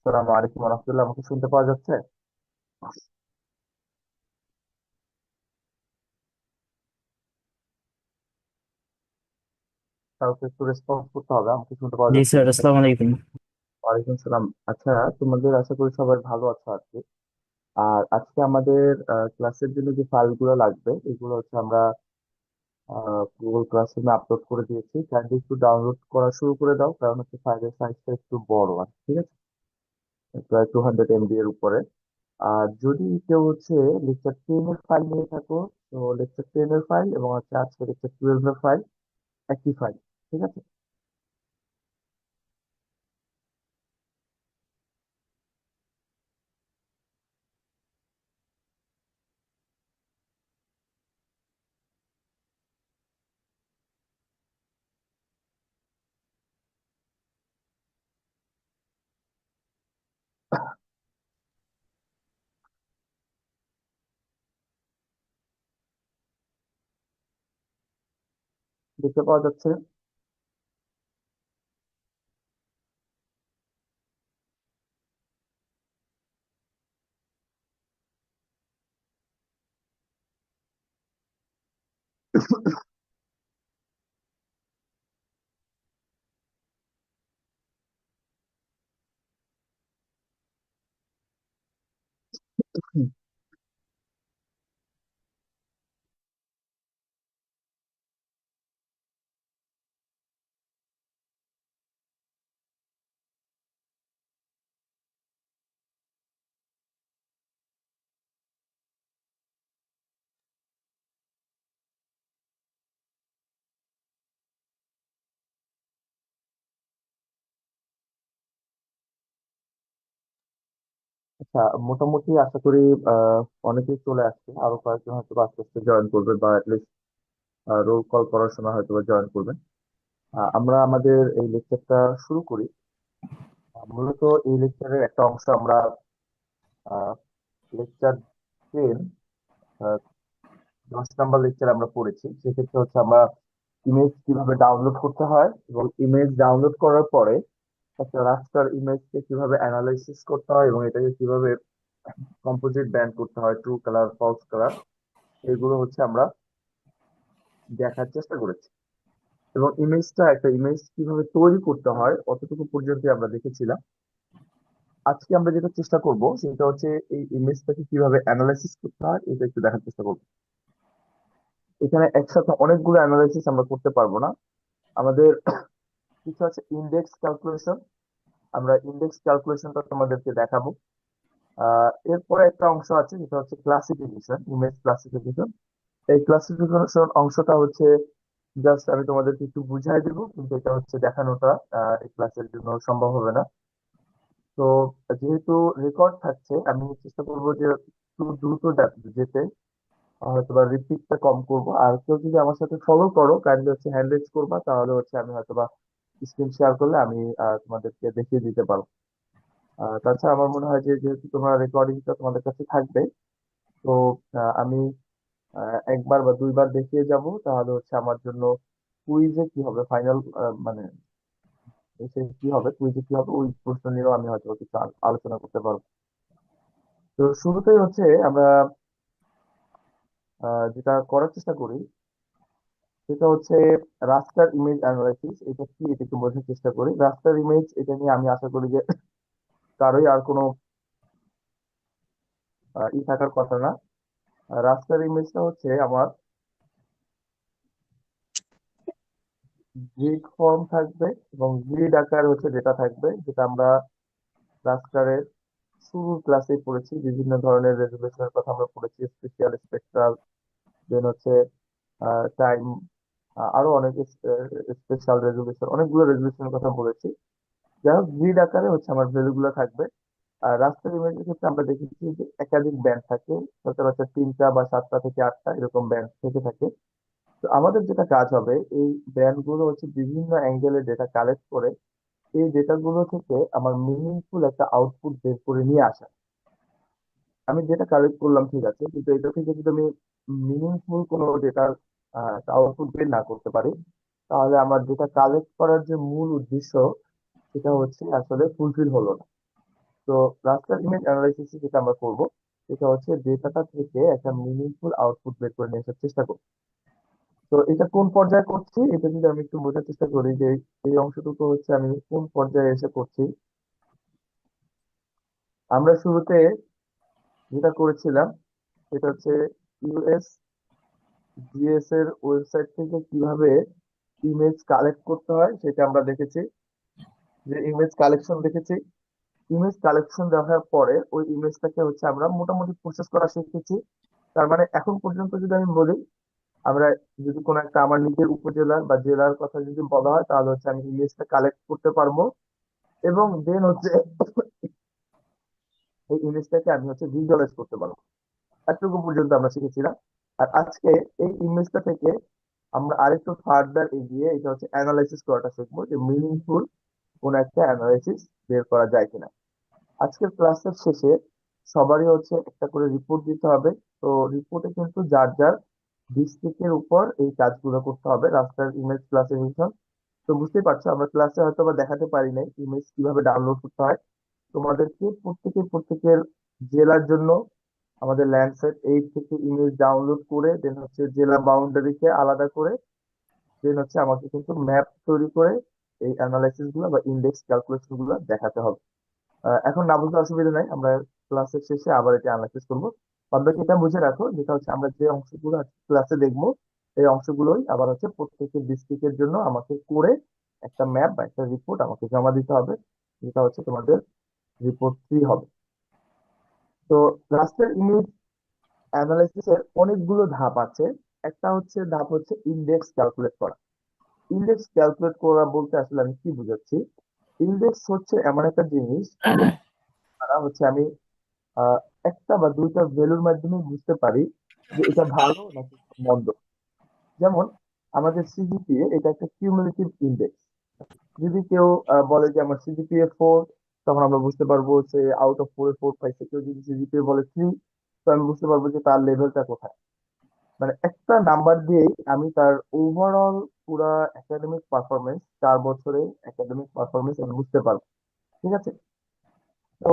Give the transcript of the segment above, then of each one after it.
আসসালামু আলাইকুম রহমতুল্লাহ, আমাকে শুনতে পাওয়া যাচ্ছে? কাউকে একটু রেসপন্স করতে হবে। আমাকে শুনতে পাওয়া জি যাচ্ছে স্যার, ঠিকঠাক? আসসালামু আলাইকুম। ওয়ালাইকুম সালাম। আচ্ছা, তোমাদের আশা করি সবাই ভালো আছো আর কি। আর আজকে আমাদের ক্লাসের জন্য যে ফাইলগুলো লাগবে এগুলো হচ্ছে আমরা গুগল ক্লাসরুমে আপলোড করে দিয়েছি। কাইন্ডলি একটু ডাউনলোড করা শুরু করে দাও, কারণ হচ্ছে ফাইলের সাইজটা একটু বড় আছে, ঠিক আছে? প্রায় 200 MB এর উপরে। আর যদি কেউ হচ্ছে লেকচার 10 এর ফাইল নিয়ে থাকো, তো লেকচার 10 এর ফাইল এবং হচ্ছে আজকে লেকচার 12 এর ফাইল একই ফাইল, ঠিক আছে? দেখতে পাওয়া যাচ্ছে? হুম। আচ্ছা, মোটামুটি আশা করি আহ অনেকেই চলে আসছে। আরো কয়েকজন হয়তো বা আস্তে আস্তে জয়েন করবে, বা অ্যাটলিস্ট রোল কল করার সময় হয়তো বা জয়েন করবে। আমরা আমাদের এই লেকচারটা শুরু করি। মূলত এই লেকচারের একটা অংশ আমরা লেকচার 10, 10 নম্বর লেকচার আমরা পড়েছি। সেক্ষেত্রে হচ্ছে আমরা ইমেজ কিভাবে ডাউনলোড করতে হয়, এবং ইমেজ ডাউনলোড করার পরে একটা রাস্টার ইমেজকে কিভাবে অ্যানালাইসিস করতে হয়, এবং এটাকে কিভাবে কম্পোজিট ব্যান্ড করতে হয়, ট্রু কালার, ফলস কালার, এগুলো হচ্ছে আমরা দেখার চেষ্টা করেছি। এবং একটা ইমেজ কিভাবে তৈরি করতে হয় অতটুকু পর্যন্ত আমরা দেখেছিলাম। আজকে আমরা যেটা চেষ্টা করব সেটা হচ্ছে এই ইমেজটাকে কিভাবে অ্যানালাইসিস করতে হয় এটা একটু দেখার চেষ্টা করবো। এখানে একসাথে অনেকগুলো অ্যানালাইসিস আমরা করতে পারবো না। আমাদের কিছু আছে ইন্ডেক্স ক্যালকুলেশন। আমরা ইন্ডেক্স ক্যালকুলেশনটা তোমাদেরকে দেখাবো। এরপরে একটা অংশ আছে যেটা হচ্ছে ক্লাসিফিকেশন, ইমেজ ক্লাসিফিকেশন। এই ক্লাসিফিকেশন অংশটা হচ্ছে জাস্ট আমি তোমাদেরকে একটু বুঝাই দিব, কিন্তু এটা হচ্ছে দেখানোটা এই ক্লাসের জন্য সম্ভব হবে না। তো যেহেতু রেকর্ড থাকছে, আমি চেষ্টা করবো যে একটু দ্রুত যেতে, হয়তো বা রিপিটটা কম করব। আর কেউ যদি আমার সাথে ফলো করো, কাইন্ডলি হচ্ছে হ্যান্ড রেজ করবা, তাহলে হচ্ছে আমি হয়তো বা স্ক্রিন শেয়ার করলে আমি তোমাদেরকে দেখিয়ে দিতে পারবো। তাছাড়া আমার মনে হয় যে যেহেতু তোমার রেকর্ডিংটা তোমাদের কাছে থাকবে, তো আমি একবার বা দুইবার দেখিয়ে যাব, তাহলে হচ্ছে আমার জন্য কুইজে কি হবে, ফাইনাল মানে এসে কি হবে, কুইজে কি হবে, ওই প্রশ্ন নিয়েও আমি হয়তো কিছু আলোচনা করতে পারবো। তো শুরুতেই হচ্ছে আমরা যেটা করার চেষ্টা করি সেটা হচ্ছে রাস্টার ইমেজ অ্যানালাইসিস। এটা কি, এটা একটু বোঝার চেষ্টা করি। রাস্টার ইমেজ, এটা নিয়ে আমি আশা করি যে কারোই আর কোনো থাকার কথা না। রাস্টার ইমেজটা হচ্ছে আমার গ্রিড ফর্ম থাকবে এবং গ্রিড আকার হচ্ছে যেটা থাকবে, যেটা আমরা রাস্টারের শুরুর ক্লাসে পড়েছি। বিভিন্ন ধরনের রেজুলেশনের কথা আমরা পড়েছি, স্পেশাল, স্পেকট্রাল, দেন হচ্ছে টাইম, আরো অনেক স্পেশাল রেজুলেশন, অনেকগুলো রেজুলেশনের কথা বলেছি। যাই হোক, গ্রিড আকারে হচ্ছে আমার ভ্যালু গুলো থাকবে। আর রাস্টার ইমেজের ক্ষেত্রে আমরা দেখেছি যে একাধিক ব্যান্ড থাকে, সচরাচর 3টা বা 7টা থেকে 8টা এরকম ব্যান্ড থেকে থাকে। তো আমাদের যেটা কাজ হবে, এই ব্যান্ড গুলো হচ্ছে বিভিন্ন অ্যাঙ্গেলের ডেটা কালেক্ট করে এই ডেটা গুলো থেকে আমার মিনিংফুল একটা আউটপুট বের করে নিয়ে আসা। আমি যেটা কালেক্ট করলাম ঠিক আছে, কিন্তু এটা থেকে যদি আমি মিনিংফুল কোনো ডেটার আউটপুট বের না করতে পারি, তাহলে আমার যেটা কালেক্ট করার যে মূল উদ্দেশ্য সেটা হচ্ছে আসলে ফুলফিল হলো না। তো রাস্টার ইমেজ অ্যানালাইসিস যেটা আমরা করব সেটা হচ্ছে ডেটাটা থেকে একটা মিনিংফুল আউটপুট বের করে নিয়ে আসার চেষ্টা করব। তো এটা কোন পর্যায়ে করছি, এটা যদি আমি একটু বোঝার চেষ্টা করি যে এই অংশটুকু হচ্ছে আমি কোন পর্যায়ে এসে করছি। আমরা শুরুতে যেটা করেছিলাম সেটা হচ্ছে ইউএস জিএস এর ওয়েবসাইট থেকে কিভাবে ইমেজ কালেক্ট করতে হয় সেটা আমরা দেখেছি। যে ইমেজ কালেকশন দেখেছি, ইমেজ কালেকশন দেখার পরে ওই ইমেজটাকে হচ্ছে আমরা মোটামুটি প্রসেস করা শিখেছি। তার মানে এখন পর্যন্ত যদি আমি বলি, আমরা যদি কোনো একটা আমার নিজের উপজেলার বা জেলার কথা যদি বলা হয়, তাহলে হচ্ছে আমি ইমেজটা কালেক্ট করতে পারবো এবং দেন হচ্ছে এই ইমেজটাকে আমি হচ্ছে ভিজুয়ালাইজ করতে পারবো। এতটুকু পর্যন্ত আমরা শিখেছিলাম। আর আজকে এই ইমেজটা থেকে আমরা আরেকটু ফার্দার এগিয়ে এটা হচ্ছে অ্যানালাইসিস করাটা শিখবো, যে মিনিংফুল কোন একটা অ্যানালাইসিস বের করা যায় কিনা। আজকের ক্লাসের শেষে সবারই হচ্ছে একটা করে রিপোর্ট দিতে হবে। তো রিপোর্টে কিন্তু যার যার ডিস্ট্রিক্টের উপর এই কাজগুলো করতে হবে, রাস্টার ইমেজ ক্লাসিফিকেশন। তো বুঝতেই পারছো, আমরা ক্লাসে হয়তো বা দেখাতে পারি নাই ইমেজ কিভাবে ডাউনলোড করতে হয়। তোমাদেরকে প্রত্যেকের জেলার জন্য আমাদের ল্যান্ডসেট 8 থেকে ইমেজ ডাউনলোড করে দেন হচ্ছে জেলা বাউন্ডারিকে আলাদা করে দেন হচ্ছে আমাকে কিন্তু ম্যাপ তৈরি করে এই অ্যানালাইসিস গুলো বা ইন্ডেক্স ক্যালকুলেশন গুলো দেখাতে হবে। এখন না বুঝতে অসুবিধা নাই, আমরা ক্লাসের শেষে আবার এটা অ্যানালাইসিস করবো। বাকি এটা বুঝে রাখো, যেটা হচ্ছে আমরা যে অংশগুলো ক্লাসে দেখবো এই অংশগুলোই আবার হচ্ছে প্রত্যেকের ডিস্ট্রিক্টের জন্য আমাকে করে একটা ম্যাপ বা একটা রিপোর্ট আমাকে জমা দিতে হবে, যেটা হচ্ছে তোমাদের রিপোর্ট 3 হবে। তো রাস্টার ইমেজ অ্যানালাইসিস এর অনেকগুলো ধাপ আছে। একটা হচ্ছে ধাপ হচ্ছে ইন্ডেক্স ক্যালকুলেট করা। ইন্ডেক্স ক্যালকুলেট করা বলতে আসলে আমি কি বুঝাচ্ছি, ইন্ডেক্স হচ্ছে এমন একটা জিনিস দ্বারা হচ্ছে আমি আহ, একটা বা দুইটা ভ্যালুর মাধ্যমে বুঝতে পারি যে এটা ভালো নাকি মন্দ। যেমন আমাদের সিজিপিএ, এটা একটা কিউমুলেটিভ ইন্ডেক্স। যদি কেউ বলে যে আমার সিজিপিএ 4, তখন আমরা বুঝতে পারবো যে আউট অফ 4 4 পাইছে। কেউ যদি সিজিপিএ বলে 3, তো আমি বুঝতে পারবো যে তার লেভেলটা কোথায়। মানে একটা নাম্বার দিয়েই আমি তার ওভারঅল পুরা একাডেমিক পারফরমেন্স, 4 বছরে একাডেমিক পারফরমেন্স আমি বুঝতে পারবো। ঠিক আছে। তো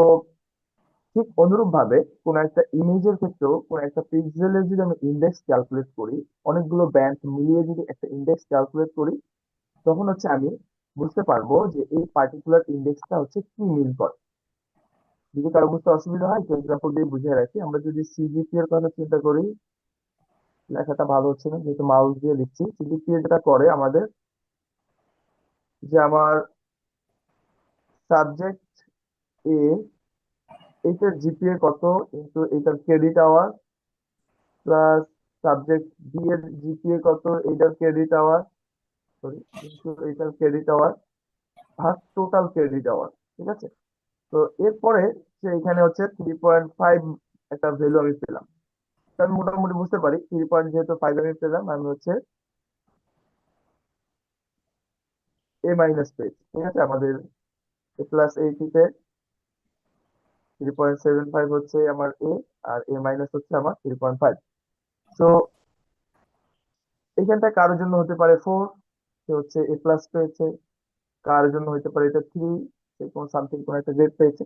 ঠিক অনুরূপ ভাবে কোন একটা ইমেজের ক্ষেত্রেও কোন একটা পিক্সেলের যদি আমি ইন্ডেক্স ক্যালকুলেট করি, অনেকগুলো ব্যান্ড মিলিয়ে যদি একটা ইন্ডেক্স ক্যালকুলেট করি, তখন হচ্ছে আমি বুঝতে পারবো যে এই পার্টিকুলার ইন্ডেক্সটা হচ্ছে কি মিন করে। যদি কারো বুঝতে অসুবিধা হয়, তো এক্সাম্পল দিয়ে বুঝিয়ে রাখি। আমরা যদি সিজিপি এর কথা চিন্তা করি, লেখাটা ভালো হচ্ছে না যেহেতু মাউস দিয়ে লিখছি। সিজিপি যেটা করে আমাদের, যে আমার সাবজেক্ট এ, এইটার জিপিএ কত ইন্টু এইটার credit hour, plus subject B এর জিপিএ কত এইটার ক্রেডিট আওয়ার, সরি, ইন্টু এইটার ক্রেডিট আওয়ার ভাগ টোটাল ক্রেডিট আওয়ার। ঠিক আছে। তো এরপরে যে এখানে হচ্ছে 3.5 একটা ভ্যালু আমি পেলাম। তো আমি মোটামুটি বুঝতে পারি 3.5 আমি পেলাম, আমি হচ্ছে এ মাইনাস পেয়েছি। ঠিক আছে। আমাদের এ প্লাস এইটিতে 3.75 হচ্ছে আমার এ, আর এ মাইনাস হচ্ছে আমার 3.5। তো এখানটা কারোর জন্য হতে পারে 4, সে হচ্ছে এ প্লাস পেয়েছে। কার জন্য হতে পারে এটা 3, সে কোন সামথিং কোন একটা গ্রেড পেয়েছে।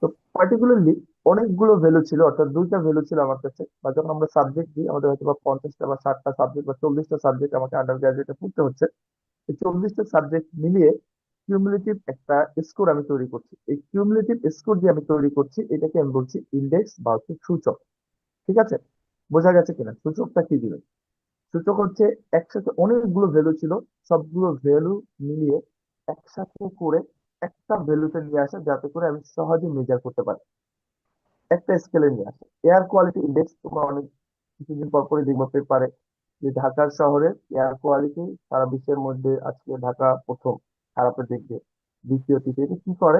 তো পার্টিকুলারলি অনেকগুলো ভ্যালু ছিল, অর্থাৎ দুইটা ভ্যালু ছিল আমার কাছে। বা যখন আমরা সাবজেক্ট দিই, আমাদের হয়তো বা 50টা বা 60টা সাবজেক্ট বা 40টা সাবজেক্ট আমাকে আন্ডার গ্রাজুয়েটে পড়তে হচ্ছে। এই 40টা সাবজেক্ট মিলিয়ে কিউমুলেটিভ একটা স্কোর আমি তৈরি করছি। এই কিউমুলেটিভ স্কোর যে আমি তৈরি করছি, এটাকে আমি বলছি ইন্ডেক্স বা হচ্ছে সূচক। ঠিক আছে, বোঝা গেছে কিনা সূচকটা কি দিবে? সূচক হচ্ছে একসাথে অনেকগুলো ভ্যালু ছিল, সবগুলো ভ্যালু মিলিয়ে একসাথে করে একটা ভ্যালুতে নিয়ে আসা, যাতে করে আমি সহজে মেজার করতে পারি, একটা স্কেলে নিয়ে আসে। এয়ার কোয়ালিটি ইন্ডেক্স তোমরা অনেক কিছুদিন পর পরে দেখবে পেপারে, যে ঢাকার শহরের এয়ার কোয়ালিটি সারা বিশ্বের মধ্যে আজকে ঢাকা প্রথম খারাপের দিক দিয়ে, দ্বিতীয় তৃতীয়। এটা কি করে?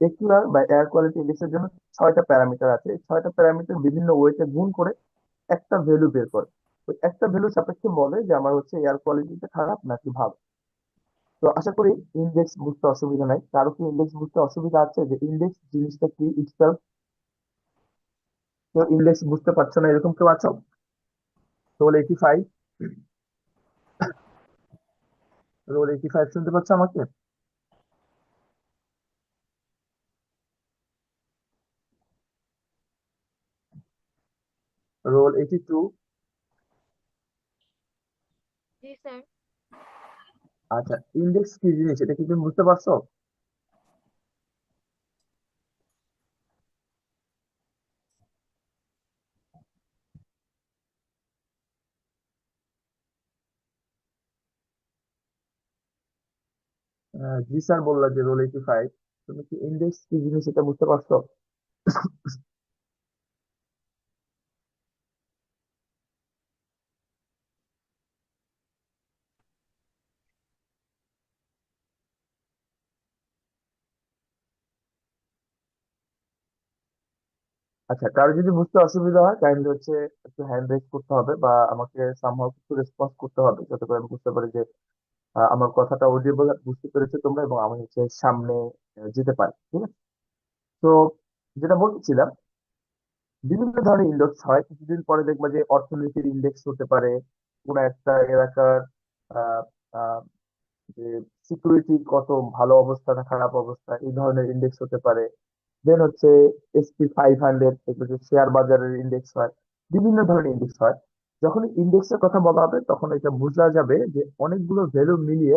একিউআর বা এয়ার কোয়ালিটি ইন্ডেক্সের জন্য 6টা প্যারামিটার আছে। এই 6টা প্যারামিটার বিভিন্ন ওয়েতে গুণ করে একটা ভ্যালু বের করে। ওই একটা ভ্যালু সাপেক্ষে বলে যে আমার হচ্ছে এয়ার কোয়ালিটিটা খারাপ নাকি ভালো। তো আশা করি ইন্ডেক্স বুঝতে অসুবিধা নাই। কারো কি ইন্ডেক্স বুঝতে অসুবিধা আছে, যে ইন্ডেক্স জিনিসটা কি ইটসেলফ? কেউ ইন্ডেক্স বুঝতে পারছো না এরকম কেউ আছো? রোল 85, রোল 85 শুনতে পাচ্ছ আমাকে? রোল 82। জি স্যার। আচ্ছা, ইন্ডেক্স কি জিনিস এটা কি তুমি বুঝতে পারছো? জি স্যার বললা যে রোল 85, তুমি কি ইন্ডেক্স কি জিনিস এটা বুঝতে পারছো? আচ্ছা, কারো যদি বুঝতে অসুবিধা হয় কাইন্ডলি হচ্ছে একটু হ্যান্ড রেজ করতে হবে, বা আমাকে সামহাও কিছু রেসপন্স করতে হবে, যাতে করে আমি বুঝতে পারি যে আমার কথাটা অডিয়েবল বুঝতে পেরেছো তোমরা, এবং আমি হচ্ছে সামনে যেতে পারি। ঠিক আছে। তো যেটা বলছিলাম, বিভিন্ন ধরনের ইন্ডেক্স হয়। কিছুদিন পরে দেখবা যে অর্থনীতির ইন্ডেক্স হতে পারে, কোন একটা এলাকার আহ আহ, যে সিকিউরিটি কত ভালো অবস্থা না খারাপ অবস্থা, এই ধরনের ইন্ডেক্স হতে পারে। দেন হচ্ছে SP 500, এগুলো যে শেয়ার বাজারের ইন্ডেক্স হয়। বিভিন্ন ধরনের ইন্ডেক্স হয়। যখন ইন্ডেক্সের কথা বলা হবে তখন এটা বোঝা যাবে যে অনেকগুলো ভ্যালু মিলিয়ে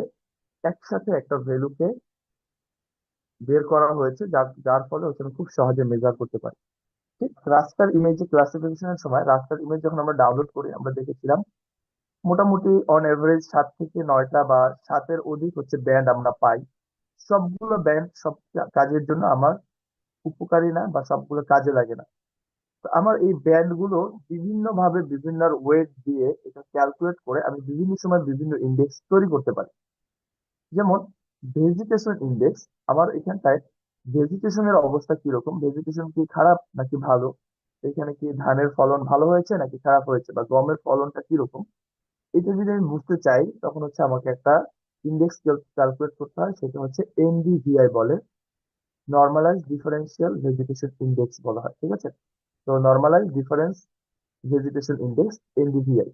একসাথে একটা ভ্যালুকে বের করা হয়েছে, যার যার ফলে হচ্ছে আমি খুব সহজে মেজার করতে পারি। ঠিক রাস্টার ইমেজ ক্লাসিফিকেশনের সময়, রাস্টার ইমেজ যখন আমরা ডাউনলোড করি, আমরা দেখেছিলাম মোটামুটি অন এভারেজ 7 থেকে 9টা বা 7-এর অধিক হচ্ছে ব্যান্ড আমরা পাই। সবগুলো ব্যান্ড সব কাজের জন্য আমার উপকারী না, বা সবগুলো কাজে লাগে না। তো আমার এই ব্যান্ড গুলো বিভিন্ন ভাবে বিভিন্ন ওয়েট দিয়ে এটা ক্যালকুলেট করে আমি বিভিন্ন সময় বিভিন্ন ইন্ডেক্স তৈরি করতে পারি। যেমন ভেজিটেশন ইন্ডেক্স, আমার এখানটায় ভেজিটেশনের অবস্থা কিরকম, ভেজিটেশন কি খারাপ নাকি ভালো, এখানে কি ধানের ফলন ভালো হয়েছে নাকি খারাপ হয়েছে, বা গমের ফলনটা কিরকম, এটা যদি আমি বুঝতে চাই তখন হচ্ছে আমাকে একটা ইন্ডেক্স ক্যালকুলেট করতে হয়। সেটা হচ্ছে NDVI বলে, নর্মালাইজ ডিফারেন্সিয়াল ভেজিটেশন ইন্ডেক্স বলা হয়। ঠিক আছে। তো normalise difference vegetation index, NDVI।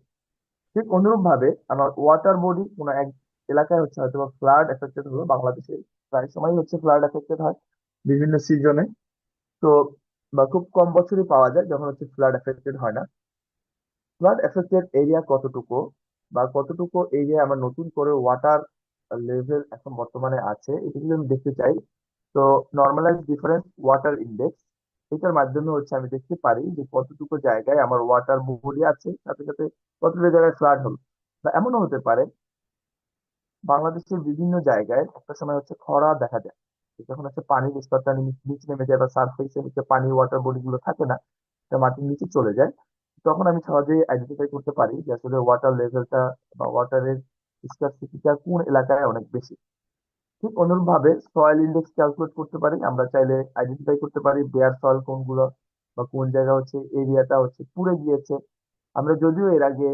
ঠিক অনুরূপ ভাবে আমার ওয়াটার বডি কোনো এক এলাকায় হচ্ছে হয়তো ফ্লাড এফেক্টেড হলো, বাংলাদেশে প্রায় সময় হচ্ছে ফ্লাড এফেক্টেড হয় বিভিন্ন সিজনে। তো বা খুব কম বছরই পাওয়া যায় যখন হচ্ছে ফ্লাড এফেক্টেড হয় না। ফ্লাড এফেক্টেড এরিয়া কতটুকু, বা কতটুকু এরিয়া আমার নতুন করে ওয়াটার লেভেল এখন বর্তমানে আছে, এটা যদি আমি দেখতে চাই, তো নর্মালাইজ ডিফারেন্স ওয়াটার ইন্ডেক্স, এটার মাধ্যমে হচ্ছে আমি দেখতে পারি যে কতটুকু জায়গায় আমার ওয়াটার বডি আছে, সাথে সাথে কতটুকু জায়গায় ফ্লাড হলো। বা এমনও হতে পারে বাংলাদেশের বিভিন্ন জায়গায় একটা সময় হচ্ছে খরা দেখা যায়, যখন হচ্ছে পানির স্তরটা নিচে নেমে যায়, বা সারফেসে হচ্ছে পানি ওয়াটার বডি গুলো থাকে না, এটা মাটির নিচে চলে যায়। তখন আমি সহজেই আইডেন্টিফাই করতে পারি যে আসলে ওয়াটার লেভেলটা বা ওয়াটারের স্কারসিটিটা কোন এলাকায় অনেক বেশি। ঠিক অনুরূপ ভাবে সয়েল ইন্ডেক্স ক্যালকুলেট করতে পারি, আমরা চাইলে আইডেন্টিফাই করতে পারি বেয়ার সয়েল কোনগুলো, বা কোন জায়গা হচ্ছে এরিয়াটা হচ্ছে পুড়ে গিয়েছে। আমরা যদিও এর আগে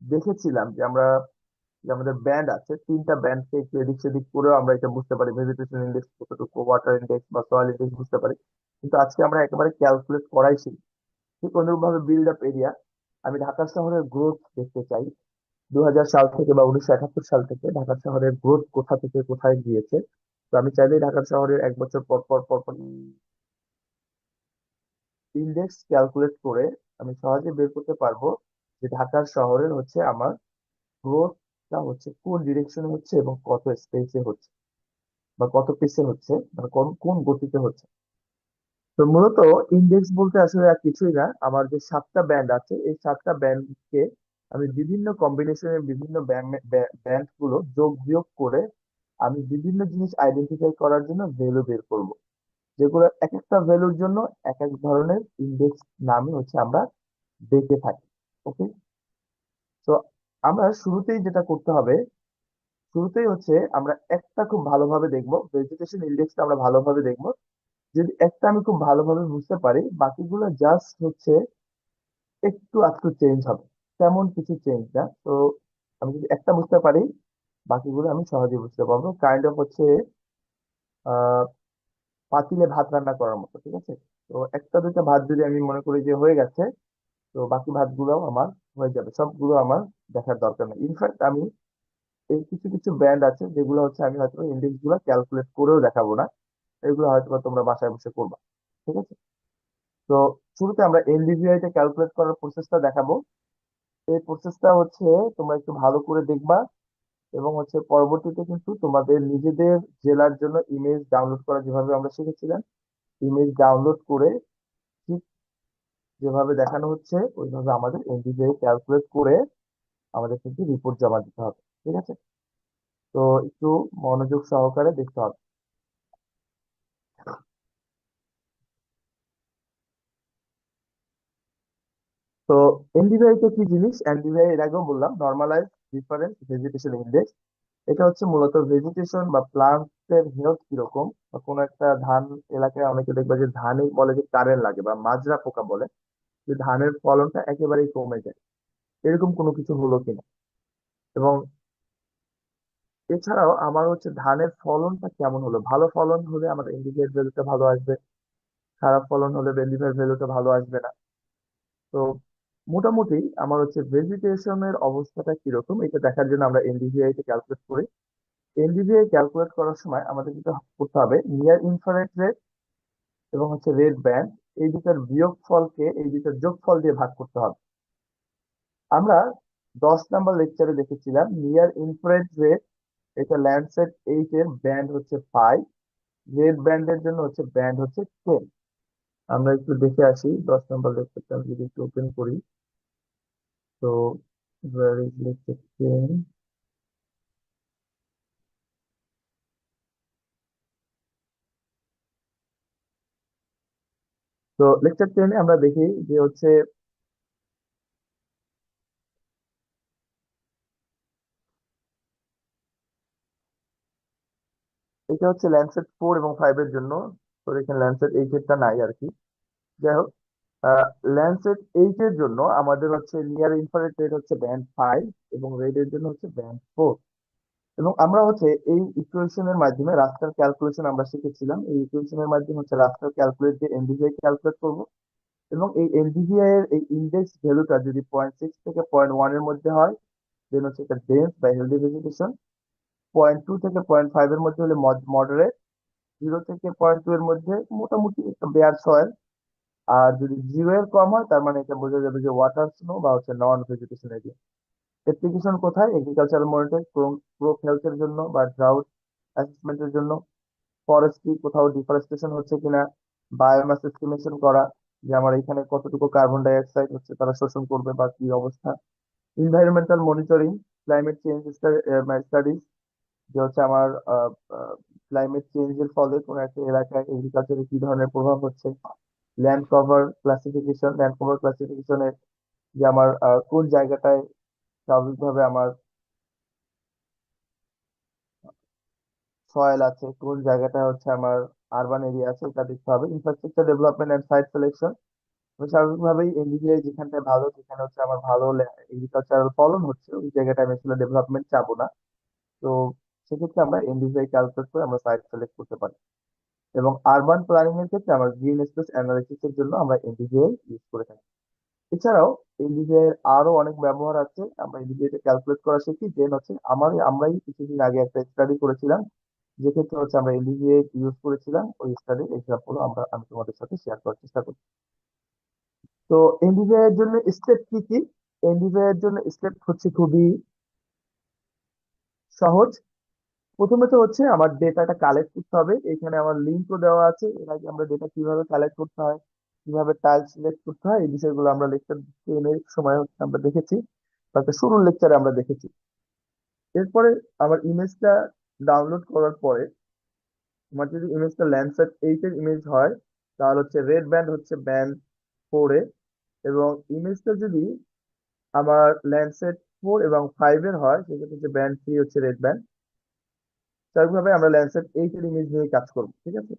দেখেছিলাম যে আমরা যে আমাদের ব্যান্ড আছে, 3টা ব্যান্ডকে একটু এদিক সেদিক করেও আমরা এটা বুঝতে পারি, ভেজিটেশন ইন্ডেক্স কতটুকু, ওয়াটার ইন্ডেক্স বা সয়েল ইন্ডেক্স বুঝতে পারি। কিন্তু আজকে আমরা একেবারে ক্যালকুলেট করাই শিখি। ঠিক অনুরূপ ভাবে বিল্ড আপ এরিয়া, আমি ঢাকা শহরের গ্রোথ দেখতে চাই, 2000 সাল থেকে বা 1971 সাল থেকে ঢাকা শহরের গ্রোথ কোথা থেকে কোথায় গিয়েছে। তো আমি চাইলেই ঢাকা শহরের 1 বছর পর পর পর পর ইন্ডেক্স ক্যালকুলেট করে আমি সহজে বের করতে পারবো যে ঢাকার শহরের হচ্ছে আমার গ্রোথটা হচ্ছে কোন ডিরেকশনে হচ্ছে এবং কত স্পেসে হচ্ছে বা কত পেসে হচ্ছে, মানে কোন কোন গতিতে হচ্ছে। তো মূলত ইন্ডেক্স বলতে আসলে আর কিছুই না, আমার যে 7টা ব্যান্ড আছে এই 7টা ব্যান্ডকে আমি বিভিন্ন কম্বিনেশনের বিভিন্ন ব্যান্ড গুলো যোগ বিয়োগ করে আমি বিভিন্ন জিনিস আইডেন্টিফাই করার জন্য ভ্যালু বের করব, যেগুলো এক একটা ভ্যালুর জন্য এক এক ধরনের ইন্ডেক্স নামে হচ্ছে আমরা দেখে থাকি। ওকে। তো আমরা শুরুতেই যেটা করতে হবে, শুরুতেই হচ্ছে আমরা একটা খুব ভালোভাবে দেখবো, ভেজিটেশন ইন্ডেক্সটা আমরা ভালোভাবে দেখবো। যদি একটা আমি খুব ভালোভাবে বুঝতে পারি, বাকিগুলো জাস্ট হচ্ছে একটু আধটু চেঞ্জ হবে, তেমন কিছু চেঞ্জ না। তো আমি যদি একটা বুঝতে পারি, বাকিগুলো আমি সহজেই বুঝতে পারবো। কাইন্ড অফ হচ্ছে আহ পাতিলে ভাত রান্না করার মতো, ঠিক আছে? তো একটা দুইটা ভাত যদি আমি মনে করি যে হয়ে গেছে, তো বাকি ভাতগুলোও আমার হয়ে যাবে, সবগুলো আমার দেখার দরকার নেই। ইনফ্যাক্ট আমি এই কিছু কিছু ব্যান্ড আছে যেগুলো হচ্ছে আমি হয়তো ইন্ডেক্স গুলো ক্যালকুলেট করেও দেখাবো না, এগুলো হয়তো বা তোমরা বাসায় বসে করবা। ঠিক আছে। তো শুরুতে আমরা এনডিভিআই তে ক্যালকুলেট করার প্রসেসটা দেখাবো। এই প্রসেসটা হচ্ছে তোমরা একটু ভালো করে দেখবা, এবং হচ্ছে পরবর্তীতে কিন্তু তোমাদের নিজেদের জেলার জন্য ইমেজ ডাউনলোড করা যেভাবে আমরা শিখেছিলাম, ইমেজ ডাউনলোড করে ঠিক যেভাবে দেখানো হচ্ছে ওইভাবে আমাদের এনডিভিআই ক্যালকুলেট করে আমাদের কিন্তু রিপোর্ট জমা দিতে হবে। ঠিক আছে। তো একটু মনোযোগ সহকারে দেখতে হবে। তো এনডিভিআই কে কি জিনিস, এনডিভিআই এর আগেও বললাম, নর্মালাইজ ডিফারেন্স ভেজিটেশন ইন্ডেক্স। এটা হচ্ছে মূলত ভেজিটেশন বা প্লান্টের হেলথ কিরকম, বা কোনো একটা ধান এলাকায় অনেকে দেখবে যে ধানে বলে যে কারেন্ট লাগে বা মাজরা পোকা বলে, যে ধানের ফলনটা একেবারেই কমে যায়, এরকম কোনো কিছু হলো কিনা। এবং এছাড়াও আমার হচ্ছে ধানের ফলনটা কেমন হলো, ভালো ফলন হলে আমার এনডিভিআই ভ্যালুটা ভালো আসবে, খারাপ ফলন হলে এনডিভিআই ভ্যালুটা ভালো আসবে না। তো মোটামুটি আমার হচ্ছে ভেজিটেশনের অবস্থাটা কিরকম এটা দেখার জন্য আমরা এনডিভিআই তে ক্যালকুলেট করি। এনডিভিআই ক্যালকুলেট করার সময় আমাদের যেটা করতে হবে, নিয়ার ইনফ্রারেড রেট এবং হচ্ছে রেড ব্যান্ড, এই দুটার বিয়োগফলকে এই দুটার যোগফল দিয়ে ভাগ করতে হবে। আমরা 10 নম্বর লেকচারে দেখেছিলাম নিয়ার ইনফ্রারেড রেট, এটা ল্যান্ডসেট 8 এর ব্যান্ড হচ্ছে 5, রেড ব্যান্ডের জন্য হচ্ছে ব্যান্ড হচ্ছে 10। আমরা একটু দেখে আসি 10 নম্বর লেকচারটা আমি যদি একটু ওপেন করি। তো লেকচার 10। তো লেকচার 10 আমরা দেখি যে হচ্ছে এটা হচ্ছে ল্যান্ডসেট 4 এবং 5 এর জন্য। তো এখানে ল্যান্ডসেট 8 এরটা নাই আর কি। যাই হোক, ল্যান্ডসেট 8 এর জন্য আমাদের হচ্ছে নিয়ার ইনফ্রারেড রেড হচ্ছে ব্যান্ড 5 এবং রেড এর জন্য হচ্ছে ব্যান্ড 4। এবং আমরা হচ্ছে এই ইকুয়েশনের মাধ্যমে রাস্টার ক্যালকুলেশন আমরা শিখেছিলাম, এই ইকুয়েশনের মাধ্যমে হচ্ছে রাস্টার ক্যালকুলেট দিয়ে এনডিভিআই ক্যালকুলেট করব। এবং এই এনডিভিআই এর এই ইন্ডেক্স ভ্যালুটা যদি 0.6 থেকে 0.1 এর মধ্যে হয়, দেন হচ্ছে এটা ডেন্স বা হেলদি ভেজিটেশন। 0.2 থেকে 0.5 এর মধ্যে হলে মডারেট। 0 থেকে 0.2 এর মধ্যে মোটামুটি একটা বেয়ার সয়েল। আর যদি 0 এর কম হয় তার মানে এটা বোঝা যাবে যে ওয়াটার স্নো বা হচ্ছে নন ভেজিটেশন এরিয়া। অ্যাপ্লিকেশন কোথায়, এগ্রিকালচারাল মনিটর, ক্রপ হেলথের জন্য বা ড্রাউট অ্যাসেসমেন্টের জন্য, ফরেস্ট্রি কোথাও ডিফরেস্টেশন হচ্ছে কিনা, বায়োমাস এস্টিমেশন করা যে আমার এখানে কতটুকু কার্বন ডাই অক্সাইড হচ্ছে তারা শোষণ করবে বা কি অবস্থা, environmental monitoring, climate change studies, যে হচ্ছে আমার ক্লাইমেট চেঞ্জের ফলে কোনো একটা এলাকায় এগ্রিকালচারে কি ধরনের প্রভাব হচ্ছে, ল্যান্ড কভার ক্লাসিফিকেশনের যে আমার কোন জায়গাটায় স্বাভাবিকভাবে আমার সয়েল আছে, কোন জায়গাটা হচ্ছে আমার আরবান এরিয়া আছে, এটা দেখতে হবে। Infrastructure development and site selection, স্বাভাবিকভাবেই এনডিভিআই যেখানটায় ভালো, যেখানে হচ্ছে আমার ভালো এগ্রিকালচারাল ফলন হচ্ছে ওই জায়গাটা আমি আসলে ডেভেলপমেন্ট চাবো না। তো সেক্ষেত্রে আমরা এনডিভিআই ক্যালকুলেট করে আমরা সাইট সিলেক্ট করতে পারি। এবং আরবান প্ল্যানিং এর ক্ষেত্রে আমরা গ্রিন স্পেস অ্যানালিসিস এর জন্য আমরা এনডিভিআই ইউজ করে থাকি। এছাড়াও এনডিভিআই এর আরো অনেক ব্যবহার আছে। আমরা এনডিভিআই টা ক্যালকুলেট করা শিখি, দেন হচ্ছে আমরাই কিছুদিন আগে একটা স্টাডি করেছিলাম, যেক্ষেত্রে হচ্ছে আমরা এনডিভিআই ইউজ করেছিলাম। ওই স্টাডির এক্সাম্পল আমি তোমাদের সাথে শেয়ার করার চেষ্টা করি। তো এনডিভিআই এর জন্য স্টেপ কি কি? এনডিভিআই এর জন্য স্টেপ হচ্ছে খুবই সহজ। প্রথমত হচ্ছে আমার ডেটাটা কালেক্ট করতে হবে। এখানে আমার লিঙ্কও দেওয়া আছে, এর আগে আমরা ডেটা কিভাবে কালেক্ট করতে হয়, কিভাবে টাইল সিলেক্ট করতে হয়, এই বিষয়গুলো আমরা লেকচার 10 এর সময় হচ্ছে আমরা দেখেছি, বা একটা শুরুর লেকচারে আমরা দেখেছি। এরপরে আমার ইমেজটা ডাউনলোড করার পরে, আমার যদি ইমেজটা ল্যান্ডস্কেপ 8 এর ইমেজ হয়, তাহলে হচ্ছে রেড ব্যান্ড হচ্ছে ব্যান্ড 4 এ। এবং ইমেজটা যদি আমার ল্যান্ডস্কেপ 4 এবং 5 এর হয়, সেক্ষেত্রে হচ্ছে ব্যান্ড 3 হচ্ছে রেড ব্যান্ড। স্বাভাবিকভাবে আমরা ল্যান্ডস্কেপ 8 এর ইমেজ নিয়ে কাজ করবো, ঠিক আছে?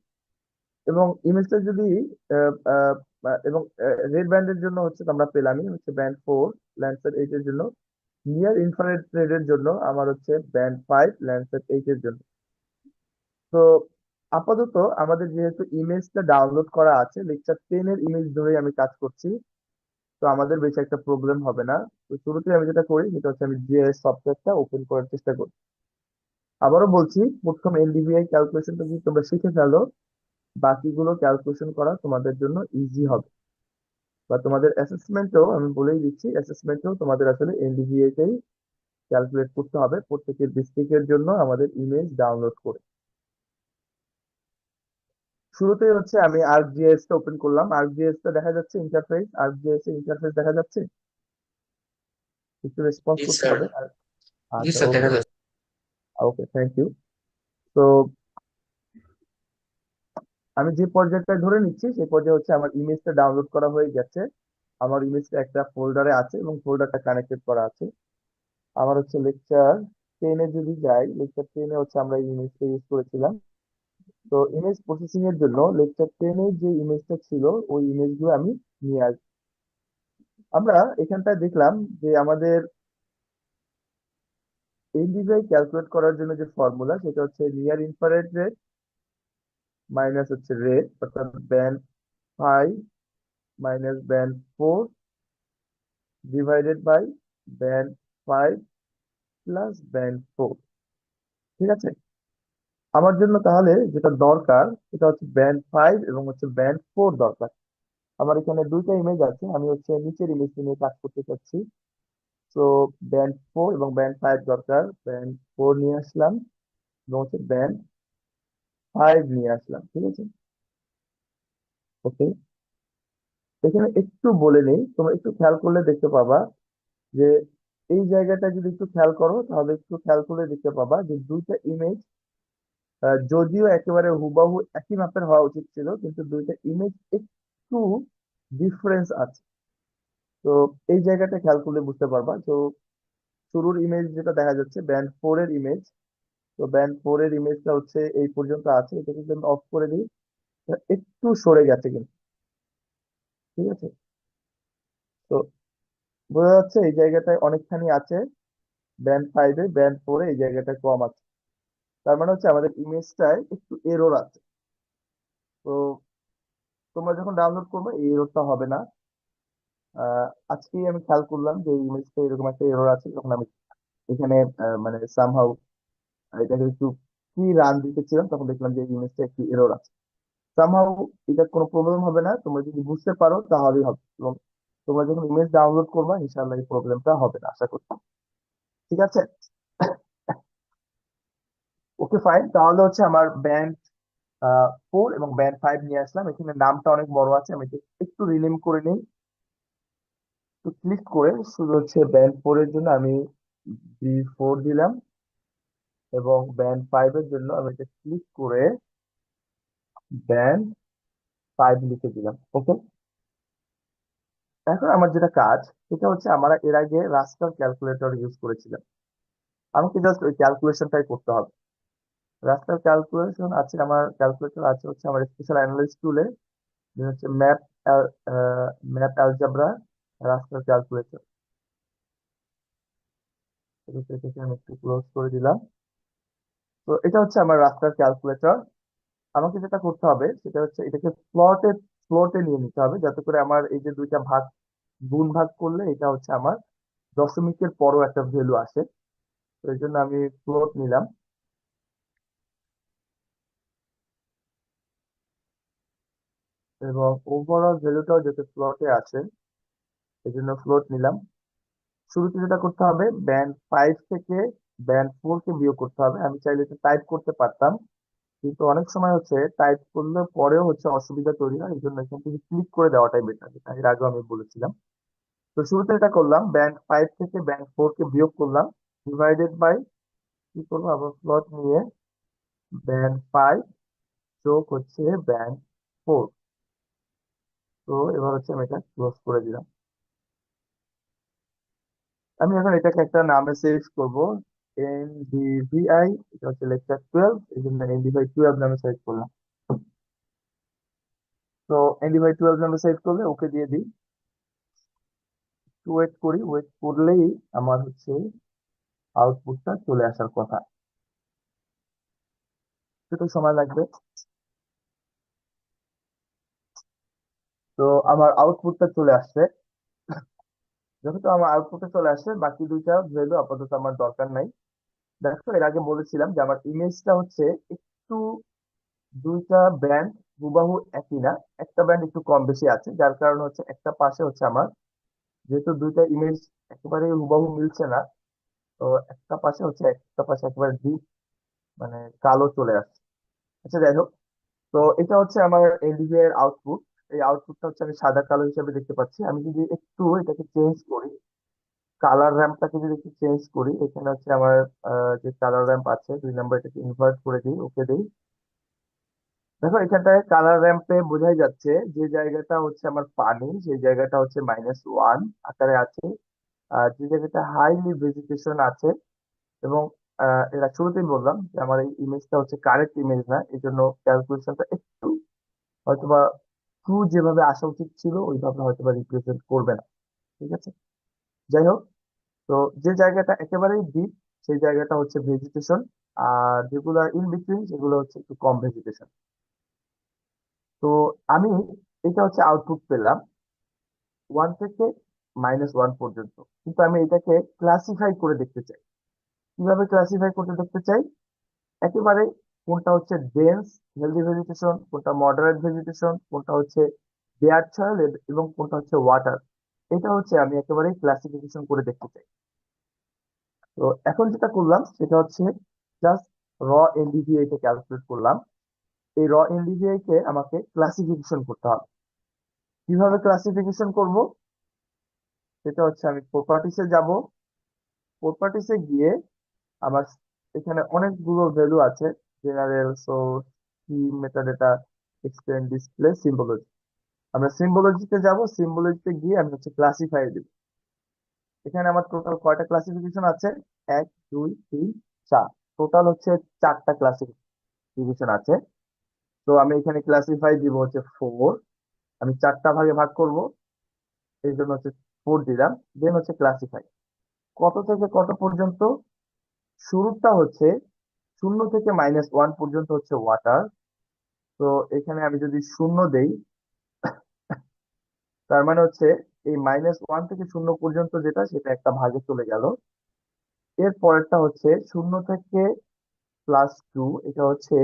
এবং ইমেজটা যদি আহ, আহ, এবং রেড ব্যান্ডের জন্য হচ্ছে আমরা পেলামই হচ্ছে ব্যান্ড 4 ল্যান্ডস্কেপ 8 এর জন্য। নিয়ার ইনফ্রারেড রেড এর জন্য আমার হচ্ছে ব্যান্ড 5 ল্যান্ডস্কেপ 8 এর জন্য। তো আপাতত আমাদের যেহেতু ইমেজটা ডাউনলোড করা আছে, লেকচার 10 এর ইমেজ ধরেই আমি কাজ করছি, তো আমাদের বেশি একটা প্রবলেম হবে না। তো শুরুতে আমি যেটা করি সেটা হচ্ছে আমি জিএস সফটওয়্যারটা ওপেন করার চেষ্টা করি। আবারও বলছি, প্রথম এনডিভিআই ক্যালকুলেশনটা যদি তোমরা শিখে ফেলো, বাকিগুলো ক্যালকুলেশন করা তোমাদের জন্য ইজি হবে। বা তোমাদের অ্যাসেসমেন্টেও আমি বলেই দিচ্ছি, অ্যাসেসমেন্টেও তোমাদের আসলে এনডিভিআই তেই ক্যালকুলেট করতে হবে প্রত্যেকের ডিস্ট্রিক্টের জন্য আমাদের ইমেজ ডাউনলোড করে। শুরুতেই হচ্ছে আমি আর্কজিএস টা ওপেন করলাম। আর্কজিএস টা দেখা যাচ্ছে ইন্টারফেস, আর্কজিএস এর ইন্টারফেস দেখা যাচ্ছে? একটু রেসপন্স জি করতে স্যার। হবে জি আচ্ছা, স্যার, দেখা ওকে। যাচ্ছে। ওকে, থ্যাংক ইউ। তো আমি যে পর্যায়টা ধরে নিচ্ছি সেই পর্যায়ে হচ্ছে আমার ইমেজটা ডাউনলোড করা হয়ে গেছে। আমার ইমেজটা একটা ফোল্ডারে আছে এবং ফোল্ডারটা কানেক্টেড করা আছে। আমার হচ্ছে লেকচার 10 এ যদি যাই, লেকচার 10 এ হচ্ছে আমরা এই ইমেজটা ইউজ করেছিলাম। তো ইমেজ প্রসেসিং এর জন্য লেকচার 10 এর যে ইমেজটা ছিল, ওই ইমেজগুলো আমি নিয়ে আসবো। আমরা এখানটায় দেখলাম যে আমাদের এনডিভিআই ক্যালকুলেট করার জন্য যে ফর্মুলা, সেটা হচ্ছে নিয়ার ইনফ্রারেড রেড মাইনাস হচ্ছে রেড, অর্থাৎ band 5 minus band 4 divided by band 5 plus band 4। ঠিক আছে? আমার জন্য তাহলে যেটা দরকার সেটা হচ্ছে ব্যান্ড 5 এবং হচ্ছে ব্যান্ড 4 দরকার। আমার এখানে দুইটা ইমেজ আছে, আমি হচ্ছে নিচের ইমেজ নিয়ে কাজ করতে চাচ্ছি। তো ব্যান্ড 4 এবং ব্যান্ড 5 দরকার। ব্যান্ড 4 নিয়ে আসলাম এবং হচ্ছে ব্যান্ড 5 নিয়ে আসলাম, ঠিক আছে? ওকে, এখানে একটু বলে নেই, তোমরা একটু খেয়াল করলে দেখতে পাবা যে এই জায়গাটা যদি একটু খেয়াল করো, তাহলে একটু খেয়াল করলে দেখতে পাবা যে দুইটা ইমেজ যদিও একেবারে হুবহু একই মাপের হওয়া উচিত ছিল, কিন্তু দুইটা ইমেজ একটু ডিফারেন্স আছে। তো এই জায়গাটা খেয়াল করলে বুঝতে পারবা। তো শুরুর ইমেজ যেটা দেখা যাচ্ছে ব্যান্ড 4 এর ইমেজ, তো ব্যান্ড 4 এর ইমেজটা হচ্ছে এই পর্যন্ত আছে, এটাকে যদি আমি অফ করে দিই, এটা একটু সরে গেছে কিন্তু, ঠিক আছে? তো বোঝা যাচ্ছে এই জায়গাটায় অনেকখানি আছে ব্যান্ড 5 এ, ব্যান্ড 4 এ এই জায়গাটা কম আছে। তার মানে হচ্ছে আমাদের ইমেজটায় একটু এরর আছে। তো তোমরা যখন ডাউনলোড করবে এই এররটা হবে না। আজকেই আমি খেয়াল করলাম যে এই ইমেজটা এরকম একটা এরর আছে, যখন আমি এখানে মানে সামহাউ এটাকে একটু কি রান দিতেছিলাম, তখন দেখলাম যে এই ইমেজটা একটু এরর আছে। সামহাউ এটা কোনো প্রবলেম হবে না, তোমরা যদি বুঝতে পারো তাহলেই হবে। এবং তোমরা যখন ইমেজ ডাউনলোড করবে ইনশাআল্লাহ এই প্রবলেমটা হবে না আশা করছি। ঠিক আছে? ওকে, ফাইন। তাহলে হচ্ছে আমার ব্যান্ড 4 এবং ব্যান্ড 5 নিয়ে আসলাম। এখানে নামটা অনেক বড় আছে, আমি এটা একটু রিনেম করে নিই। তো ক্লিক করে শুধু হচ্ছে ব্যান্ড 4 এর জন্য আমি B4 দিলাম, এবং ব্যান্ড 5 এর জন্য আমি এটা ক্লিক করে ব্যান্ড 5 লিখে দিলাম। ওকে, এখন আমার যেটা কাজ সেটা হচ্ছে আমরা এর আগে রাস্টার ক্যালকুলেটর ইউজ করেছিলাম, আমাকে জাস্ট ওই ক্যালকুলেশনটাই করতে হবে। রাস্টার ক্যালকুলেশন আছে, আমার ক্যালকুলেটর আছে হচ্ছে আমার স্পেশাল অ্যানালাইসিস টুলে, হচ্ছে ম্যাপ অ্যালজেব্রা রাস্টার ক্যালকুলেটর। এটাকে আমি একটু ক্লোজ করে দিলাম। তো এটা হচ্ছে আমার রাস্টার ক্যালকুলেটর। আমাকে যেটা করতে হবে সেটা হচ্ছে এটাকে ফ্লোটে ফ্লোটে নিয়ে নিতে হবে, যাতে করে আমার এই যে দুইটা ভাগ গুণ ভাগ করলে এটা হচ্ছে আমার দশমিকের পরও একটা ভ্যালু আসে। তো এই জন্য আমি ফ্লোট নিলাম, এবং ওভারঅল ভ্যালুটাও যাতে ফ্লোটে আসে এই জন্য ফ্লোট নিলাম। শুরুতে যেটা করতে হবে, ব্যান্ড 5 থেকে ব্যান্ড 4 কে বিয়োগ করতে হবে। আমি চাইলে এটা টাইপ করতে পারতাম, কিন্তু অনেক সময় হচ্ছে টাইপ করলে পরেও হচ্ছে অসুবিধা তৈরি হয়, এই জন্য এখান থেকে ক্লিক করে দেওয়াটাই বেটার, যেটা এর আগে আমি বলেছিলাম। তো শুরুতে এটা করলাম, ব্যান্ড 5 থেকে ব্যান্ড 4 কে বিয়োগ করলাম, ডিভাইডেড বাই, কি করবো আবার প্লট নিয়ে, ব্যান্ড 5 যোগ হচ্ছে ব্যান্ড 4। তো এবার হচ্ছে আমি এটা ক্লোজ করে দিলাম। আমি এখন এটাকে একটা নামে সেভ করব, এনডিভিআই, এটা হচ্ছে লেকচার 12, এই জন্য এনডিভিআই 12 নামে সেভ করলাম। তো এনডিভিআই 12 নামে সেভ করলে ওকে দিয়ে দিই। ওয়েট করি, ওয়েট করলেই আমার হচ্ছে আউটপুটটা চলে আসার কথা। একটু সময় লাগবে। তো আমার আউটপুটটা চলে আসছে। যেহেতু আমার আউটপুটে চলে আসছে, বাকি দুইটা ভ্যালু আপাতত আমার দরকার নাই। দেখো, এর আগে বলেছিলাম যে আমার ইমেজটা হচ্ছে একটু, দুইটা ব্যান্ড হুবাহু একই না, একটা ব্যান্ড একটু কম বেশি আছে, যার কারণে হচ্ছে একটা পাশে হচ্ছে আমার, যেহেতু দুইটা ইমেজ একেবারে হুবাহু মিলছে না, তো একটা পাশে হচ্ছে, একটা পাশে একেবারে ডিপ, মানে কালো চলে আসছে। আচ্ছা, যাই হোক। তো এটা হচ্ছে আমার এলডিভি এর আউটপুট। এই আউটপুটটা হচ্ছে আমি সাদা কালো হিসেবে দেখতে পাচ্ছি। আমি যদি একটু এটাকে চেঞ্জ করি, কালার র্যাম্পটাকে যদি একটু চেঞ্জ করি, এখানে হচ্ছে আমার যে কালার র্যাম্প আছে 2 নম্বর, এটাকে ইনভার্ট করে দিই, ওকে দিই। দেখো, এখানটায় কালার র্যাম্পে বোঝাই যাচ্ছে যে জায়গাটা হচ্ছে আমার পানি, সেই জায়গাটা হচ্ছে -1 আকারে আছে। আর যে জায়গাটা হাইলি ভেজিটেশন আছে, এবং এরা শুরুতেই বললাম যে আমার এই ইমেজটা হচ্ছে কারেক্ট ইমেজ না, এই জন্য ক্যালকুলেশনটা একটু হয়তোবা ট্রু যেভাবে আসা উচিত ছিল ওইভাবে হয়তোবা রিপ্রেজেন্ট করবে না। ঠিক আছে, যাই হোক। তো যে জায়গাটা একেবারেই ডিপ, সেই জায়গাটা হচ্ছে ভেজিটেশন, আর যেগুলো ইন বিটুইন সেগুলো হচ্ছে একটু কম ভেজিটেশন। তো আমি, এটা হচ্ছে আউটপুট পেলাম 1 থেকে -1 পর্যন্ত, কিন্তু আমি এটাকে ক্লাসিফাই করে দেখতে চাই। কিভাবে ক্লাসিফাই করতে দেখতে চাই? একেবারে কোনটা হচ্ছে ডেন্স হেলদি ভেজিটেশন, কোনটা মডারেট ভেজিটেশন, কোনটা হচ্ছে বেয়ার সয়েল, এবং কোনটা হচ্ছে ওয়াটার, এটা হচ্ছে আমি একেবারে ক্লাসিফিকেশন করে দেখতে চাই। তো এখন যেটা করলাম সেটা হচ্ছে জাস্ট র এনডিভিআই কে ক্যালকুলেট করলাম। এই র এনডিভিআই কে আমাকে ক্লাসিফিকেশন করতে হবে। কিভাবে ক্লাসিফিকেশন করব? সেটা হচ্ছে আমি প্রপার্টিসে যাব। প্রপার্টিসে গিয়ে আমার এখানে অনেকগুলো ভ্যালু আছে, জেনারেল, সোর্স, কি, মেটাডাটা, এক্সটেন্ড, ডিসপ্লে, সিম্বলজি। আমরা সিম্বলজিতে যাব, সিম্বলজিতে গিয়ে আমি হচ্ছে ক্লাসিফাই দিব। এখানে আমার টোটাল কয়টা ক্লাসিফিকেশন আছে? 1, 2, 3, 4, টোটাল হচ্ছে 4টা ক্লাসিফিকেশন আছে। তো আমি এখানে ক্লাসিফাই দিব হচ্ছে 4। আমি 4টা ভাগে ভাগ করব, এই জন্য হচ্ছে 4 দিলাম। দেন হচ্ছে ক্লাসিফাই, কত থেকে কত পর্যন্ত। শুরুটা হচ্ছে 0 থেকে -1 পর্যন্ত হচ্ছে ওয়াটার। তো এখানে আমি যদি 0 দেই, তার মানে হচ্ছে এই -1 থেকে 0 পর্যন্ত যেটা, সেটা একটা ভাগে চলে গেল। এর পরেরটা হচ্ছে 0 থেকে +2, এটা হচ্ছে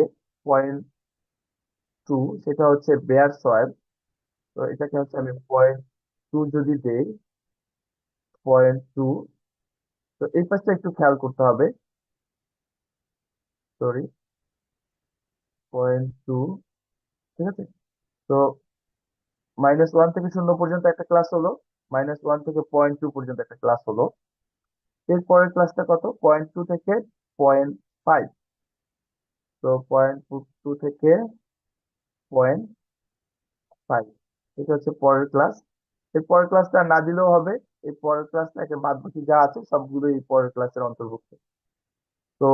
0.2, সেটা হচ্ছে বেয়ার সয়েল। তো এটাকে হচ্ছে আমি 0.2 যদি দেই, 0.2। তো এই পাশটা একটু খেয়াল করতে হবে, সরি, 0.2। ঠিক আছে। তো -1 থেকে 0 পর্যন্ত একটা ক্লাস হলো, -1 থেকে 0.2 পর্যন্ত একটা ক্লাস হলো। এর পরের ক্লাসটা কত? 0.2 থেকে 0.5। তো 0.2 থেকে 0.5, এটা হচ্ছে পরের ক্লাস। এই পরের ক্লাসটা না দিলেও হবে, এই পরের ক্লাসটা একে বাদ বাকি যা আছে সবগুলো এই পরের ক্লাসের অন্তর্ভুক্ত। তো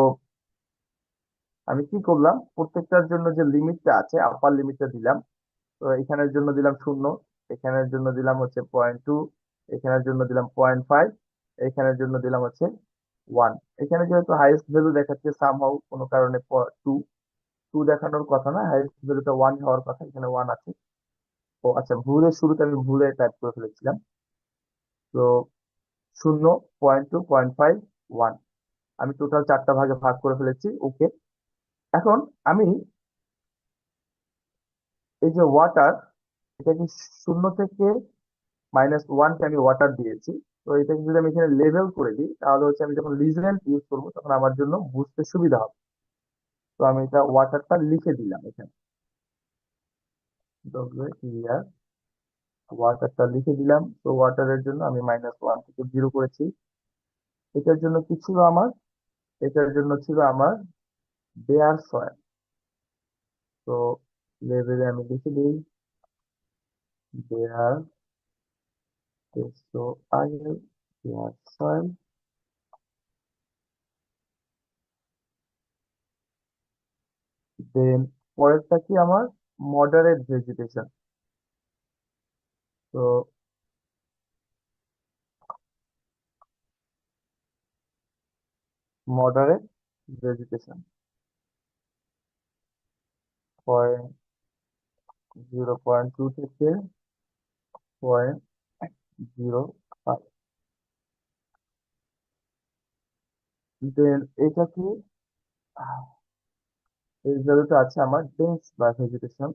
আমি কি করলাম, প্রত্যেকটার জন্য যে লিমিটটা আছে, আপার লিমিটটা দিলাম। তো এখানের জন্য দিলাম 0, এখানের জন্য দিলাম হচ্ছে 0.2, এখানের জন্য দিলাম 0.5, এখানের জন্য দিলাম হচ্ছে 1। এখানে যেহেতু হাইয়েস্ট ভ্যালু দেখাচ্ছে, সামহাউ কোনো কারণে 2, 2 দেখানোর কথা না, হাইয়েস্ট ভ্যালুটা 1 হওয়ার কথা, এখানে 1 আছে। ও আচ্ছা, ভুলের শুরুতে আমি ভুলে টাইপ করে ফেলেছিলাম। তো 0.2.5 1, আমি টোটাল চারটা ভাগে ভাগ করে ফেলেছি। ওকে, এখন আমি এই যে ওয়াটার, এটা কি 0 থেকে -1কে আমি ওয়াটার দিয়েছি। তো এটাকে যদি আমি এখানে লেভেল করে দিই, তাহলে হচ্ছে আমি যখন লিজেন্ড ইউজ করবো তখন আমার জন্য বুঝতে সুবিধা হবে। তো আমি এটা ওয়াটারটা লিখে দিলাম এখানে, ইয়ার ওয়াটারটা লিখে দিলাম। তো ওয়াটারের জন্য আমি -1 থেকে 0 করেছি। এটার জন্য কি ছিল আমার? এটার জন্য ছিল আমার বেয়ার সয়েল। তো লেভেলে আমি লিখে দিই বেয়ার সয়েল, বেয়ার সয়েল। দেন পরেরটা কি আমার? Moderate vegetation. তো মডারেট ভেজিটেশন 0.2 থেকে 0.05। দেন এটা কি? এই জায়গাটা আছে আমার ডেন্স বা ভেজিটেশন।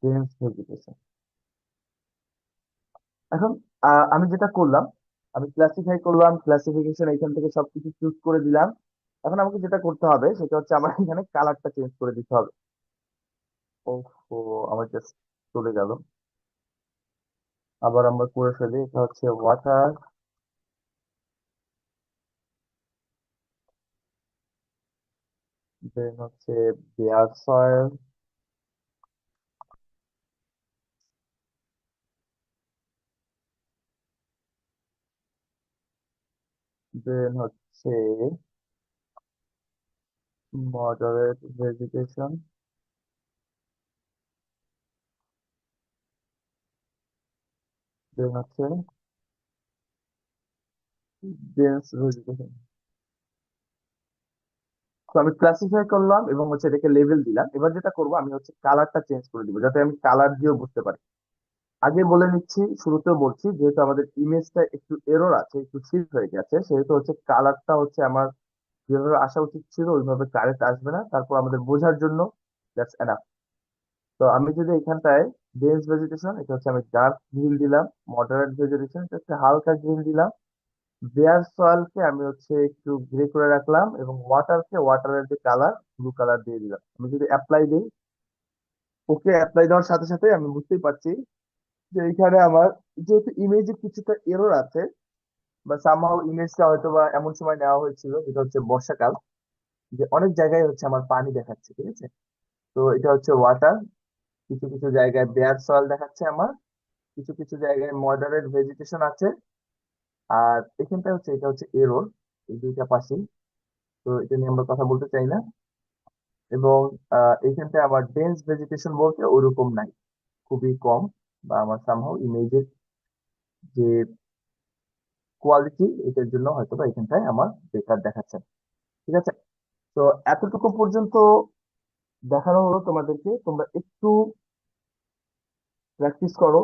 Dense vegetation. এখন আমি যেটা করলাম, আমি ক্লাসিফাই করলাম, ক্লাসিফিকেশন এখান থেকে সবকিছু চুজ করে দিলাম। এখন আমাকে যেটা করতে হবে সেটা হচ্ছে আমার এখানে কালারটা চেঞ্জ করে দিতে হবে। ও, আমার জাস্ট চলে গেল। আবার আমরা করে ফেলি। এটা হচ্ছে ওয়াটার, দেন হচ্ছে বেয়ার সয়েল, দেন হচ্ছে মডারেট ভেজিটেশন, দেন হচ্ছে ডেন্স ভেজিটেশন। তো আমি ক্লাসিফাই করলাম এবং হচ্ছে এটাকে লেভেল দিলাম। এবার যেটা করবো আমি হচ্ছে কালারটা চেঞ্জ করে দিব, যাতে আমি কালার দিয়েও বুঝতে পারি। আগে বলে নিচ্ছি, শুরুতেও বলছি, যেহেতু আমাদের ইমেজটা একটু এরর আছে, একটু শিফট হয়ে গেছে, সেহেতু হচ্ছে কালারটা হচ্ছে আমার যেভাবে আসা উচিত ছিল ওইভাবে কারেক্ট আসবে না। তারপর আমাদের বোঝার জন্য দ্যাটস এনাফ। তো আমি যদি এখানটায় ডেন্স ভেজিটেশন, এটা হচ্ছে আমি ডার্ক গ্রিন দিলাম। মডারেট ভেজিটেশন, এটা হচ্ছে হালকা গ্রিন দিলাম। বেয়ার সয়েলকে আমি হচ্ছে একটু গ্রে করে রাখলাম, এবং ওয়াটারের যে কালার, ব্লু কালার দিয়ে দিলাম। আমি যদি অ্যাপ্লাই দিই, ওকে অ্যাপ্লাই দেওয়ার সাথে সাথে আমি বুঝতেই পারছি যে এখানে আমার যেহেতু ইমেজে কিছুটা এরর আছে, বা সামহাও ইমেজটা হয়তো বা এমন সময় নেওয়া হয়েছিল যেটা হচ্ছে বর্ষাকাল, যে অনেক জায়গায় হচ্ছে আমার পানি দেখাচ্ছে, ঠিক আছে? তো এটা হচ্ছে ওয়াটার, কিছু কিছু জায়গায় বেয়ার সয়েল দেখাচ্ছে আমার, কিছু কিছু জায়গায় মডারেট ভেজিটেশন আছে। আর এখানটা হচ্ছে, এটা হচ্ছে এরর, এই দুইটা পাশেই। তো এটা নিয়ে আমরা কথা বলতে চাই না। এবং এইখানটায় আমার ডেন্স ভেজিটেশন বলতে ওরকম নাই, খুবই কম। বা আমার সামহাও ইমেজের যে কোয়ালিটি, এটার জন্য হয়তো বা এখানটায় আমার বেকার দেখাচ্ছে। ঠিক আছে, তো এতটুকু পর্যন্ত দেখানো হলো তোমাদেরকে। তোমরা একটু প্র্যাকটিস করো।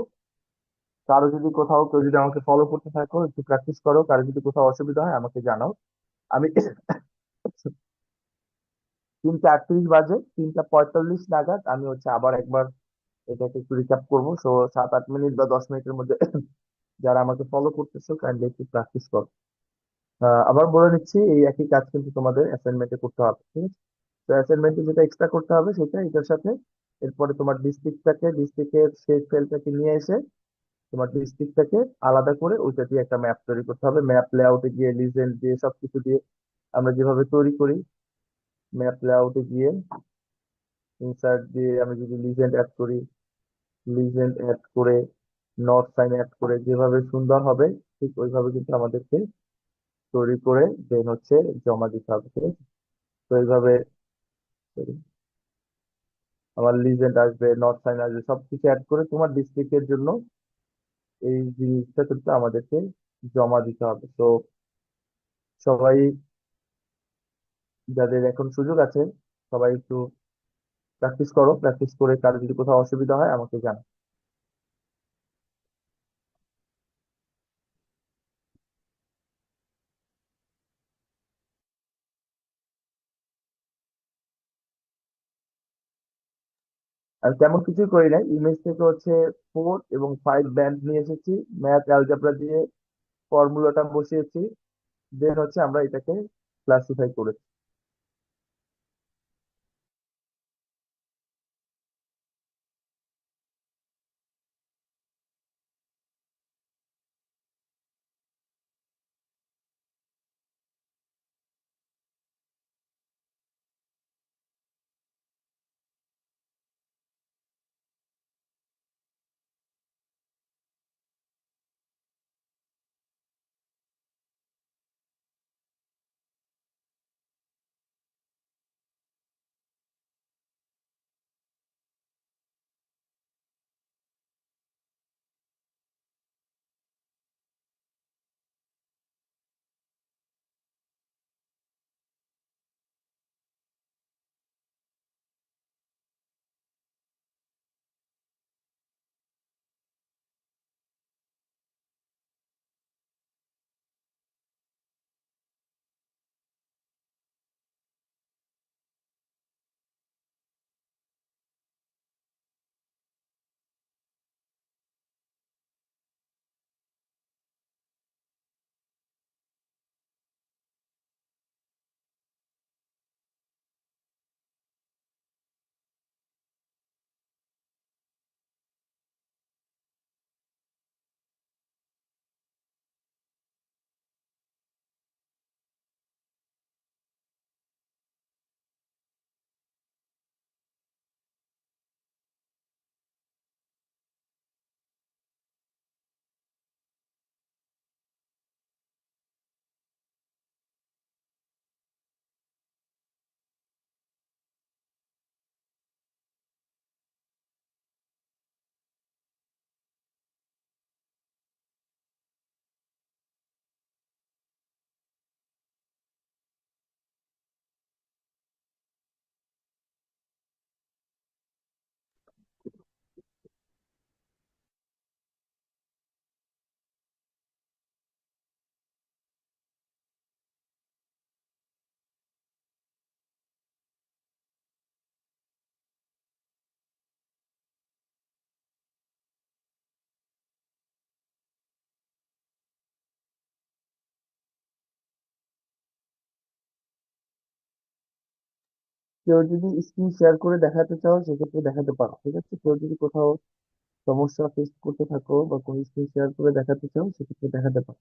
কারো যদি কোথাও, কেউ যদি আমাকে ফলো করতে থাকো, একটু প্র্যাকটিস করো। কারো যদি কোথাও অসুবিধা হয় আমাকে জানাও। আমি 3:38 বাজে, 3:45 নাগাদ আমি হচ্ছে আবার একবার এটাকে একটু রিক্যাপ করবো। 7-8 মিনিট বা 10 মিনিটের মধ্যে যারা আমাকে ফলো করতেছো কাইন্ডলি একটু প্র্যাকটিস করো। আবার বলে নিচ্ছি, এই একই কাজ কিন্তু তোমাদের অ্যাসাইনমেন্টে করতে হবে, ঠিক আছে? তো অ্যাসাইনমেন্টে যেটা এক্সট্রা করতে হবে সেটা এটার সাথে, এরপরে তোমার ডিস্ট্রিক্টের শেপ ফেলটাকে নিয়ে এসে তোমার ডিস্ট্রিক্টটাকে আলাদা করে ওইটা দিয়ে একটা ম্যাপ তৈরি করতে হবে। ম্যাপ লেআউটে গিয়ে, লিজেন্ড দিয়ে, সবকিছু দিয়ে আমরা যেভাবে তৈরি করি, ম্যাপ লেআউটে গিয়ে ইনসার্ট দিয়ে আমি যদি লিজেন্ড অ্যাড করি, লিজেন্ড অ্যাড করে নর্থ সাইন অ্যাড করে যেভাবে সুন্দর হবে, ঠিক ওইভাবে কিন্তু আমাদেরকে তৈরি করে দেন হচ্ছে জমা দিতে হবে, ঠিক আছে? তো এইভাবে sorry, আমার লিজেন্ড আসবে, নর্থ সাইন আসবে, সবকিছু অ্যাড করে তোমার ডিস্ট্রিক্টের জন্য এই জিনিসটা কিন্তু আমাদেরকে জমা দিতে হবে। তো সবাই, যাদের এখন সুযোগ আছে, সবাই একটু প্র্যাকটিস করো, প্র্যাকটিস করে কারো যদি কোথাও অসুবিধা হয় আমাকে জানাও। আর তেমন কিছুই করি নাই, ইমেজ থেকে হচ্ছে 4 এবং 5 ব্যান্ড নিয়ে এসেছি, ম্যাথ অ্যালজেব্রা দিয়ে ফর্মুলাটা বসিয়েছি, দেন হচ্ছে আমরা এটাকে ক্লাসিফাই করেছি। কেউ যদি স্ক্রিন শেয়ার করে দেখাতে চাও সেক্ষেত্রে দেখাতে পারো, ঠিক আছে? কেউ যদি কোথাও সমস্যা ফেস করতে থাকো বা কোনো স্ক্রিন শেয়ার করে দেখাতে চাও সেক্ষেত্রে দেখাতে পারো।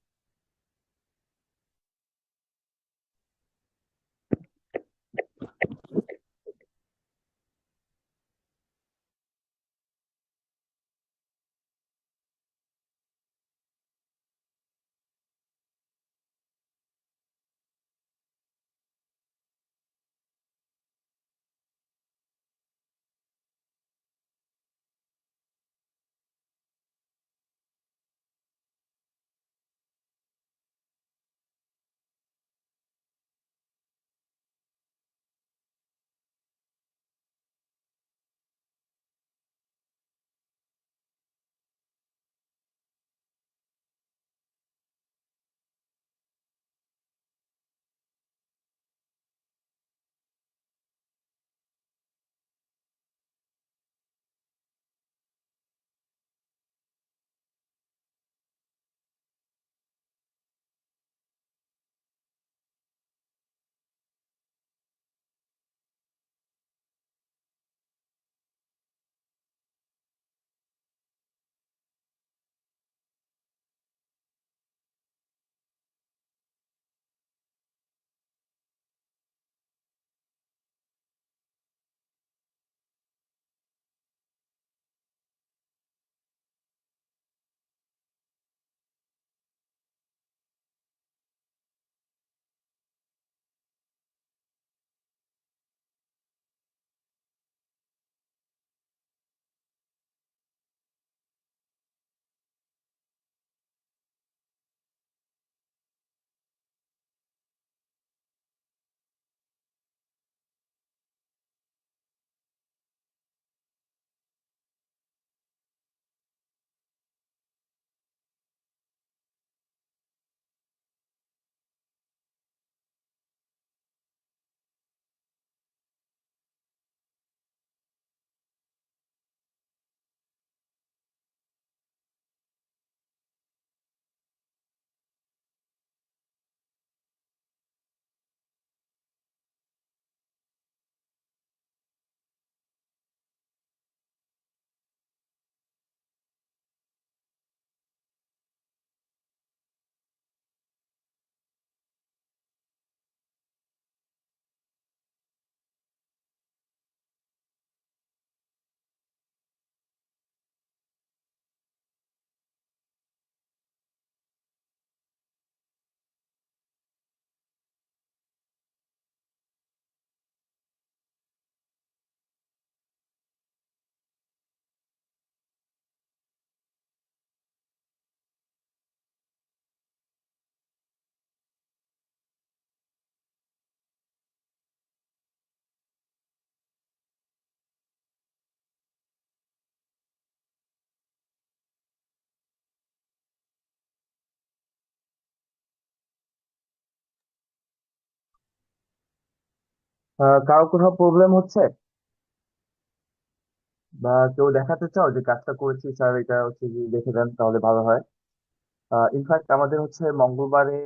কারো কোথাও প্রবলেম হচ্ছে বা কেউ দেখাতে চাও যে কাজটা করেছি স্যার, এটা হচ্ছে যে দেখে দেন তাহলে ভালো হয়। ইনফ্যাক্ট আমাদের হচ্ছে মঙ্গলবারে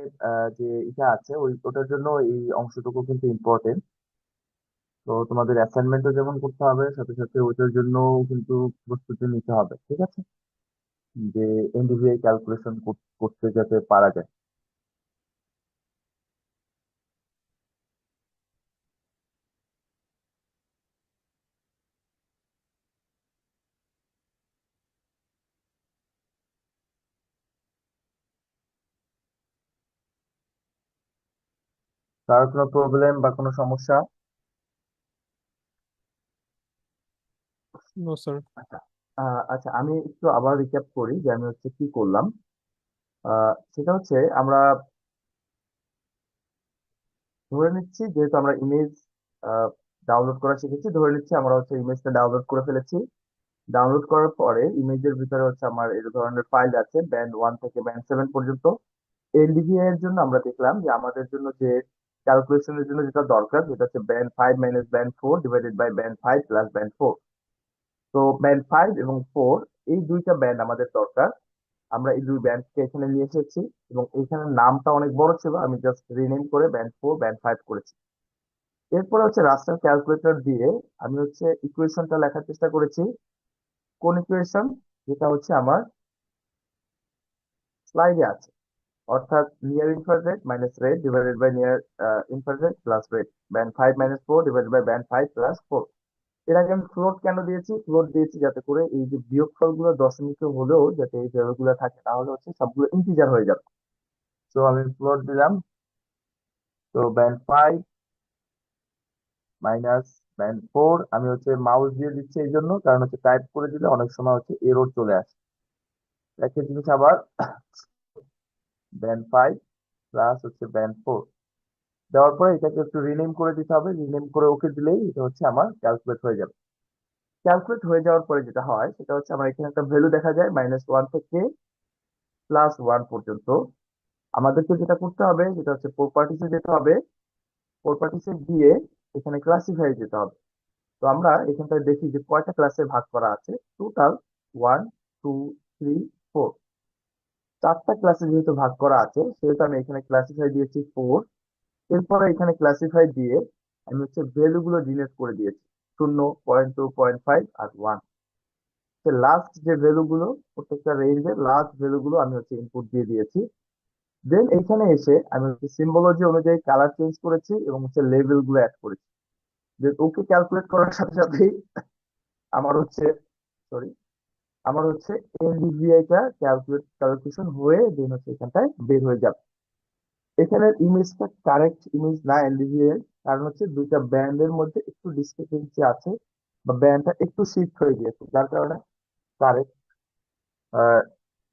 যে এটা আছে ওটার জন্য এই অংশটুকু কিন্তু ইম্পর্টেন্ট। তো তোমাদের অ্যাসাইনমেন্টও যেমন করতে হবে, সাথে সাথে ওইটার জন্য কিন্তু প্রস্তুতি নিতে হবে, ঠিক আছে? যে এনডিভিআই ক্যালকুলেশন করতে যাতে পারা যায়। কারো কোনো প্রবলেম বা কোনো সমস্যা? No sir. আচ্ছা। আচ্ছা, আমি একটু আবার রিক্যাপ করি যে আমি হচ্ছে কি করলাম। সেটা হচ্ছে আমরা ধরে নিচ্ছি, যেহেতু আমরা ইমেজ ডাউনলোড করা শিখেছি, ধরে নিচ্ছি আমরা হচ্ছে ইমেজটা ডাউনলোড করে ফেলেছি। ডাউনলোড করার পরে ইমেজের ভিতরে হচ্ছে আমার এই ধরনের ফাইল আছে, ব্যান্ড 1 থেকে ব্যান্ড 7 পর্যন্ত। এলডিভিআই এর জন্য আমরা দেখলাম যে আমাদের জন্য যে ক্যালকুলেশনের জন্য যেটা দরকার, যেটা হচ্ছে band 5 minus band 4 divided by band 5 plus band 4। তো ব্যান্ড 5 এবং 4, এই দুইটা ব্যান্ড আমাদের দরকার। আমরা এই দুই ব্যান্ডকে এখানে নিয়ে এসেছি এবং এখানে নামটা অনেক বড় ছিল, আমি জাস্ট রিনেম করে ব্যান্ড 4 ব্যান্ড 5 করেছি। এরপরে হচ্ছে রাস্টার ক্যালকুলেটর দিয়ে আমি হচ্ছে ইকুয়েশনটা লেখার চেষ্টা করেছি। কোন ইকুয়েশন? যেটা হচ্ছে আমার স্লাইডে আছে, অর্থাৎ near infrared minus red divided by near infrared plus red, band 5 - 4 divided by band 5 + 4। এর আগে আমি ফ্লোট কেন দিয়েছি? ফ্লোট দিয়েছি যাতে করে এই যে বিয়োগফল গুলো দশমিকে হলেও যাতে এই ভ্যালু গুলো থাকে, তাহলে হচ্ছে সবগুলো ইন্টিজার হয়ে যাবে। তো আমি ফ্লোট দিলাম। তো ব্যান্ড 5 মাইনাস ব্যান্ড 4, আমি হচ্ছে মাউস দিয়ে দিচ্ছি এই জন্য, কারণ হচ্ছে টাইপ করে দিলে অনেক সময় হচ্ছে এরর চলে আসে। একই জিনিস আবার ব্যান্ড 5 প্লাস হচ্ছে ব্যান্ড 4 দেওয়ার পরে এটাকে একটু রিনেম করে দিতে হবে। রিনেম করে ওকে দিলেই এটা হচ্ছে আমার ক্যালকুলেট হয়ে যাবে। ক্যালকুলেট হয়ে যাওয়ার পরে যেটা হয় সেটা হচ্ছে আমার এখানে একটা ভ্যালু দেখা যায় -1 থেকে +1 পর্যন্ত। আমাদেরকে যেটা করতে হবে সেটা হচ্ছে প্রপার্টিসে যেতে হবে। প্রপার্টিসে গিয়ে এখানে ক্লাসিফাই যেতে হবে। তো আমরা এখানটায় দেখি যে কয়টা ক্লাসে ভাগ করা আছে। টোটাল 1 2 3 4, চারটা ক্লাসে যেহেতু ভাগ করা আছে সেহেতু আমি এখানে ক্লাসিফাই দিয়েছি 4। এরপরে এখানে ক্লাসিফাই দিয়ে আমি হচ্ছে ভ্যালু গুলো ডিলিট করে দিয়েছি, 0 0.2 0.5 আর 1। লাস্ট যে ভ্যালু গুলো, প্রত্যেকটা রেঞ্জের লাস্ট ভ্যালু গুলো আমি হচ্ছে ইনপুট দিয়ে দিয়েছি। দেন এখানে এসে আমি হচ্ছে সিম্বলজি অনুযায়ী কালার চেঞ্জ করেছি এবং হচ্ছে লেভেল গুলো অ্যাড করেছি। যে ওকে ক্যালকুলেট করার সাথে সাথেই আমার হচ্ছে, সরি, আমার হচ্ছে এনডিভিআই টা ক্যালকুলেশন হয়ে দেন হচ্ছে এখানটায় বের হয়ে যাবে। এখানে ইমেজটা কারেক্ট ইমেজ না এনডিভিআই, কারণ হচ্ছে দুইটা ব্যান্ডের মধ্যে একটু ডিসক্রিপেন্সি আছে, বা ব্যান্ডটা একটু শিফট হয়ে গিয়েছে, যার কারণে কারেক্ট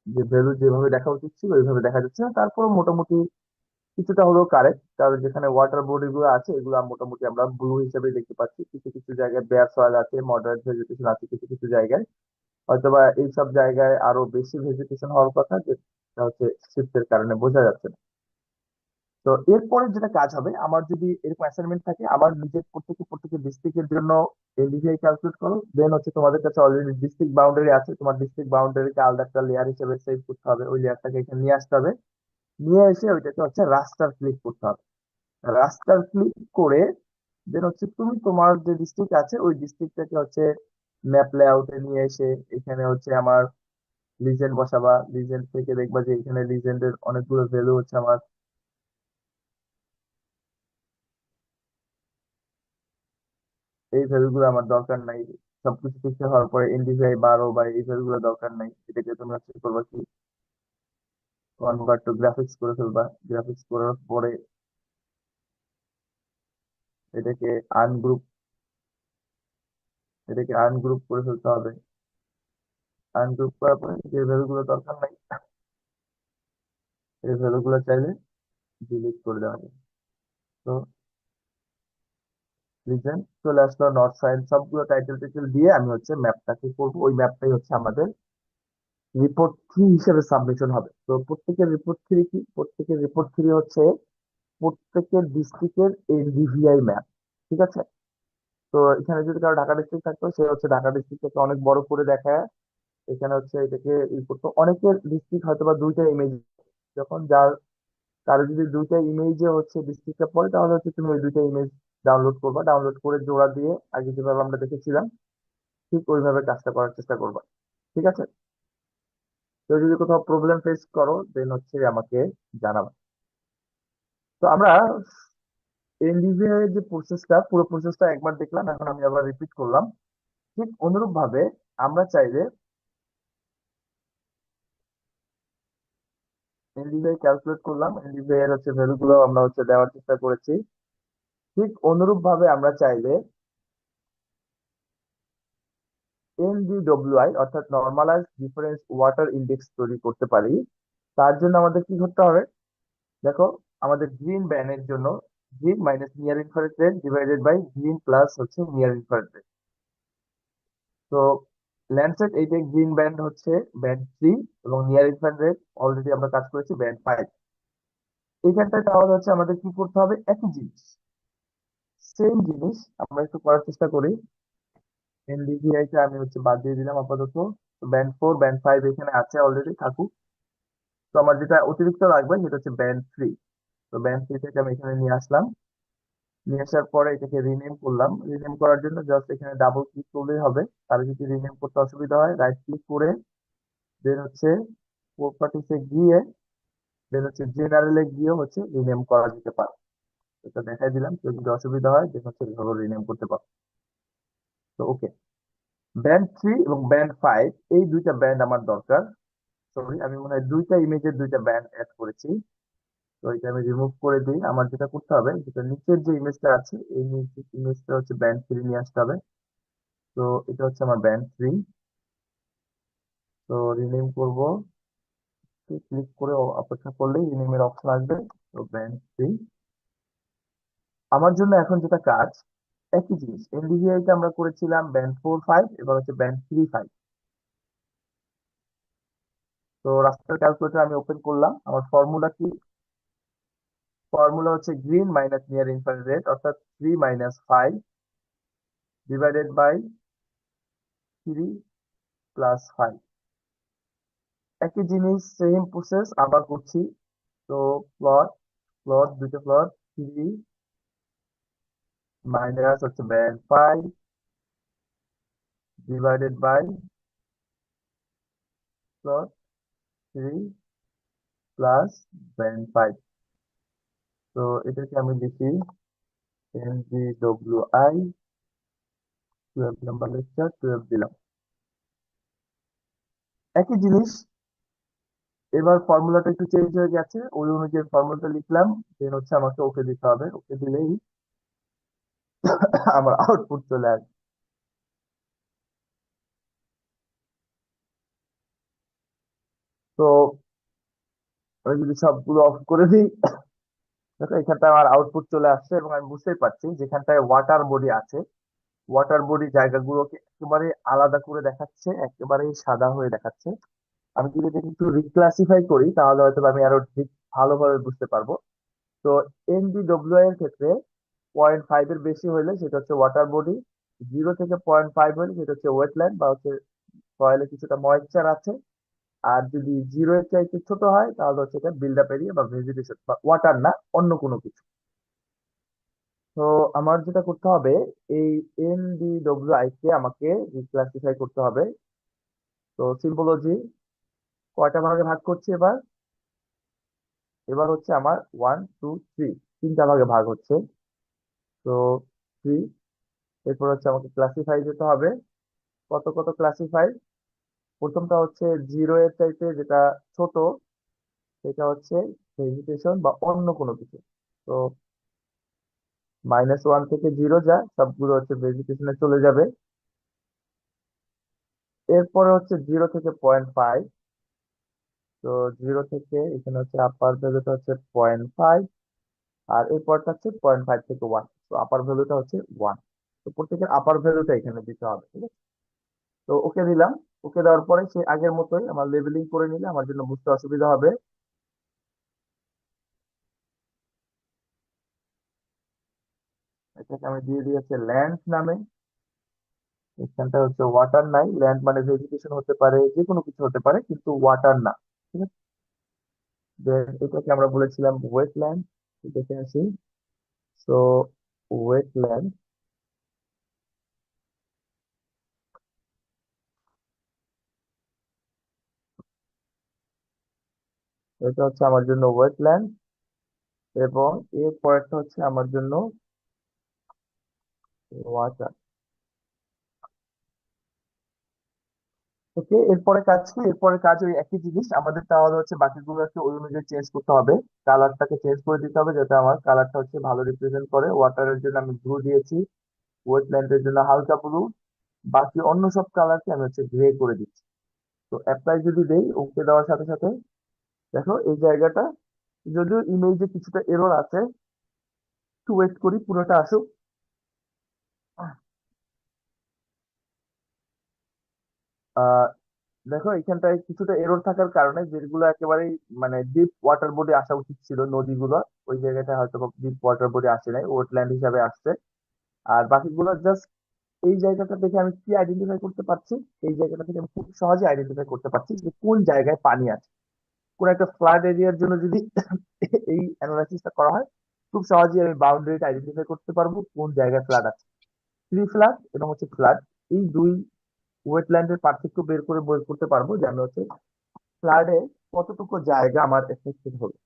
যে ভ্যালু যেভাবে দেখা উচিত ছিল ওইভাবে দেখা যাচ্ছে না। তারপরে মোটামুটি কিছুটা হলেও কারেক্ট, কারণ যেখানে ওয়াটার বডি গুলো আছে এগুলো মোটামুটি আমরা ব্লু হিসেবে দেখতে পাচ্ছি। কিছু কিছু জায়গায় বেয়ার সয়েল আছে, মডারেট ভেজিটেশন আছে কিছু কিছু জায়গায়। হয়তোবা এইসব জায়গায় আরো বেশি ভেজিটেশন হওয়ার কথা, যেটা হচ্ছে শিফটের কারণে বোঝা যাচ্ছে না। তো এরপরে যেটা কাজ হবে, আমার যদি এরকম অ্যাসাইনমেন্ট থাকে, আমার নিজের প্রত্যেকের ডিস্ট্রিক্টের জন্য এলডিভিআই ক্যালকুলেট করো। দেন হচ্ছে তোমাদের কাছে অলরেডি ডিস্ট্রিক্ট বাউন্ডারি আছে, তোমার ডিস্ট্রিক্ট বাউন্ডারিকে আলাদা একটা লেয়ার হিসেবে সেভ করতে হবে, ওই লেয়ারটাকে এখানে নিয়ে আসতে হবে। নিয়ে এসে ওইটাকে হচ্ছে রাস্টার ক্লিক করতে হবে। রাস্টার ক্লিক করে দেন হচ্ছে তুমি তোমার যে ডিস্ট্রিক্ট আছে ওই ডিস্ট্রিক্টটাকে হচ্ছে ম্যাপ লেআউটে নিয়ে এসে এখানে হচ্ছে আমার লিজেন্ড বসাবা। লিজেন্ড থেকে দেখবা যে এখানে লিজেন্ডের অনেকগুলো ভ্যালু হচ্ছে আমার, এই ভ্যালু গুলো আমার দরকার নাই। সবকিছু ঠিকঠাক হওয়ার পরে NDVI 12 বা এই ভ্যালু গুলো দরকার নাই। এটাকে তোমরা কি করবা, কি কনভার্ট টু গ্রাফিক্স করে ফেলবা। গ্রাফিক্স করার পরে এটাকে আনগ্রুপ এটাকে আনগ্রুপ করে ফেলতে হবে। আনগ্রুপ করার পরে যে ভ্যালু গুলো দরকার নাই এই ভ্যালু গুলো চাইলে ডিলিট করে দেওয়া যাবে। তো লিজেন্ড চলে আসলো, নর্থ সাইড সবগুলো টাইটেল টাইটেল দিয়ে আমি হচ্ছে ম্যাপটাকে করবো। ওই ম্যাপটাই হচ্ছে আমাদের রিপোর্ট 3 হিসেবে সাবমিশন হবে। তো প্রত্যেকের রিপোর্ট 3 হচ্ছে প্রত্যেকের ডিস্ট্রিক্টের এনডিভিআই ম্যাপ। ঠিক আছে। তো এখানে যদি কারো ঢাকা ডিস্ট্রিক্ট থাকতো, সে হচ্ছে ঢাকা ডিস্ট্রিক্টটাকে অনেক বড় করে দেখায় এখানে হচ্ছে এটাকে ই করতো। অনেকের ডিস্ট্রিক্ট হয়তো বা দুইটা ইমেজ, যখন যার কারো যদি দুইটা ইমেজে হচ্ছে ডিস্ট্রিক্টটা পড়ে, তাহলে হচ্ছে তুমি ওই দুইটা ইমেজ ডাউনলোড করবা, ডাউনলোড করে জোড়া দিয়ে আগে যেভাবে আমরা দেখেছিলাম ঠিক ওইভাবে কাজটা করার চেষ্টা করবা। ঠিক আছে। তো যদি কোথাও প্রবলেম ফেস করো দেন হচ্ছে আমাকে জানাবা। তো আমরা এনডিভিআই এর যে প্রসেসটা, পুরো প্রসেসটা একবার দেখলাম, এখন আমি আবার রিপিট করলাম। ঠিক অনুরূপ ভাবে আমরা চাইলে এনডিভিআই ক্যালকুলেট করলাম, এনডিভিআই এর হচ্ছে ভ্যালু গুলো আমরা হচ্ছে দেওয়ার চেষ্টা করেছি। ঠিক অনুরূপ ভাবে আমরা চাইলে এনডিডব্লিউআই অর্থাৎ নর্মালাইজ ডিফারেন্স ওয়াটার ইন্ডেক্স তৈরি করতে পারি। তার জন্য আমাদের কি করতে হবে? দেখো, আমাদের গ্রিন ব্যান্ডের জন্য green minus near infrared red divided by green plus হচ্ছে নিয়ার ইনফ্রারেড রেড। তো ল্যান্ডসেট এইটা গ্রিন ব্যান্ড হচ্ছে ব্যান্ড 3, এবং নিয়ার ইনফ্রারেড রেড অলরেডি আমরা কাজ করেছি ব্যান্ড 5। এইখানটায় তাহলে হচ্ছে আমাদের কি করতে হবে? একই জিনিস, সেম জিনিস আমরা একটু করার চেষ্টা করি। এনডিভিআই টা আমি হচ্ছে বাদ দিয়ে দিলাম আপাতত। ব্যান্ড 4 ব্যান্ড 5 এখানে আছে অলরেডি, থাকুক। তো আমার যেটা অতিরিক্ত লাগবে সেটা হচ্ছে ব্যান্ড 3। তো ব্যান্ড 3 থেকে আমি এখানে নিয়ে আসলাম। নিয়ে আসার পরে এটাকে রিনেম করলাম। রিনেম করার জন্য জাস্ট এখানে ডাবল ক্লিক করলেই হবে। আর যদি রিনেম করতে অসুবিধা হয়, রাইট ক্লিক করে দেন হচ্ছে প্রপার্টিসে গিয়ে দেন হচ্ছে জেনারেলে গিয়ে হচ্ছে রিনেম করা যেতে পারে। এটা দেখাই দিলাম, কেউ যদি অসুবিধা হয় দেন হচ্ছে এভাবে রিনেম করতে পারো। তো ওকে, ব্যান্ড 3 এবং ব্যান্ড 5 এই দুইটা ব্যান্ড আমার দরকার। সরি, আমি মনে হয় দুইটা ইমেজের দুইটা ব্যান্ড অ্যাড করেছি। তো এটা আমি রিমুভ করে দিই। আমার যেটা করতে হবে, যেটা নিচের যে ইমেজটা আছে এই ইমেজটা হচ্ছে ব্যান্ড 3 নিয়ে আসতে হবে। তো এটা হচ্ছে আমার ব্যান্ড 3। তো রিনেম করব, ক্লিক করে অপেক্ষা করলেই রিনেমের অপশন আসবে। তো ব্যান্ড 3 আমার জন্য এখন যেটা কাজ, একই জিনিস এনডিভিআই তে আমরা করেছিলাম ব্যান্ড 4 5, এবার হচ্ছে ব্যান্ড 3 5। তো রাস্টার ক্যালকুলেটর আমি ওপেন করলাম। আমার ফর্মুলা কি? ফর্মুলা হচ্ছে green minus near infrared red অর্থাৎ 3 মাইনাস 5 ডিভাইডেড বাই 3 প্লাস 5। একই জিনিস, সেম প্রসেস আবার করছি। তো প্লট, দুইটা প্লট, 3 মাইনাস হচ্ছে band 5 divided by plot 3 plus band 5। তো এটাকে আমি লিখি এনজিডব্লিউআই 12 নাম্বার লেকচার 12 দিলাম। একই জিনিস, এবার ফর্মুলাটা একটু চেঞ্জ হয়ে গেছে, ওই অনুযায়ী ফর্মুলাটা লিখলাম। দেন হচ্ছে আমাকে ওকে দিতে হবে, ওকে দিলেই আমার আউটপুট চলে আসবে। তো আমি যদি সবগুলো অফ করে দিই, দেখো এখানটায় আমার আউটপুট চলে আসছে, এবং আমি বুঝতেই পারছি যেখানটায় ওয়াটার বডি আছে, ওয়াটার বডি জায়গাগুলোকে একেবারে আলাদা করে দেখাচ্ছে, একেবারে সাদা হয়ে দেখাচ্ছে। আমি যদি এটাকে একটু রিক্লাসিফাই করি তাহলে হয়তো আমি আরো ঠিক ভালোভাবে বুঝতে পারবো। তো এনডিডব্লিউ এর ক্ষেত্রে 0.5 এর বেশি হলে সেটা হচ্ছে ওয়াটার বডি, 0 থেকে 0.5 হলে সেটা হচ্ছে ওয়েটল্যান্ড বা হচ্ছে সয়েলে কিছুটা ময়েশ্চার আছে। আর যদি 0 এর চাইতে ছোট হয় তাহলে হচ্ছে এটা বিল্ড আপ এরিয়া বা ভেজিটেশন বা ওয়াটার না, অন্য কোনো কিছু। তো আমার যেটা করতে হবে, এই এনডিডব্লিউআই কে আমাকে রিক্লাসিফাই করতে হবে। তো সিম্বলজি কয়টা ভাগে ভাগ করছি এবার? এবার হচ্ছে আমার 1 2 3 তিনটা ভাগে ভাগ হচ্ছে। তো 3, এরপর হচ্ছে আমাকে ক্লাসিফাই যেতে হবে। কত কত ক্লাসিফাই? প্রথমটা হচ্ছে 0 এর চাইতে যেটা ছোট, সেটা হচ্ছে ভেজিটেশন বা অন্য কোনো কিছু। তো -1 থেকে 0 যা সবগুলো হচ্ছে ভেজিটেশনে চলে যাবে। এরপরে হচ্ছে 0 থেকে 0.5। তো 0 থেকে এখানে হচ্ছে আপার ভ্যালুটা হচ্ছে 0.5, আর এরপরটা হচ্ছে 0.5 থেকে 1। তো আপার ভ্যালুটা হচ্ছে 1। তো প্রত্যেকের আপার ভ্যালুটা এখানে দিতে হবে, ঠিক আছে। তো ওকে দিলাম। ওকে দেওয়ার পরে সে আগের মতোই আমার লেবেলিং করে নিলে আমার জন্য বুঝতে অসুবিধা হবে। এটাকে আমি দিয়ে দিয়েছি ল্যান্ড নামে। এখানটা হচ্ছে ওয়াটার নাই, ল্যান্ড মানে ভেজিটেশন হতে পারে, যে কোনো কিছু হতে পারে, কিন্তু ওয়াটার না। ঠিক আছে, দেন এটাকে আমরা বলেছিলাম ওয়েটল্যান্ড। দেখে আসি। সো ওয়েটল্যান্ড, এটা হচ্ছে আমার জন্য ওয়েটল্যান্ড, এবং এর পরেরটা হচ্ছে আমার জন্য ওয়াটার। ওকে, এরপরে কাজ কি? এরপরে কাজ ওই একই জিনিস আমাদের, তাহলে হচ্ছে বাকিগুলোকে ওই অনুযায়ী চেঞ্জ করতে হবে। কালারটাকে চেঞ্জ করে দিতে হবে যাতে আমার কালারটা হচ্ছে ভালো রিপ্রেজেন্ট করে। ওয়াটারের জন্য আমি ব্লু দিয়েছি, ওয়েটল্যান্ডের জন্য হালকা ব্লু, বাকি অন্য সব কালারকে আমি হচ্ছে গ্রে করে দিচ্ছি। তো অ্যাপ্লাই যদি দেই, ওকে দেওয়ার সাথে সাথে দেখো এই জায়গাটা, যদিও ইমেজে কিছুটা এরর আছে, একটু ওয়েট করি পুরোটা আসুক। আহ দেখো এখানটায় কিছুটা এরর থাকার কারণে, যেগুলো একেবারেই মানে ডিপ ওয়াটার বোর্ডে আসা উচিত ছিল, নদীগুলো ওই জায়গাটা হয়তো ডিপ ওয়াটার বোর্ডে আসে নাই, ওয়েটল্যান্ড হিসাবে আসছে। আর বাকিগুলো জাস্ট এই জায়গাটা দেখে আমি কি আইডেন্টিফাই করতে পারছি, এই জায়গাটা থেকে আমি খুব সহজে আইডেন্টিফাই করতে পারছি যে কোন জায়গায় পানি আছে। কোন একটা ফ্লাড এরিয়ার জন্য যদি এই অ্যানালাইসিসটা করা হয়, খুব সহজেই আমি বাউন্ডারিটা আইডেন্টিফাই করতে পারবো কোন জায়গায় ফ্লাড আছে। প্রি ফ্লাড এবং হচ্ছে ফ্লাড, এই দুই ওয়েটল্যান্ডের পার্থক্য বের করে বের করতে পারবো যে আমি হচ্ছে ফ্লাডে কতটুকু জায়গা আমার এফেক্টেড হবে।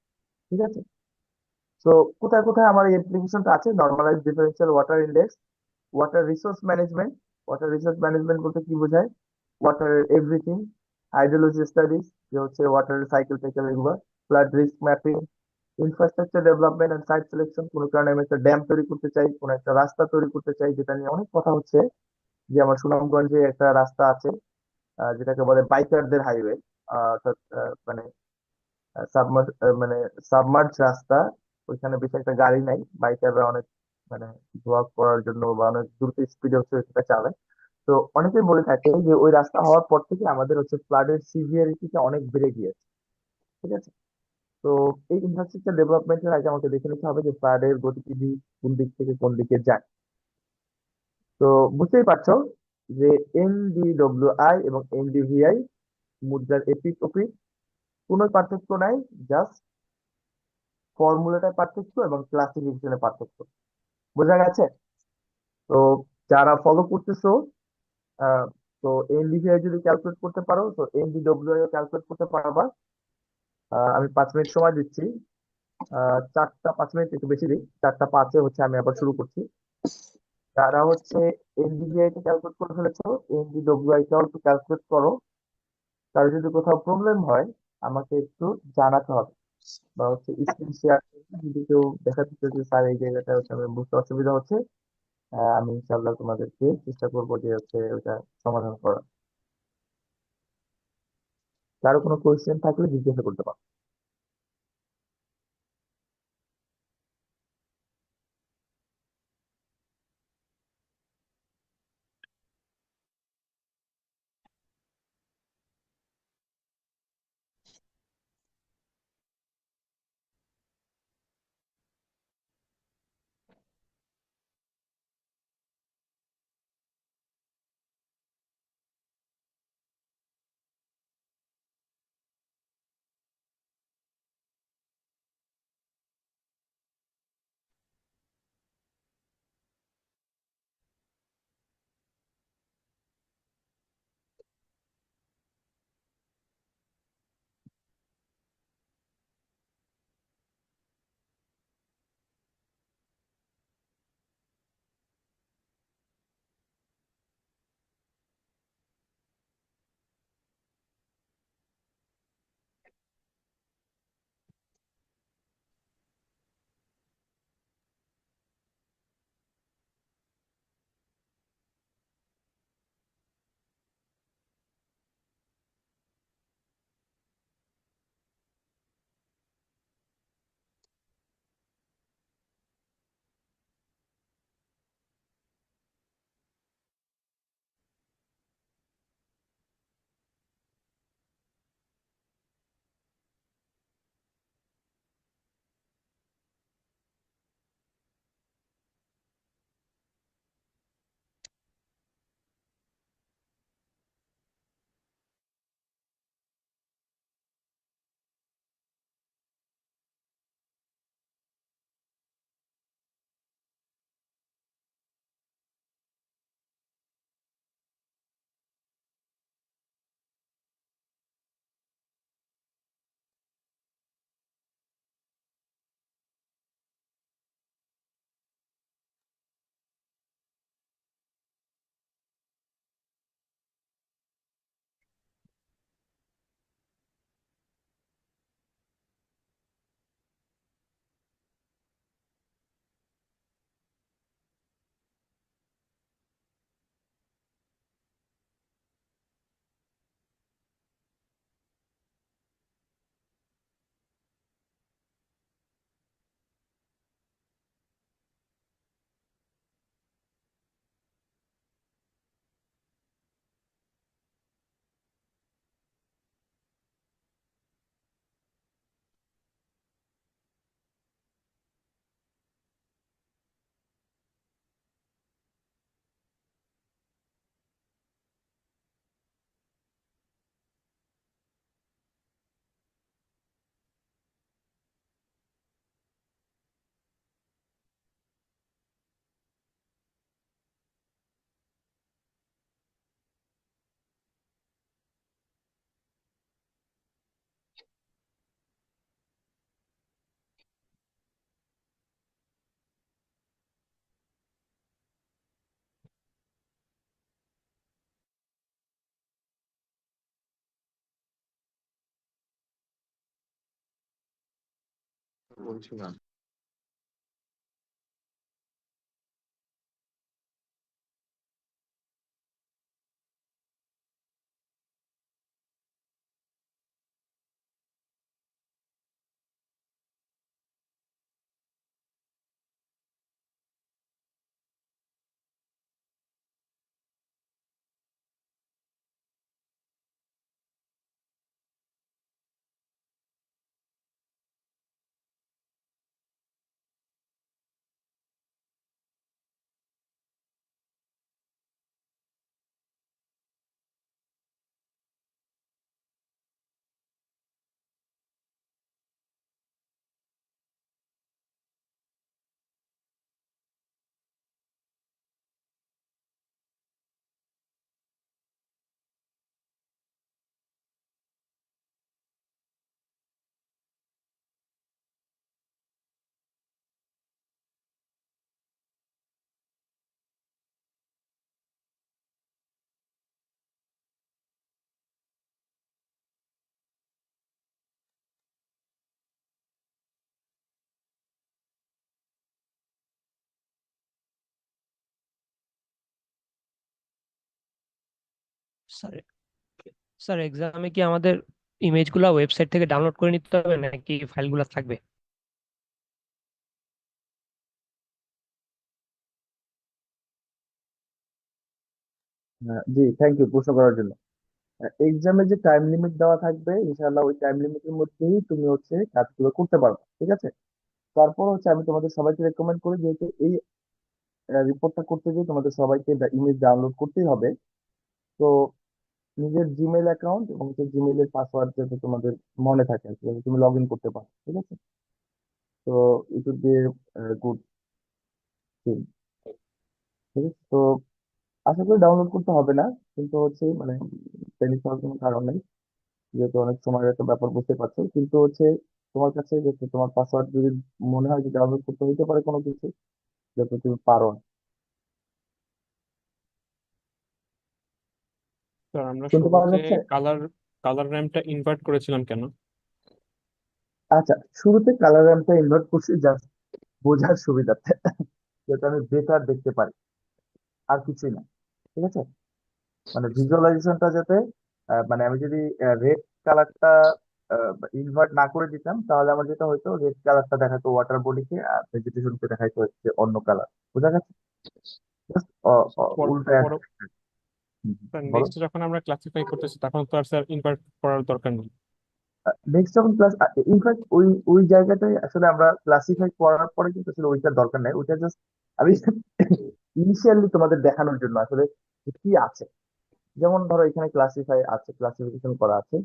ঠিক আছে, তো কোথায় কোথায় আমার এই অ্যাপ্লিকেশনটা আছে? Normalise differential water index, water resource management. Water resource management বলতে কি বোঝায়? ওয়াটারের এভরিথিং, হাইড্রোলজি স্টাডিজ, যে হচ্ছে ওয়াটারের সাইকেল টাইকেল এগুলো, flood risk mapping, infrastructure development and site selection. কোনো কারণে আমি একটা ড্যাম তৈরি করতে চাই, কোনো একটা রাস্তা তৈরি করতে চাই, যেটা নিয়ে অনেক কথা হচ্ছে, যে আমার সুনামগঞ্জে একটা রাস্তা আছে, যেটাকে বলে বাইকারদের হাইওয়ে, অর্থাৎ মানে সাবমার্জ, মানে সাবমার্জ রাস্তা। ওইখানে বেশি একটা গাড়ি নাই, বাইকাররা অনেক মানে ব্লক করার জন্য বা অনেক দ্রুত স্পিডে হচ্ছে সেটা চালায়। তো অনেকেই বলে থাকে যে ওই রাস্তা হওয়ার পর থেকে আমাদের হচ্ছে ফ্লাডের সিভিয়ারিটিটা অনেক বেড়ে গিয়েছে। ঠিক আছে, তো এই ইনফ্রাস্ট্রাকচার ডেভেলপমেন্টের আগে আমাকে দেখে নিতে হবে যে ফ্লাডের গতিবিধি কোন দিক থেকে কোন দিকে যায়। তো বুঝতেই পারছো যে এনডিডব্লিউআই এবং এনডিভিআই মুদ্রার এপিক ওপিক কোনো পার্থক্য নাই, জাস্ট ফর্মুলাটার পার্থক্য এবং ক্লাসিফিকেশনের পার্থক্য। বোঝা গেছে? তো যারা ফলো করতেছো, আহ, তো এনডিভিআই যদি ক্যালকুলেট করতে পারো, তো এনডিডব্লিউআই ক্যালকুলেট করতে পারবা। আমি 5 মিনিট সময় দিচ্ছি। 4টা 5 মিনিট একটু বেশি দিই, 4টা 5-এ হচ্ছে আমি আবার শুরু করছি। যারা হচ্ছে এনডিভিআই টা ক্যালকুলেট করে ফেলেছো, এনডিডব্লিউআই টাও একটু ক্যালকুলেট করো। তার যদি কোথাও প্রবলেম হয় আমাকে একটু জানাতে হবে, বা হচ্ছে স্ক্রিন শেয়ার যদি কেউ দেখাতে চায় যে স্যার এই জায়গাটা হচ্ছে আমার বুঝতে অসুবিধা হচ্ছে, আমি ইনশাল্লাহ তোমাদেরকে চেষ্টা করবো যে হচ্ছে ওটা সমাধান করার। কারো কোনো কোয়েশ্চেন থাকলে জিজ্ঞাসা করতে পারো। বলছি না। স্যার স্যার এক্সামে কি আমাদের ইমেজগুলো ওয়েবসাইট থেকে ডাউনলোড করে নিতে হবে নাকি ফাইলগুলো থাকবে? জি, থ্যাংক ইউ প্রশ্ন করার জন্য। এক্সামে যে টাইম লিমিট দেওয়া থাকবে ইনশাআল্লাহ ওই টাইম লিমিটের মধ্যেই তুমি হচ্ছে কাজগুলো করতে পারবে, ঠিক আছে? তারপর হচ্ছে আমি তোমাদের সবাইকে রেকমেন্ড করি, যেহেতু এই রিপোর্টটা করতে গিয়ে তোমাদের সবাইকে ইমেজ ডাউনলোড করতেই হবে। তো নিজের জিমেল অ্যাকাউন্ট এবং হচ্ছে জিমেইলের পাসওয়ার্ড যাতে তোমাদের মনে থাকে আর কি, যাতে তুমি লগ ইন করতে পারো, ঠিক আছে? তো it would be good thing, ঠিক আছে? তো আশা করি ডাউনলোড করতে হবে না, কিন্তু হচ্ছে মানে প্যানিক হওয়ার কোনো কারণ নেই, যেহেতু অনেক সময়ের একটা ব্যাপার বুঝতে পারছো। কিন্তু হচ্ছে তোমার কাছে যাতে তোমার পাসওয়ার্ড যদি মনে হয় যে ডাউনলোড করতে হইতে পারে কোনো কিছু, যাতে তুমি পারো। স্যার আমরা শুনতে পাওয়া শুরুতে যাচ্ছে? কালার কালার র্যামটা ইনভার্ট করেছিলাম কেন? আচ্ছা, শুরুতে কালার র্যাম্পটা ইনভার্ট করছি জাস্ট বোঝার সুবিধার্থে, যাতে আমি বেটার দেখতে পারি, আর কিছুই না, ঠিক আছে? মানে ভিজুয়ালাইজেশনটা যাতে মানে আমি যদি রেড কালারটা ইনভার্ট না করে দিতাম, তাহলে আমার যেটা হয়তো রেড কালারটা দেখাতো ওয়াটার বডিকে আর ভেজিটেশনকে দেখাইতো হচ্ছে অন্য কালার। বোঝা গেছে? Just, পর- উল্টা পর- স্যার বলো। নেক্সট যখন আমরা ক্লাসিফাই করতেছি তখন তো আর স্যার ইনভার্ট করার দরকার নেই। নেক্সট যখন ক্লাস, ইনফ্যাক্ট ওই ওই জায়গাটাই আসলে আমরা ক্লাসিফাই করার পরে কিন্তু আসলে ওইটার দরকার নাই, ওইটা জাস্ট আমি ইনিশিয়ালি তোমাদের দেখানোর জন্য আসলে যে কি আছে। যেমন ধরো এখানে ক্লাসিফাই আছে, ক্লাসিফিকেশন করা আছে।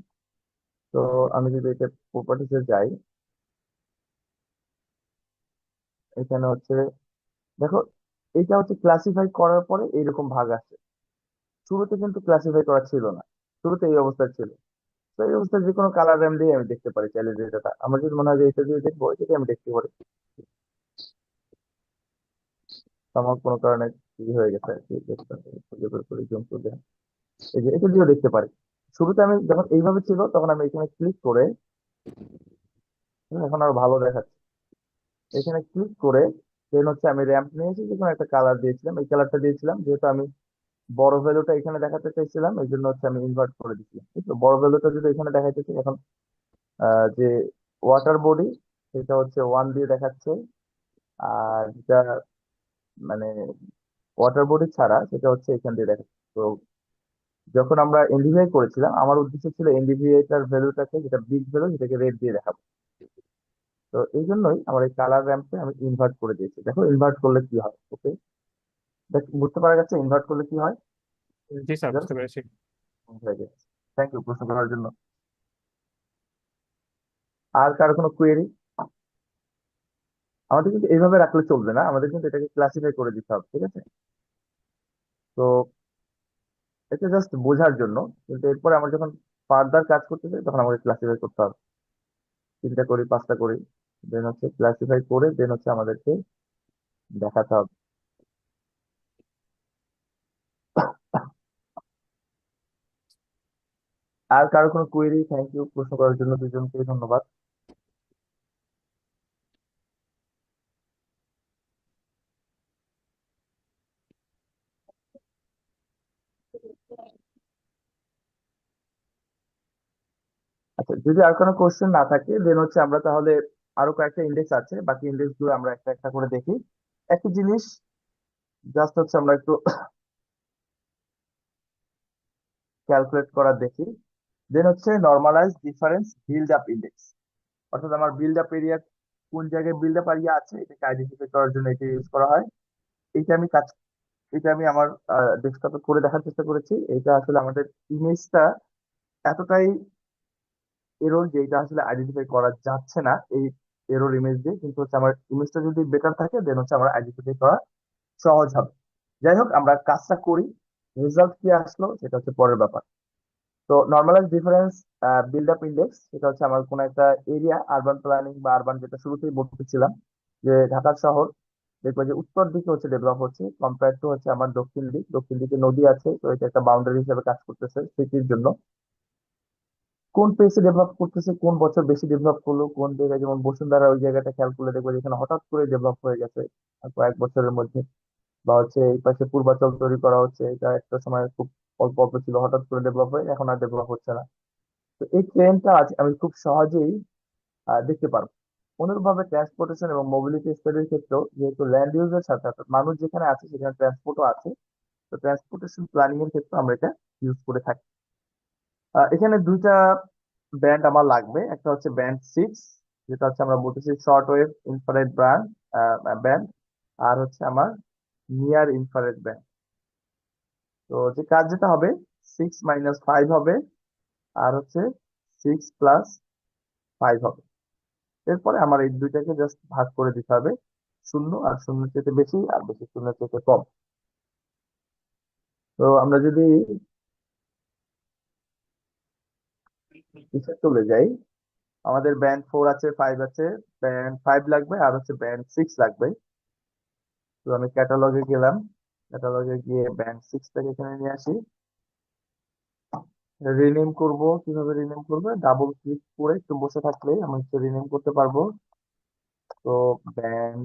তো আমি যদি এটা প্রপার্টিসে যাই, এখানে হচ্ছে দেখো, এটা হচ্ছে ক্লাসিফাই করার পরে এইরকম ভাগ আছে। শুরুতে কিন্তু ক্লাসিফাই করা ছিল না, শুরুতে এই অবস্থা ছিল। তো এই অবস্থায় যে কোনো কালার র্যাম দিয়ে আমি দেখতে পারি চাইলে, যে এটা আমার যদি মনে হয় যে এটা দিয়ে দেখবো, এটা দিয়ে আমি দেখতে পারি। তো আমার কোনো কারণে কি হয়ে গেছে আর কি, দেখতে খুঁজে বের করে জুম করে এই যে এটা দিয়েও দেখতে পারি। শুরুতে আমি যখন এইভাবে ছিল তখন আমি এখানে ক্লিক করে, এখন আরো ভালো দেখাচ্ছে, এখানে ক্লিক করে দেন হচ্ছে আমি র্যাম্প নিয়েছি, যে কোনো একটা কালার দিয়েছিলাম, এই কালারটা দিয়েছিলাম, যেহেতু আমি বড় ভ্যালুটা এখানে দেখাতে চাইছিলাম এই জন্য হচ্ছে আমি ইনভার্ট করে দিচ্ছি। তো বড় ভ্যালুটা যদি এখানে দেখাইতেছি, এখন যে ওয়াটার বডি সেটা হচ্ছে 1 দিয়ে দেখাচ্ছে, আর যেটা মানে ওয়াটার বডি ছাড়া সেটা হচ্ছে এখান দিয়ে দেখাচ্ছে। তো যখন আমরা এনডিভিআই করেছিলাম, আমার উদ্দেশ্য ছিল এনডিভিআইটার ভ্যালুটাকে, যেটা বিগ ভ্যালু, সেটাকে রেড দিয়ে দেখাবো। তো এই জন্যই আমার এই কালার র্যাম্পে আমি ইনভার্ট করে দিয়েছি। দেখো ইনভার্ট করলে কি হয়, ওকে? দেখ, বুঝতে পারা যাচ্ছে ইনভার্ট করলে কি হয়? জি স্যার, বুঝতে পেরেছি। হয়ে গেছে। থ্যাংক ইউ প্রশ্ন করার জন্য। আর কারো কোনো কোয়েরি? আমাদের কিন্তু এইভাবে রাখলে চলবে না, আমাদের কিন্তু এটাকে ক্লাসিফাই করে দিতে হবে, ঠিক আছে? তো এটা জাস্ট বোঝার জন্য, কিন্তু এরপরে আমরা যখন ফার্দার কাজ করতে চাই তখন আমাকে ক্লাসিফাই করতে হবে। 3টা করি, 5টা করি, দেন হচ্ছে ক্লাসিফাই করে দেন হচ্ছে আমাদেরকে দেখাতে হবে। আর কারো কোনো কোয়েরি? থ্যাংক ইউ প্রশ্ন করার জন্য দুজনকে ধন্যবাদ। আচ্ছা, যদি আর কোনো কোশ্চেন না থাকে দেন হচ্ছে আমরা তাহলে আরো কয়েকটা ইন্ডেক্স আছে, বাকি ইন্ডেক্স গুলো আমরা একটা একটা করে দেখি। একই জিনিস, জাস্ট হচ্ছে আমরা একটু ক্যালকুলেট করা দেখি। দেন হচ্ছে normalise difference build up index, অর্থাৎ আমার বিল্ড আপ এরিয়া কোন জায়গায় বিল্ড আপ এরিয়া আছে এটাকে আইডেন্টিফাই করার জন্য এটা ইউজ করা হয়। এটা আমি কাজ এটা আমি আমার ডেস্কটপে করে দেখার চেষ্টা করেছি। এটা আসলে আমাদের ইমেজটা এতটাই এরর যে এটা আসলে আইডেন্টিফাই করা যাচ্ছে না এই এরর ইমেজ দিয়ে, কিন্তু হচ্ছে আমার ইমেজটা যদি বেটার থাকে দেন হচ্ছে আমার আইডেন্টিফাই করা সহজ হবে। যাই হোক, আমরা কাজটা করি, রেজাল্ট কি আসলো সেটা হচ্ছে পরের ব্যাপার। তো normalise difference build up index, এটা হচ্ছে আমার কোন একটা এরিয়া, আরবান প্ল্যানিং বা আরবান, যেটা শুরুতেই বলতেছিলাম যে ঢাকার শহর, দেখবো যে উত্তর দিকে হচ্ছে ডেভেলপ হচ্ছে কম্পেয়ার টু হচ্ছে আমার দক্ষিণ দিকে নদী আছে, তো এটা একটা বাউন্ডারি হিসেবে কাজ করতেছে সিটির জন্য। কোন পেসে ডেভেলপ করতেছে, কোন বছর বেশি ডেভেলপ করলো, কোন জায়গায়, যেমন বসুন্ধরা ওই জায়গাটা খেয়াল করলে দেখবো যেখানে হঠাৎ করে ডেভেলপ হয়ে গেছে কয়েক বছরের মধ্যে। বা হচ্ছে এই পাশে পূর্বাচল তৈরি করা হচ্ছে, এটা একটা সময় খুব অল্প অল্প ছিল, হঠাৎ করে ডেভেলপ হয়ে এখন আর ডেভেলপ হচ্ছে না। তো এই ট্রেন্ডটা আজ আমি খুব সহজেই দেখতে পারবো। অনুরূপভাবে ট্রান্সপোর্টেশন এবং মোবিলিটি স্টাডির ক্ষেত্রেও যেহেতু ল্যান্ড ইউজের সাথে অর্থাৎ মানুষ যেখানে আছে সেখানে ট্রান্সপোর্টও আছে, তো ট্রান্সপোর্টেশন প্ল্যানিং এর ক্ষেত্রে আমরা এটা ইউজ করে থাকি। এখানে দুইটা ব্যান্ড আমার লাগবে, একটা হচ্ছে ব্যান্ড 6, যেটা হচ্ছে আমরা বলতেছি শর্ট ওয়েভ ইনফ্রারেড ব্যান্ড, আর হচ্ছে আমার নিয়ার ইনফ্রারেড ব্যান্ড। তো যে কাজ যেটা হবে 6 - 5 হবে, আর হচ্ছে 6 + 5 হবে। এরপরে আমার এই দুইটাকে জাস্ট ভাগ করে দিতে হবে, শূন্য আর শূন্যের চেয়ে বেশি আর বেশি শূন্যের চেয়ে কম। তো আমরা যদি পিছিয়ে চলে যাই, আমাদের ব্যান্ড 4 আছে, 5 আছে, ব্যান্ড 5 লাগবে আর হচ্ছে ব্যান্ড 6 লাগবে। তো আমি ক্যাটালগে গেলাম, ক্যাটালগে গিয়ে ব্যান্ড 6টাকে এখানে নিয়ে আসি। রিনেম করব, কিভাবে রিনেম করবে, ডাবল ক্লিক করে একটু বসে থাকলে আমি একটু রিনেম করতে পারবো। তো ব্যান্ড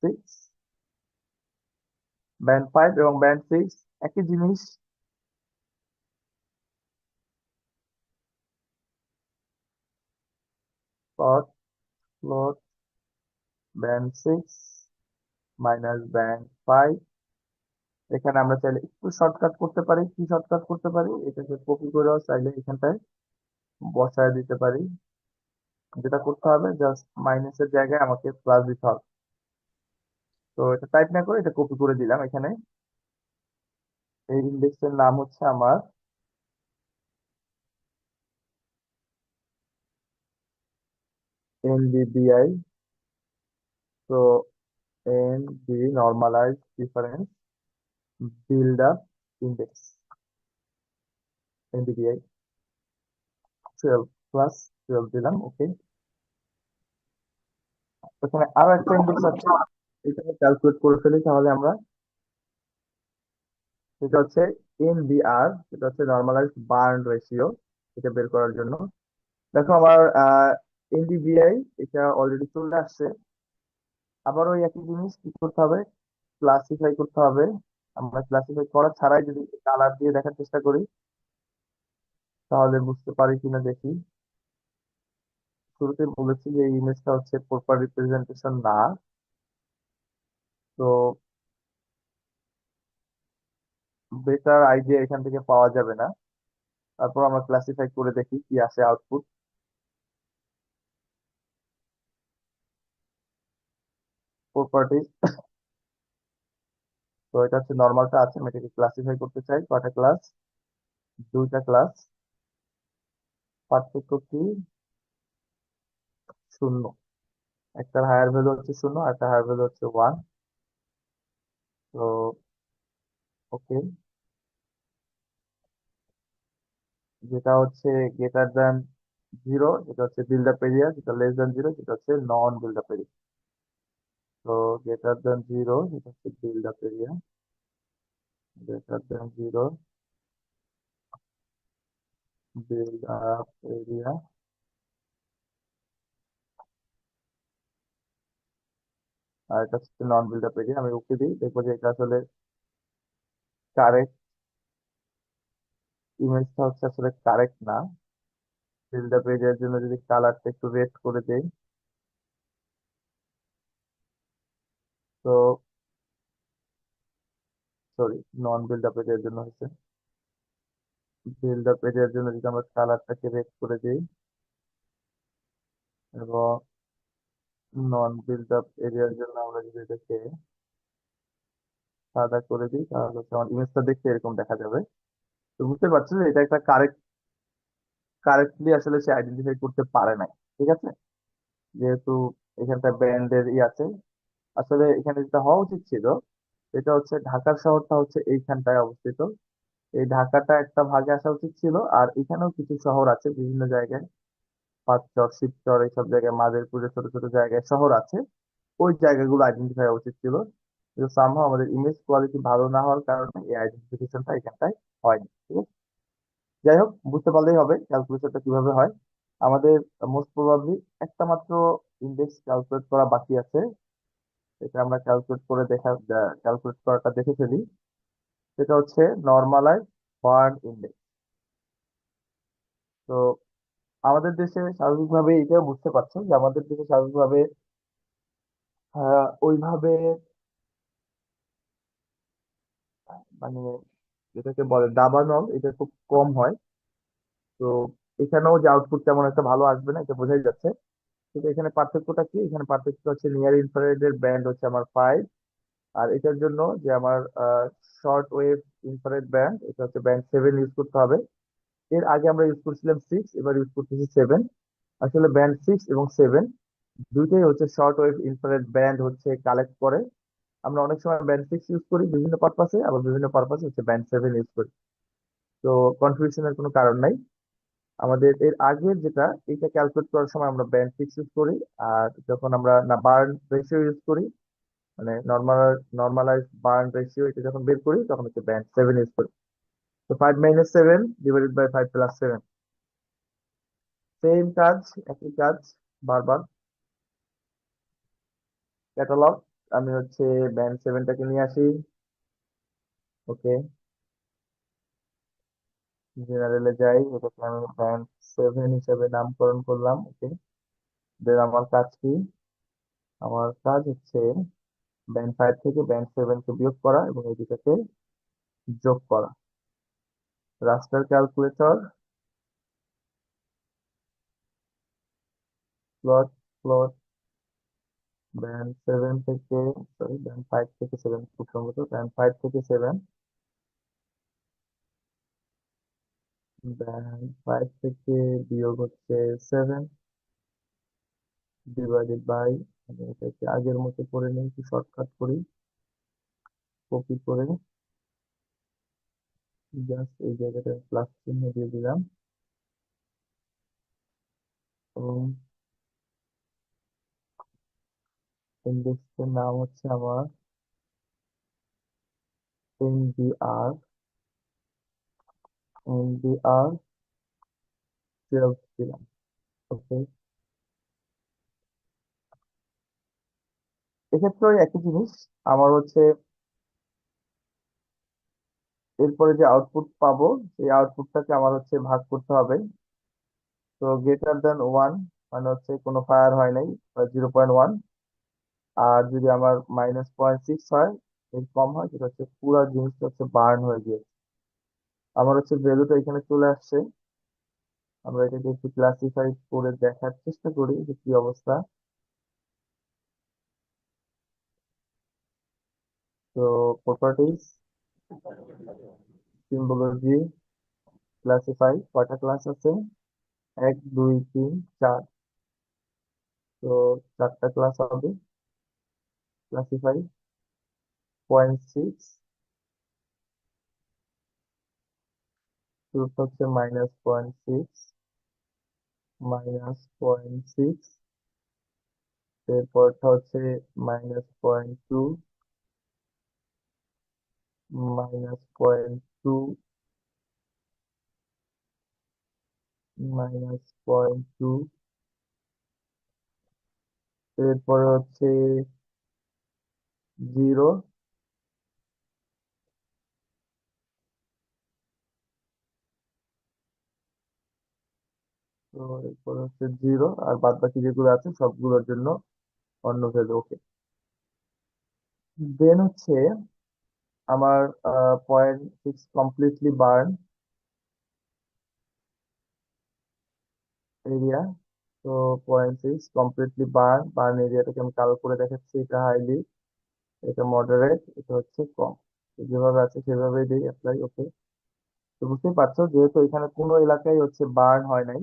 6, ব্যান্ড 5 এবং ব্যান্ড 6 একই জিনিস। Plot plot band 6 minus band 5। এখানে আমরা চাইলে একটু শর্টকাট করতে পারি, কি শর্টকাট করতে পারি, এটাকে কপি করেও চাইলে এখানটায় বসায় দিতে পারি। যেটা করতে হবে জাস্ট মাইনাসের জায়গায় আমাকে প্লাস দিতে হবে। তো এটা টাইপ না করে এটা কপি করে দিলাম এখানে। এই ইন্ডেক্সের নাম হচ্ছে আমার NBBI। তো NB normalise difference build up index, NBBI 12 + 12 দিলাম, ওকে। এখানে আরো একটা ইন্ডেক্স আছে, এটাকে ক্যালকুলেট করে ফেলি তাহলে আমরা। এটা হচ্ছে NBR, এটা হচ্ছে নর্মালাইজ বার্ন রেশিও, এটা বের করার জন্য। দেখো আমার NDVI এটা অলরেডি চলে আসছে। আবার ওই একই জিনিস কি করতে হবে, ক্লাসিফাই করতে হবে। আমরা ক্লাসিফাই করা ছাড়াই যদি কালার দিয়ে দেখার চেষ্টা করি তাহলে বুঝতে পারি কিনা দেখি। শুরুতে বলেছি যে এই ইমেজটা হচ্ছে প্রপার রিপ্রেজেন্টেশন না, তো বেটার আইডিয়া এখান থেকে পাওয়া যাবে না। তারপর আমরা ক্লাসিফাই করে দেখি কি আসে আউটপুট। প্রপার্টিজ, তো এটা হচ্ছে নর্মালটা আছে, আমি এটাকে ক্লাসিফাই করতে চাই। কয়টা ক্লাস, দুইটা ক্লাস। পার্থক্য কি, শূন্য। একটার হায়ার ভ্যালু হচ্ছে 0 আর একটা হায়ার ভ্যালু হচ্ছে 1। তো ওকে, যেটা হচ্ছে গ্রেটার দ্যান 0 যেটা হচ্ছে বিল্ড আপ এরিয়া, যেটা লেস দ্যান 0 যেটা হচ্ছে নন বিল্ড আপ এরিয়া। তো গ্রেটার দ্যান 0 যেটা হচ্ছে build up area, greater than 0 build up area, আর এটা হচ্ছে নন বিল্ড আপ এরিয়া। আমি ওকে দিই, দেখবো যে এটা আসলে কারেক্ট, ইমেজটা হচ্ছে আসলে কারেক্ট না। বিল্ড আপ এরিয়ার জন্য যদি কালারটা একটু রেড করে দেই, তো সরি, নন বিল্ড আপ এরিয়ার জন্য হচ্ছে, বিল্ড আপ এরিয়ার জন্য যদি আমরা কালারটাকে রেড করে দিই এবং নন বিল্ড আপ এরিয়ার জন্য আমরা যদি এটাকে সাদা করে দিই, তাহলে হচ্ছে আমার ইমেজটা দেখতে এরকম দেখা যাবে। তো বুঝতে পারছো যে এটা একটা কারেক্টলি আসলে সে আইডেন্টিফাই করতে পারে নাই, ঠিক আছে, যেহেতু এখানটা ব্যান্ডের আছে। আসলে এখানে যেটা হওয়া উচিত ছিল, এটা হচ্ছে ঢাকার শহরটা হচ্ছে এইখানটায় অবস্থিত। এই ঢাকাটা একটা ভাগে আসা উচিত ছিল, আর এখানেও কিছু শহর আছে বিভিন্ন জায়গায়, পাঁচচর, শিবচর, এইসব জায়গায়, মাদারীপুরে ছোট ছোট জায়গায় শহর আছে, ওই জায়গাগুলো আইডেন্টিফাই হওয়া উচিত ছিল। কিন্তু সামহাও আমাদের ইমেজ কোয়ালিটি ভালো না হওয়ার কারণে এই আইডেন্টিফিকেশনটা এখানটায় হয়নি, ঠিক আছে। যাই হোক, বুঝতে পারলেই হবে ক্যালকুলেশনটা কিভাবে হয়। আমাদের মোস্ট প্রবাবলি একটা মাত্র ইন্ডেক্স ক্যালকুলেট করা বাকি আছে। এটা আমরা ক্যালকুলেট করাটা দেখে ফেলি। সেটা হচ্ছে নর্মালাইজ বার্ন ইন্ডেক্স। তো আমাদের দেশে স্বাভাবিকভাবে এটাও বুঝতে পারছেন যে আমাদের দেশে স্বাভাবিকভাবে ওইভাবে মানে যেটাকে বলে দাবানল, এটা খুব কম হয়। তো এখানেও যে আউটপুট তেমন একটা ভালো আসবে না, এটা বোঝাই যাচ্ছে। কিন্তু এখানে পার্থক্যটা কি, এখানে পার্থক্য হচ্ছে নিয়ার ইনফ্রারেড এর ব্যান্ড হচ্ছে আমার 5, আর এটার জন্য যে আমার শর্ট ওয়েভ ইনফ্রারেড ব্যান্ড, এটা হচ্ছে ব্যান্ড 7 ইউজ করতে হবে। এর আগে আমরা ইউজ করছিলাম 6, এবার ইউজ করতেছি 7। আসলে ব্যান্ড 6 এবং 7 দুইটাই হচ্ছে শর্ট ওয়েভ ইনফ্রারেড ব্যান্ড হচ্ছে কালেক্ট করে। আমরা অনেক সময় ব্যান্ড 6 ইউজ করি বিভিন্ন পারপাসে, আবার বিভিন্ন পারপাসে হচ্ছে ব্যান্ড 7 ইউজ করি। তো কনফিউশনের কোনো কারণ নাই। আমাদের এর আগের যেটা, এটা ক্যালকুলেট করার সময় আমরা ব্যান্ড 6 ইউজ করি, আর যখন আমরা না বার্ন রেশিও ইউজ করি, মানে নর্মালাইজ বার্ন রেশিও, এটা যখন বের করি তখন হচ্ছে ব্যান্ড 7 ইউজ করি। তো 5 - 7 ডিভাইডেড বাই 5 + 7, সেম কাজ, একই কাজ বারবার। ক্যাটালগ, আমি হচ্ছে ব্যান্ড 7টাকে নিয়ে আসি। ওকে, জেনারেলে যাই, এটাকে আমি ব্যান্ড 7 হিসেবে নামকরণ করলাম। ওকে, দেন আমার কাজ কি? আমার কাজ হচ্ছে ব্যান্ড 5 থেকে ব্যান্ড 7কে বিয়োগ করা এবং এই দুটাকে যোগ করা। রাস্টার ক্যালকুলেটর, প্লট প্লট ব্যান্ড 7 থেকে, সরি ব্যান্ড 5 থেকে 7, খুব সম্ভবত ব্যান্ড 5 থেকে 7, ব্যান্ড 5 থেকে বিয়োগ হচ্ছে 7 ডিভাইডেড বাই, আমি এটাকে আগের মতো করে নিই, একটু শর্টকাট করি, কপি করে জাস্ট এই জায়গাটা প্লাস চিহ্ন দিয়ে দিলাম। এবং ইন্ডেক্সের নাম হচ্ছে আমার NBR 12 দিলাম। ওকে, এক্ষেত্রে ওই একই জিনিস। আমার হচ্ছে এরপরে যে আউটপুট পাবো, সেই আউটপুটটাকে আমার হচ্ছে ভাগ করতে হবে। তো গ্রেটার দ্যান 1 মানে হচ্ছে কোনো ফায়ার হয় নাই, 0.1। আর যদি আমার -0.6 হয়, এর কম হয়, সেটা হচ্ছে পুরো জিনিসটা হচ্ছে বার্ন হয়ে গিয়েছে। আমার হচ্ছে ভ্যালুটা এখানে চলে আসছে। আমরা এটাকে একটু ক্লাসিফাই করে দেখার চেষ্টা করি যে কি অবস্থা। তো প্রপার্টিজ, সিম্বলজি, ক্লাসিফাই, কয়টা ক্লাস আছে? 1 2 3 4। তো 4টা ক্লাস হবে। ক্লাসিফাই, 0.6, শুরুটা হচ্ছে -0.6, -0.6, এরপরটা হচ্ছে -0.2, -0.2, -0.2, এরপরে হচ্ছে 0, তো এরপর হচ্ছে 0, আর বাদ বাকি যেগুলো আছে সবগুলোর জন্য অন্য ভ্যালু। ওকে, দেন হচ্ছে আমার 0.6 কমপ্লিটলি বার্ন এরিয়া। তো 0.6 কমপ্লিটলি বার্ন এরিয়াটাকে আমি কালো করে দেখাচ্ছি। এটা হাইলি, এটা মডারেট, এটা হচ্ছে কম। তো যেভাবে আছে সেভাবেই দিই অ্যাপ্লাই। ওকে, তো বুঝতেই পারছো যেহেতু এখানে কোনো এলাকায় হচ্ছে বার্ন হয় নাই,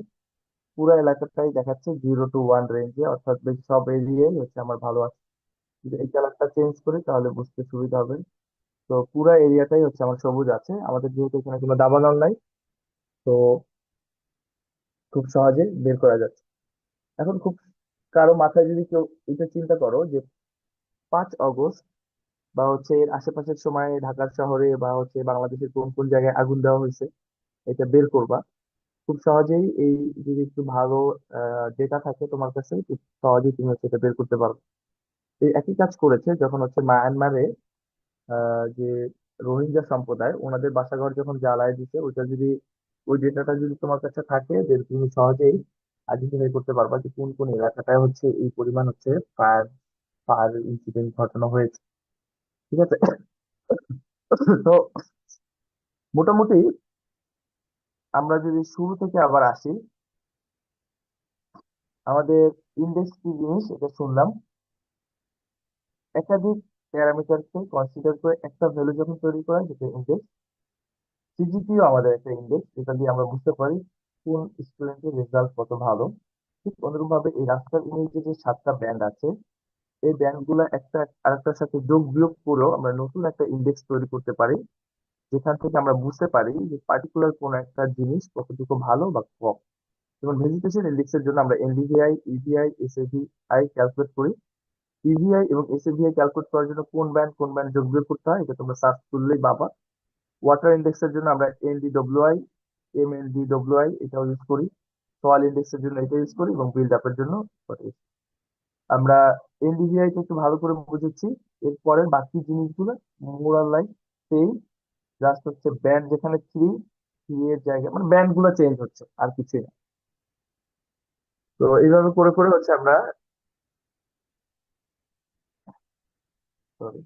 পুরো এলাকাটাই দেখাচ্ছে 0 to 1 রেঞ্জে, অর্থাৎ বেশ সব এরিয়াই হচ্ছে আমার ভালো আছে। যদি এই কালারটা চেঞ্জ করি তাহলে বুঝতে সুবিধা হবে। তো পুরো এরিয়াটাই হচ্ছে আমার সবুজ আছে, আমাদের যেহেতু এখানে কোনো দাবানল নাই, তো খুব সহজে বের করা যাচ্ছে। এখন খুব কারো মাথায় যদি কেউ এটা চিন্তা করো যে 5 আগস্ট বা হচ্ছে এর আশেপাশের সময় ঢাকার শহরে বা হচ্ছে বাংলাদেশের কোন কোন জায়গায় আগুন দেওয়া হয়েছে, এটা বের করবা খুব সহজেই। এই যদি একটু ভালো ডেটা থাকে তোমার কাছে, খুব সহজেই তুমি হচ্ছে এটা বের করতে পারবে। এই একই কাজ করেছে যখন হচ্ছে মায়ানমারে যে রোহিঙ্গা সম্প্রদায়, ওনাদের বাসাঘর যখন জ্বালায় দিচ্ছে, ওইটা যদি ওই ডেটাটা যদি তোমার কাছে থাকে, যে তুমি সহজেই আইডেন্টিফাই করতে পারবা যে কোন কোন এলাকাটায় হচ্ছে এই পরিমাণ হচ্ছে ফায়ার ফায়ার ইনসিডেন্ট ঘটানো হয়েছে। ঠিক আছে। তো মোটামুটি আমরা যদি শুরু থেকে আবার আসি, আমাদের ইন্ডেক্স কি জিনিস এটা শুনলাম। একাধিক প্যারামিটারকে কনসিডার করে একটা ভ্যালু যখন তৈরি করা হয় যেটা ইন্ডেক্স। সিজিপিও আমাদের একটা ইন্ডেক্স, যেটা দিয়ে আমরা বুঝতে পারি কোন স্টুডেন্টের রেজাল্ট কত ভালো। ঠিক অনুরূপ ভাবে এই রাস্টার ইমেজে যে 7টা ব্যান্ড আছে, এই ব্যান্ড গুলা একটা আরেকটার সাথে যোগ বিয়োগ করেও আমরা নতুন একটা ইন্ডেক্স তৈরি করতে পারি, যেখান থেকে আমরা বুঝতে পারি যে পার্টিকুলার কোন একটা জিনিস কতটুকু ভালো বা কম। যেমন ভেজিটেশন ইন্ডেক্স এর জন্য আমরা এনডিভিআই, ইভিআই, এসএভিআই ক্যালকুলেট করি। ইভিআই এবং এসএভিআই ক্যালকুলেট করার জন্য কোন ব্যান্ড যোগ বিয়োগ করতে হয়, এটা তোমরা সার্চ করলেই পাবা। ওয়াটার ইন্ডেক্সের জন্য আমরা এনডিডব্লিউআই, এমএনডিডব্লিউআই এটাও ইউজ করি। সয়েল ইন্ডেক্সের জন্য এটা ইউজ করি এবং বিল্ড আপের জন্য ওটা use করি। আমরা এনডিভিআই টা একটু ভালো করে বুঝেছি। এরপরে বাকি জিনিসগুলো মোরাল লাইক সেম, জাস্ট হচ্ছে ব্যান্ড যেখানে থ্রি এর জায়গায় মানে ব্যান্ড গুলো চেঞ্জ হচ্ছে, আর কিছুই না। তো এইভাবে করে করে হচ্ছে আমরা, sorry,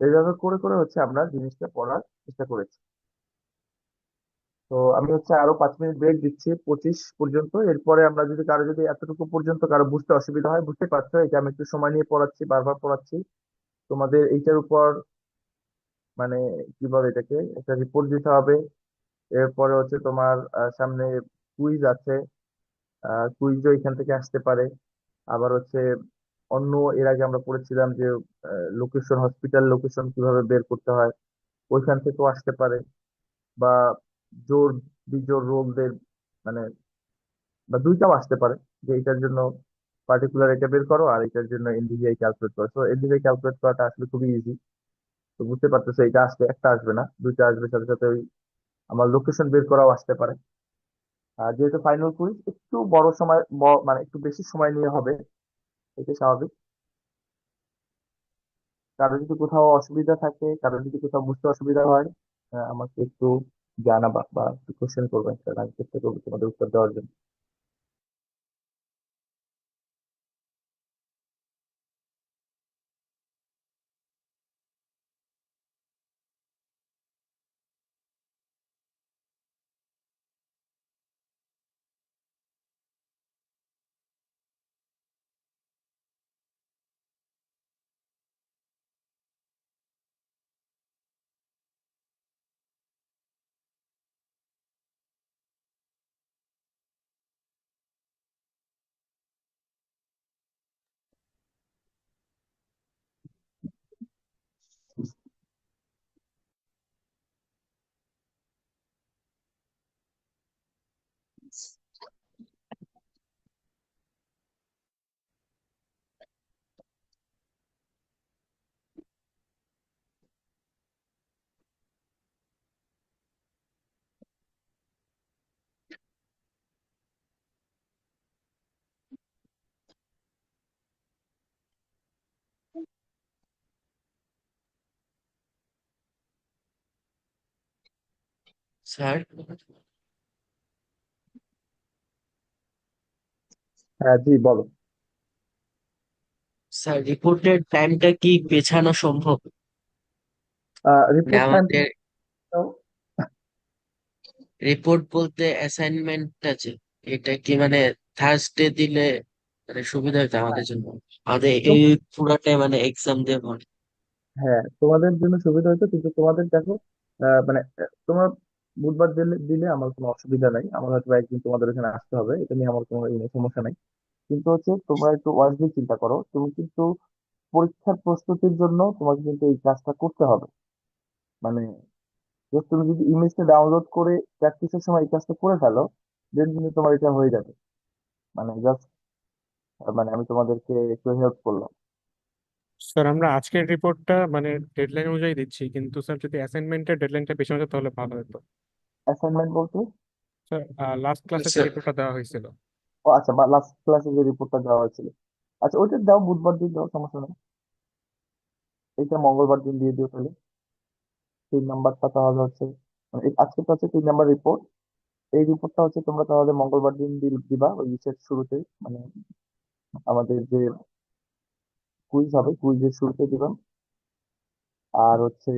এইভাবে করে করে হচ্ছে আমরা জিনিসটা পড়ার চেষ্টা করেছি। তো আমি হচ্ছে আরো 5 মিনিট ব্রেক দিচ্ছি 25 পর্যন্ত। এরপরে আমরা যদি কারো যদি এতটুকু পর্যন্ত কারো বুঝতে অসুবিধা হয়, বুঝতে পারছো এটা আমি একটু সময় নিয়ে পড়াচ্ছি, বারবার পড়াচ্ছি তোমাদের এইটার উপর, মানে কি বলে এটাকে, একটা রিপোর্ট দিতে হবে। এরপরে হচ্ছে তোমার সামনে কুইজ আছে, কুইজও এখান থেকে আসতে পারে। আবার হচ্ছে অন্য এর আগে আমরা পড়েছিলাম যে লোকেশন, হসপিটাল লোকেশন কিভাবে বের করতে হয়, ওইখান থেকেও আসতে পারে। বা জোর বিজোড় রোগদের মানে, বা দুইটাও আসতে পারে, যে এটার জন্য পার্টিকুলার এটা বের করো আর এটার জন্য এনডিভিআই ক্যালকুলেট করো। তো এনডিভিআই ক্যালকুলেট করাটা আসলে খুবই ইজি। তো বুঝতে পারতেছো এটা আসবে, একটা আসবে না, দুইটা আসবে, সাথে সাথে ওই আমার লোকেশন বের করাও আসতে পারে। আর যেহেতু ফাইনাল কুইজ একটু বড় সময় মানে একটু বেশি সময় নিয়ে হবে, এটা স্বাভাবিক। কারো যদি কোথাও অসুবিধা থাকে, কারো যদি কোথাও বুঝতে অসুবিধা হয়, আমাকে একটু জানাবা বা একটু কোশ্চেন করবেন, তাহলে আমি চেষ্টা করবো তোমাদের উত্তর দেওয়ার জন্য। স্যার হ্যাঁ জি বলো। স্যার রিপোর্টের টাইমটা কি পেছানো সম্ভব? মানে রিপোর্ট টাইম আমাদের রিপোর্ট বলতে অ্যাসাইনমেন্টটা যে এটা কি মানে থার্সডে দিলে মানে সুবিধা হতো আমাদের জন্য। আমাদের এই পুরাটাই মানে এক্সাম দেব। হ্যাঁ তোমাদের জন্য সুবিধা হতো, কিন্তু তোমাদের দেখো মানে তোমার বুধবার দিলে দিলে আমার কোনো অসুবিধা নাই, আমার হয়তো একদিন তোমাদের এখানে আসতে হবে, এটা নিয়ে আমার কোনো সমস্যা নাই। কিন্তু হচ্ছে তোমরা একটু ওয়াইজলি চিন্তা করো, তুমি কিন্তু পরীক্ষার প্রস্তুতির জন্য তোমাকে কিন্তু এই কাজটা করতে হবে। মানে just তুমি যদি ইমেজটা ডাউনলোড করে প্র্যাকটিসের সময় এই কাজটা করে ফেলো, দেন কিন্তু তোমার এটা হয়ে যাবে। মানে জাস্ট মানে আমি তোমাদেরকে একটু হেল্প করলাম। স্যার আমরা আজকের রিপোর্টটা মানে ডেডলাইন অনুযায়ী দিচ্ছি, কিন্তু স্যার যদি অ্যাসাইনমেন্টের ডেডলাইনটা পেছনে যেত তাহলে ভালো হতো। অ্যাসাইনমেন্ট বলতে? স্যার লাস্ট ক্লাসে যে স্যার রিপোর্টটা দেওয়া হয়েছিল। ও আচ্ছা, বা লাস্ট ক্লাসে যে রিপোর্টটা দেওয়া হয়েছিল, আচ্ছা ওইটা দাও, বুধবার দিন দাও, সমস্যা নেই। এইটা মঙ্গলবার দিন দিয়ে দিও তাহলে। 3 নাম্বারটা তাহলে হচ্ছে মানে আজকে তো হচ্ছে 3 নাম্বার রিপোর্ট। এই রিপোর্টটা হচ্ছে তোমরা তাহলে মঙ্গলবার দিন দিবা, ওই ইসের শুরুতে, মানে আমাদের যে কুইজ হবে কুইজের শুরুতে দিবা। আর হচ্ছে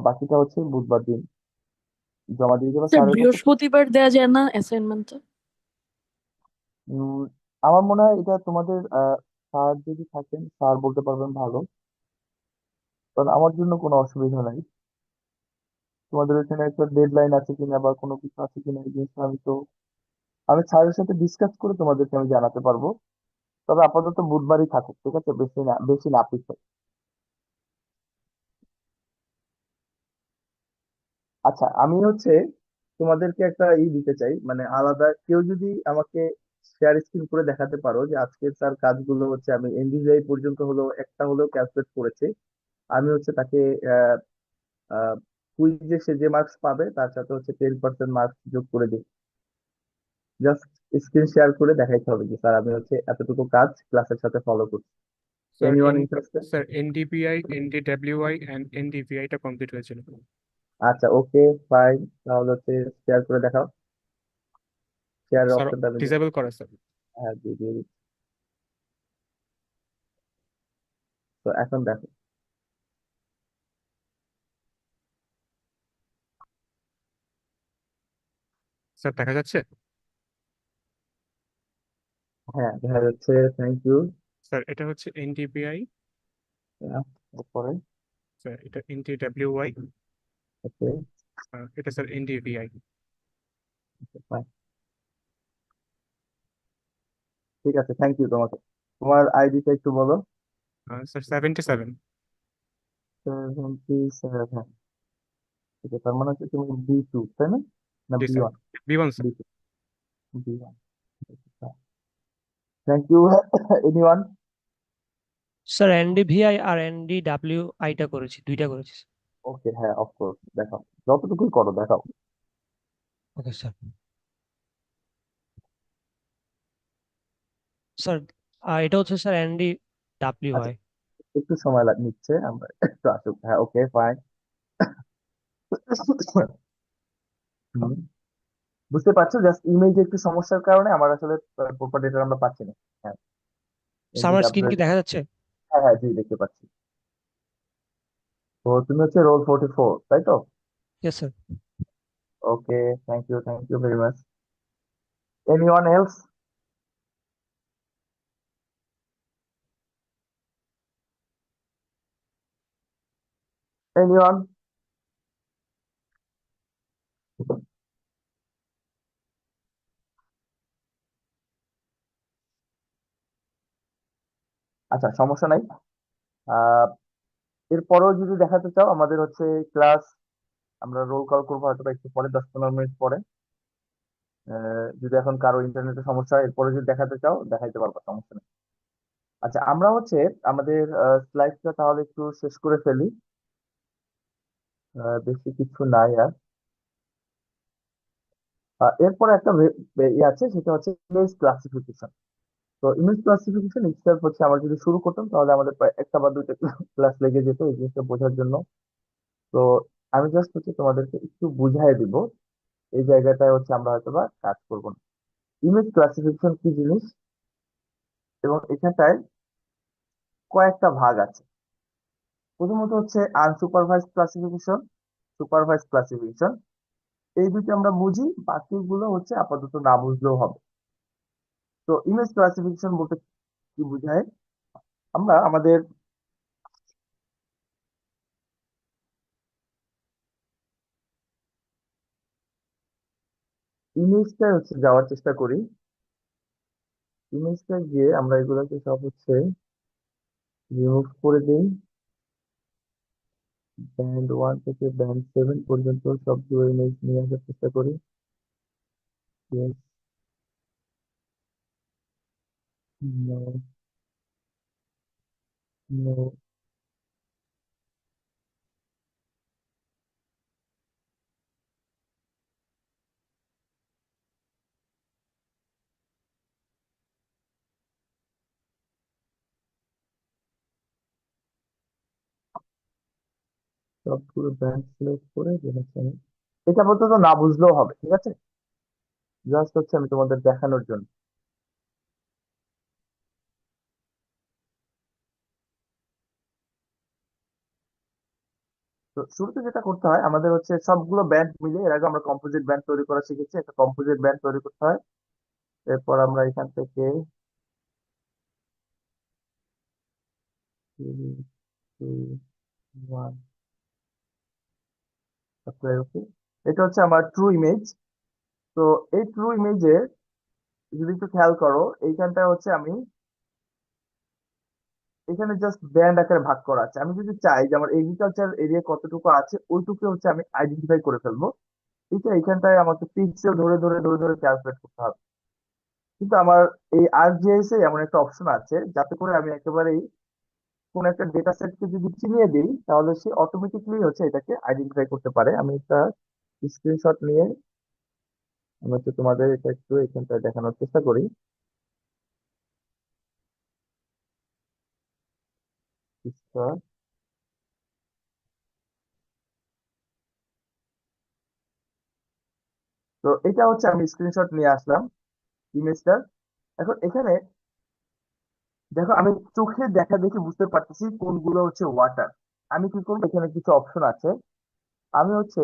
বাকিটা হচ্ছে বুধবার দিন জমা দিয়ে দেবা স্যার স্যারের কাছে। বৃহস্পতিবার দেয়া যায় না অ্যাসাইনমেন্টটা? উম, আমার মনে হয় এটা তোমাদের স্যার যদি থাকেন স্যার বলতে পারবেন ভালো, কারণ আমার জন্য কোনো অসুবিধা নাই। তোমাদের এখানে একটা ডেডলাইন আছে কিনা বা কোনো কিছু আছে কিনা এই জিনিসটা আমি স্যারের সাথে ডিসকাস করে তোমাদেরকে আমি জানাতে পারবো। তবে আপাতত বুধবারই থাকুক, ঠিক আছে, বেশি না পিছনে। আচ্ছা আমি হচ্ছে তোমাদেরকে একটা দিতে চাই, মানে আলাদা কেউ যদি আমাকে শেয়ার স্ক্রিন করে দেখাতে পারো যে আজকে স্যার কাজগুলো হচ্ছে আমি এনডিভিআই পর্যন্ত হলো একটা হলেও ক্যালকুলেট করেছি, আমি হচ্ছে তাকে কুইজে সে যে মার্কস পাবে তার সাথে হচ্ছে 10% মার্কস যোগ করে দিই। জাস্ট স্ক্রিন শেয়ার করে দেখাইতে হবে যে স্যার আমি হচ্ছে এতটুকু কাজ ক্লাসের সাথে ফলো করছি। Sir anyone interested? Sir NDPI, NDWI and এনডিভিআইটা কমপ্লিট হয়েছিল। আচ্ছা ওকে, ফাইন, তাহলে হচ্ছে শেয়ার করে দেখাও। শেয়ারের স্যার অপশনটা আমি ডিসেবল করা স্যার। হ্যাঁ দিয়ে দিচ্ছি। তো এখন দেখো। স্যার দেখা যাচ্ছে? হ্যাঁ দেখা যাচ্ছে, থ্যাংক ইউ। স্যার এটা হচ্ছে এনডিপিআই, এরপরে স্যার এটা এনডিডব্লিউআই, ওকে, এটা স্যার এনডিভিআই। ফাইন, ঠিক আছে, থ্যাংক ইউ তোমাকে। তোমার আইডিটা একটু বলো। স্যার 77। 77, ঠিক আছে, তার মানে হচ্ছে তুমি B2 তাই না? না জি sir, B1? B one sir. B2, B1, thank you. Anyone? Sir NDVI আর এনডিডব্লিউআইটা করেছি, দুইটা করেছি। ওকে, হ্যাঁ অফকোর্স দেখাও, যতটুকুই করো দেখাও। Okay sir. স্যার এটা হচ্ছে স্যার আচ্ছা এনডিডব্লিউআই। একটু সময় নিচ্ছে, আমরা একটু আসুক, হ্যাঁ ওকে ফাইন। বুঝতে পারছো, জাস্ট ইমেজে একটু সমস্যার কারণে আমার আসলে প্রপার ডেটা আমরা পাচ্ছি না। হ্যাঁ স্যার আমার এনডিডব্লিউ, স্ক্রিন কি দেখা যাচ্ছে? হ্যাঁ হ্যাঁ জি দেখতে পাচ্ছি। তো তুমি হচ্ছে রোল 44 তাই তো? Yes sir. Okay, thank you very much. Anyone else? Anyone? আচ্ছা সমস্যা নাই। আহ এরপরেও যদি দেখাতে চাও আমাদের হচ্ছে ক্লাস, আমরা রোল কল করবো হয়তো বা একটু পরে, 10-15 মিনিট পরে। যদি এখন কারো ইন্টারনেটে সমস্যা হয় এরপরে যদি দেখাতে চাও দেখাইতে পারবো, সমস্যা নেই। আচ্ছা আমরা হচ্ছে আমাদের স্লাইডটা তাহলে একটু শেষ করে ফেলি। বেশি কিছু নাই আর। এরপরে একটা ইয়ে আছে, সেটা হচ্ছে ইমেজ ক্লাসিফিকেশন। তো ইমেজ ক্লাসিফিকেশন ইটসেলফ হচ্ছে আমরা যদি শুরু করতাম তাহলে আমাদের প্রায় একটা বা দুইটা ক্লাস লেগে যেত এই জিনিসটা বোঝার জন্য। তো আমি জাস্ট হচ্ছে তোমাদেরকে একটু বুঝাই দিব, এই জায়গাটায় হচ্ছে আমরা হয়তো বা কাজ করবো না। ইমেজ ক্লাসিফিকেশন কি জিনিস, এবং এখানটায় কয়েকটা ভাগ আছে। প্রথমত হচ্ছে আনসুপারভাইজড ক্লাসিফিকেশন, সুপারভাইজড ক্লাসিফিকেশন। এই দুটি আমরা বুঝি, বাকিগুলো হচ্ছে আপাতত না বুঝলেও হবে। তো ইমেজ ক্লাসিফিকেশন বলতে কি বোঝায়, আমরা আমাদের ইমেজটা হচ্ছে যাওয়ার চেষ্টা করি, ইমেজটা গিয়ে আমরা এগুলোকে সব হচ্ছে রিমুভ করে দিই। ব্যান্ড 1 থেকে ব্যান্ড 7 পর্যন্ত সবগুলো ইমেজ নিয়ে আসার চেষ্টা করি। Yes, no, no, সবগুলো ব্যান্ড সিলেক্ট করে দেখাচ্ছি আমি। এটা আপাতত না বুঝলেও হবে, ঠিক আছে, জাস্ট হচ্ছে আমি তোমাদের দেখানোর জন্য। তো শুরুতে যেটা করতে হয় আমাদের হচ্ছে সবগুলো ব্যান্ড মিলে, এর আগে আমরা কম্পোজিট ব্যান্ড তৈরি করা শিখেছি, একটা কম্পোজিট ব্যান্ড তৈরি করতে হয়। এরপর আমরা এখান থেকে 3, 2, 1 apply, ওকে। এটা হচ্ছে আমার ট্রু ইমেজ। তো এই ট্রু ইমেজে যদি একটু খেয়াল করো, এইখানটা হচ্ছে আমি এখানে জাস্ট ব্যান্ড আকারে ভাগ করা আছে। আমি যদি চাই যে আমার এগ্রিকালচার এরিয়া কতটুকু আছে ওইটুকু হচ্ছে আমি আইডেন্টিফাই করে ফেলবো, এটা এখানটায় আমাকে পিক্সেল ধরে ধরে ধরে ধরে ক্যালকুলেট করতে হবে। কিন্তু আমার এই আরজিএস এ এমন একটা অপশন আছে যাতে করে আমি একেবারেই কোন একটা ডেটা সেটকে যদি চিনিয়ে দিই তাহলে সে অটোমেটিকলি হচ্ছে এটাকে আইডেন্টিফাই করতে পারে। আমি একটা স্ক্রিনশট নিয়ে আমি হচ্ছে তোমাদের এটা একটু এখানটায় দেখানোর চেষ্টা করি। Screenshot। তো এটা হচ্ছে আমি স্ক্রিনশট নিয়ে আসলাম ইমেজটার। এখন এখানে দেখো, আমি চোখে দেখা দেখে বুঝতে পারতেছি কোনগুলো হচ্ছে ওয়াটার। আমি কি করবো, এখানে কিছু অপশন আছে, আমি হচ্ছে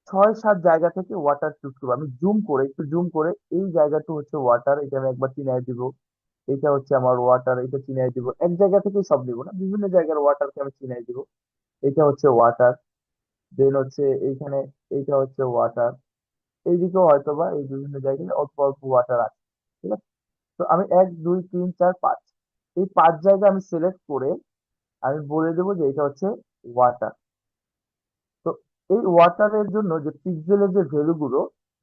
6-7 জায়গা থেকে ওয়াটার চুজ করবো। আমি জুম করে একটু জুম করে এই জায়গাটা হচ্ছে ওয়াটার, এটা আমি একবার চিনাই দিব। এটা হচ্ছে আমার ওয়াটার, এটা চিনাই দিব। এক জায়গা থেকে সব দিব না, বিভিন্ন জায়গার ওয়াটারকে আমি চিনাই দিব। এটা হচ্ছে ওয়াটার, দেন হচ্ছে এইখানে এইটা হচ্ছে ওয়াটার। এইদিকেও হয়তো বা এই বিভিন্ন জায়গায় অল্প অল্প ওয়াটার আছে, ঠিক আছে। তো আমি 1, 2, 3, 4, 5 এই 5 জায়গা আমি সিলেক্ট করে আমি বলে দেবো যে এটা হচ্ছে ওয়াটার। তো এই ওয়াটারের জন্য যে পিক্সেলের যে ভ্যালু গুলো,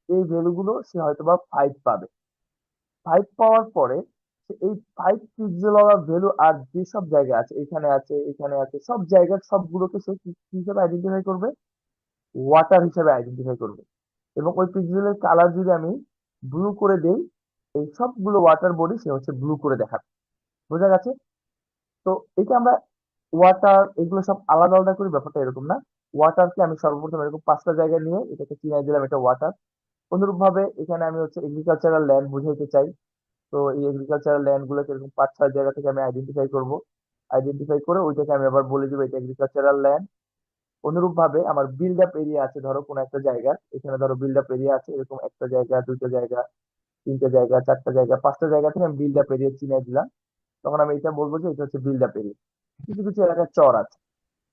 এই ভ্যালু গুলো সে হয়তো বা 5 পাবে। 5 পাওয়ার পরে সে এই 5 পিক্সেল ওয়ালা ভ্যালু আর যেসব জায়গা আছে, এখানে আছে এখানে আছে, সব জায়গার সবগুলোকে সে কি হিসেবে আইডেন্টিফাই করবে, ওয়াটার হিসেবে আইডেন্টিফাই করবে। এবং ওই পিক্সেলের কালার যদি আমি ব্লু করে দেই, এই সবগুলো ওয়াটার বডি সে হচ্ছে ব্লু করে দেখাবে। বোঝা গেছে? তো এটা আমরা ওয়াটার এগুলো সব আলাদা আলাদা করি, ব্যাপারটা এরকম না। ওয়াটারকে আমি সর্বপ্রথম এরকম 5টা জায়গায় নিয়ে এটাকে চিনাই দিলাম, এটা ওয়াটার। অনুরূপ ভাবে এখানে আমি হচ্ছে এগ্রিকালচারাল ল্যান্ড বুঝাইতে চাই। তো এই এগ্রিকালচারাল ল্যান্ড গুলোকে এরকম 5-6 জায়গা থেকে আমি আইডেন্টিফাই করব। আইডেন্টিফাই করে ওইটাকে আমি আবার বলে দিব এটা এগ্রিকালচারাল ল্যান্ড। অনুরূপ ভাবে আমার বিল্ড আপ এরিয়া আছে, ধরো কোন একটা জায়গা, এখানে ধরো বিল্ড আপ এরিয়া আছে এরকম একটা জায়গা, দুইটা জায়গা, তিনটা জায়গা, চারটা জায়গা, 5টা জায়গা থেকে আমি বিল্ড আপ এরিয়া চিনিয়ে দিলাম। তখন আমি এটা বলবো যে এটা হচ্ছে বিল্ড আপ এরিয়া। কিছু কিছু এলাকায় চর আছে,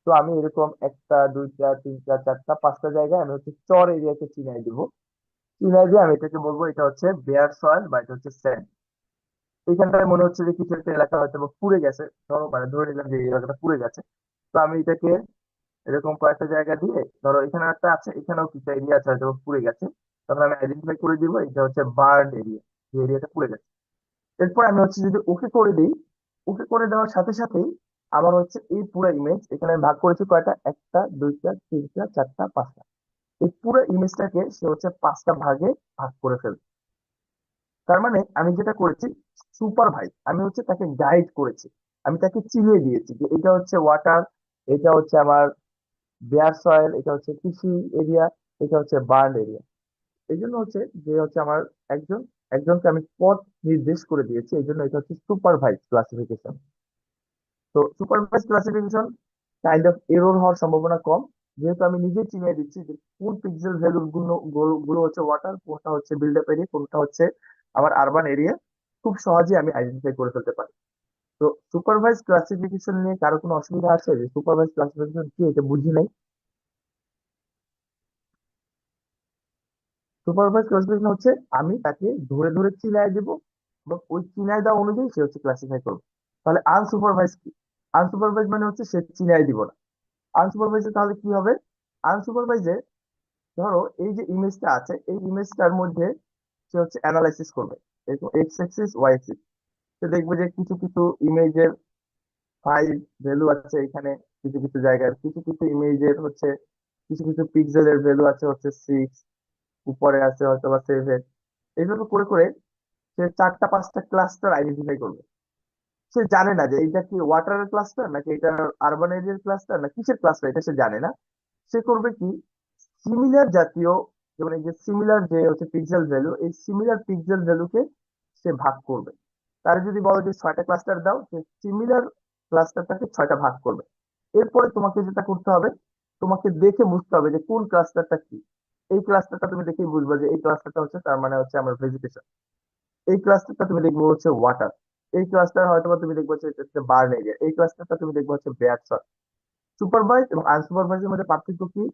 তো আমি এরকম একটা, দুইটা, তিনটা, চারটা, 5টা জায়গায় আমি হচ্ছে চর এরিয়াকে চিনাই দিব। চিনাই দিয়ে আমি এটাকে বলবো এটা হচ্ছে বেয়ার সয়েল বা এটা হচ্ছে স্যান্ড। এইখানটায় মনে হচ্ছে যে কিছু একটা এলাকা হয়তো বা পুড়ে গেছে, ধরো মানে ধরে নিলাম যে এই এলাকাটা পুড়ে গেছে। তো আমি এটাকে এরকম কয়েকটা জায়গা দিয়ে, ধরো এখানে একটা আছে, এখানেও কিছু এরিয়া আছে হয়তো বা পুড়ে গেছে, তখন আমি আইডেন্টিফাই করে দিব এটা হচ্ছে বার্ন এরিয়া, যে এরিয়াটা পুড়ে গেছে। এরপর আমি হচ্ছে যদি ওকে করে দিই, ওকে করে দেওয়ার সাথে সাথেই আমার হচ্ছে এই পুরো ইমেজ, এখানে আমি ভাগ করেছি কয়টা, একটা, দুইটা, তিনটা, চারটা, 5টা। এই পুরো ইমেজটাকে সে হচ্ছে 5টা ভাগে ভাগ করে ফেলবে। তার মানে আমি যেটা করেছি, সুপারভাইজ, আমি হচ্ছে তাকে গাইড করেছি, আমি তাকে চিনিয়ে দিয়েছি যে এটা হচ্ছে ওয়াটার, এটা হচ্ছে আমার বেয়ার সয়েল, এটা হচ্ছে কৃষি এরিয়া, এটা হচ্ছে বার্ন এরিয়া। এই জন্য হচ্ছে যে হচ্ছে আমার একজন একজনকে আমি পথ নির্দেশ করে দিয়েছি, এই জন্য এটা হচ্ছে সুপারভাইজ ক্লাসিফিকেশন। তো supervise classification kind of error হওয়ার সম্ভাবনা কম, যেহেতু আমি নিজে চিনিয়ে দিচ্ছি যে কোন পিক্সেল ভ্যালু গুলো গুলো গুলো হচ্ছে ওয়াটার, কোনটা হচ্ছে বিল্ড আপ এরিয়া, কোনটা হচ্ছে আমার আরবান এরিয়া, খুব সহজে আমি আইডেন্টিফাই করে ফেলতে পারি। তো সুপারভাইজ ক্লাসিফিকেশন নিয়ে কারো কোনো অসুবিধা আছে? যে সুপারভাইজ ক্লাসিফিকেশন কি, এটা বুঝি নাই। সুপারভাইজ ক্লাসিফিকেশন হচ্ছে আমি তাকে ধরে ধরে চিনায় দেব এবং ওই চিনায় দেওয়া অনুযায়ী সে হচ্ছে ক্লাসিফাই করবে। তাহলে আনসুপারভাইজ কি? আনসুপারভাইজ মানে হচ্ছে সে চিনায় দিব না। আনসুপারভাইজে তাহলে কি হবে? আনসুপারভাইজে ধরো এই যে ইমেজটা আছে, এই ইমেজটার মধ্যে সে হচ্ছে অ্যানালাইসিস করবে, এরকম এক্স এক্সিস ওয়াই এক্সিস। সে দেখবে যে কিছু কিছু ইমেজের 5 ভ্যালু আছে এখানে, কিছু কিছু জায়গায় কিছু কিছু ইমেজের হচ্ছে কিছু কিছু পিক্সেলের ভ্যালু আছে হচ্ছে 6, উপরে আছে হয়তো বা 7। এইভাবে করে করে সে 4টা 5টা ক্লাস্টার আইডেন্টিফাই করবে। সে জানে না যে এটা কি ওয়াটারের ক্লাস্টার নাকি এটা আরবান এরিয়ার ক্লাস্টার না কিসের ক্লাস্টার, এটা সে জানে না। সে করবে কি, সিমিলার জাতীয়, যেমন এই যে সিমিলার যে হচ্ছে পিক্সেল ভ্যালু, এই সিমিলার পিক্সেল ভ্যালুকে সে ভাগ করবে। তার যদি বলো যে 6টা ক্লাস্টার দাও, সে সিমিলার ক্লাস্টারটাকে 6টা ভাগ করবে। এরপরে তোমাকে যেটা করতে হবে, তোমাকে দেখে বুঝতে হবে যে কোন ক্লাস্টারটা কি। এই ক্লাস্টারটা তুমি দেখেই বুঝবে যে এই ক্লাস্টারটা হচ্ছে তার মানে হচ্ছে আমার ভেজিটেশন, এই ক্লাস্টারটা তুমি দেখবো হচ্ছে ওয়াটার, এই ক্লাস্টার হয়তো বা তুমি দেখবো হচ্ছে বার্ন এরিয়া, এই ক্লাস্টারটা তুমি দেখবো হচ্ছে বেয়ার সয়েল। সুপারভাইজ এবং আনসুপারভাইজের মধ্যে পার্থক্য কি?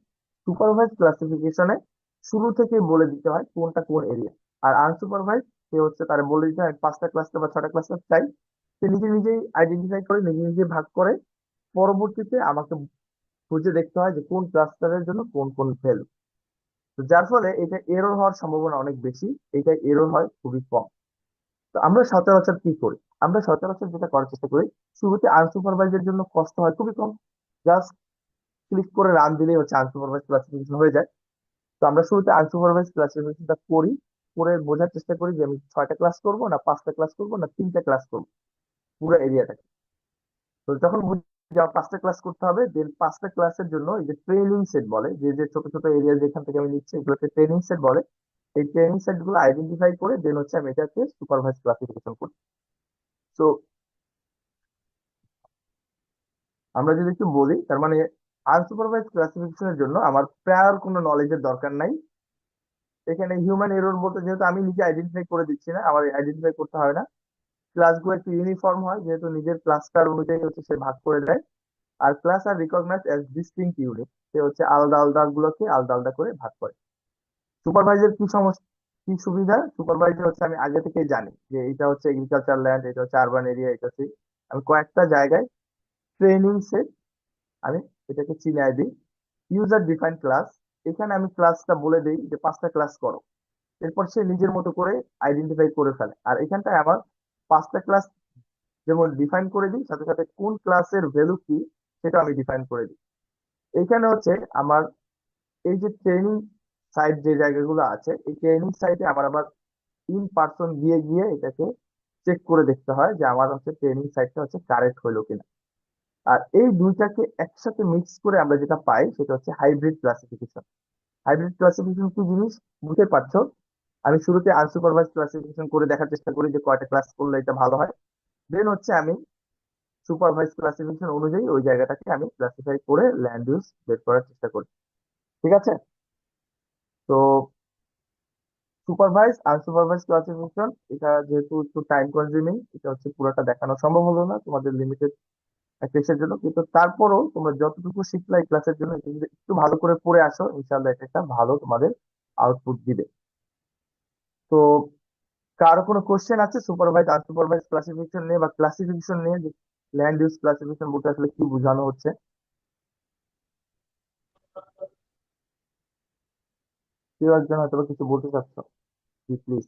সুপারভাইজ ক্লাসিফিকেশনে শুরু থেকে বলে দিতে হয় কোনটা কোন এরিয়া, আর আনসুপারভাইজ সে হচ্ছে তার বলে দিতে হয় 5টা ক্লাস্টার বা 6টা ক্লাস্টার চাই, সে নিজে নিজেই আইডেন্টিফাই করে নিজে নিজে ভাগ করে, পরবর্তীতে আমাকে খুঁজে দেখতে হয় যে কোন ক্লাস্টারের জন্য কোন কোন ভ্যালু। তো যার ফলে এটা এরর হওয়ার সম্ভাবনা অনেক বেশি, এটা এরর হয় খুবই কম। তো আমরা সচরাচর কি করি? আমরা সচরাচর যেটা করার চেষ্টা করি, শুরুতে আনসুপারভাইজের জন্য কষ্ট হয় খুবই কম, জাস্ট ক্লিক করে রান দিলেই হচ্ছে আনসুপারভাইজ ক্লাসিফিকেশন হয়ে যায়। তো আমরা শুরুতে আনসুপারভাইজ ক্লাসিফিকেশনটা করি, করে বোঝার চেষ্টা করি যে আমি 6টা ক্লাস করব না 5টা ক্লাস করব না 3টা ক্লাস করব পুরো এরিয়াটাকে। তো যখন বুঝি যে আমার 5টা ক্লাস করতে হবে, দেন 5টা ক্লাসের জন্য এই যে ট্রেনিং সেট বলে, যে যে ছোট ছোট এরিয়া যেখান থেকে আমি নিচ্ছি এগুলোকে ট্রেনিং সেট বলে। এই ট্রেনিং সেট গুলো আইডেন্টিফাই করে দেন হচ্ছে আমি এটাকে সুপারভাইজ ক্লাসিফিকেশন করি। তো আমরা যদি একটু বলি, তার মানে আনসুপারভাইজ ক্লাসিফিকেশনের জন্য আমার প্রায়র কোনো নলেজের দরকার নাই। এখানে হিউম্যান এরর বলতে, যেহেতু আমি নিজে আইডেন্টিফাই করে দিচ্ছি না, আমার আইডেন্টিফাই করতে হয় না। ক্লাসগুলো একটু ইউনিফর্ম হয়, যেহেতু নিজের ক্লাস্টার অনুযায়ী হচ্ছে সে ভাগ করে দেয়। আর ক্লাস আর রিকগনাইজ অ্যাজ ডিস্টিংক্ট ইউনিট, সে হচ্ছে আলাদা আলাদা গুলোকে আলাদা আলাদা করে ভাগ করে। সুপারভাইজার কি সমস্যা, কি সুবিধা? সুপারভাইজার হচ্ছে আমি আগে থেকে জানি যে এটা হচ্ছে এগ্রিকালচার ল্যান্ড, এটা হচ্ছে আরবান এরিয়া, এটা হচ্ছে, আমি কয়েকটা জায়গায় ট্রেনিং সেট আমি এটাকে চিনাই দিই। ইউজার ডিফাইন ক্লাস, এখানে আমি ক্লাসটা বলে দিই যে 5টা ক্লাস করো, এরপর সে নিজের মতো করে আইডেন্টিফাই করে ফেলে। আর এখানটায় আমার 5টা ক্লাস যেমন ডিফাইন করে দিই, সাথে সাথে কোন ক্লাসের ভ্যালু কি সেটা আমি ডিফাইন করে দিই। এইখানে হচ্ছে আমার এই যে ট্রেনিং সাইট যে জায়গাগুলো আছে, এই ট্রেনিং সাইটে আমার আবার ইন পার্সন গিয়ে গিয়ে এটাকে চেক করে দেখতে হয় যে আমার হচ্ছে ট্রেনিং সাইটটা হচ্ছে কারেক্ট হলো কিনা। আর এই দুইটাকে একসাথে মিক্স করে আমরা যেটা পাই সেটা হচ্ছে হাইব্রিড ক্লাসিফিকেশন। হাইব্রিড ক্লাসিফিকেশন কি জিনিস বুঝতে পারছো? আমি শুরুতে আনসুপারভাইজ ক্লাসিফিকেশন করে দেখার চেষ্টা করি যে কয়টা ক্লাস করলে এটা ভালো হয়, দেন হচ্ছে আমি সুপারভাইজ ক্লাসিফিকেশন অনুযায়ী ওই জায়গাটাকে আমি ক্লাসিফাই করে ল্যান্ড ইউজ বের করার চেষ্টা করি। ঠিক আছে? তো সুপারভাইজ আনসুপারভাইজ ক্লাসিফিকেশন, এটা যেহেতু একটু টাইম কনজিউমিং, এটা হচ্ছে পুরোটা দেখানো সম্ভব হলো না তোমাদের লিমিটেড ক্লাসের জন্য, কিন্তু তারপরও তোমরা যতটুকু শিখলা এই ক্লাসের জন্য এটা যদি একটু ভালো করে পড়ে আসো, ইনশাল্লাহ এটা একটা ভালো তোমাদের আউটপুট দিবে। তো কারো কোনো কোশ্চেন আছে সুপারভাইজ আনসুপারভাইজ ক্লাসিফিকেশন নিয়ে বা ক্লাসিফিকেশন নিয়ে, যে ল্যান্ড ইউজ ক্লাসিফিকেশন বলতে আসলে কি বোঝানো হচ্ছে? কেউ একজন হয়তো বা কিছু বলতে চাচ্ছ, প্লিজ।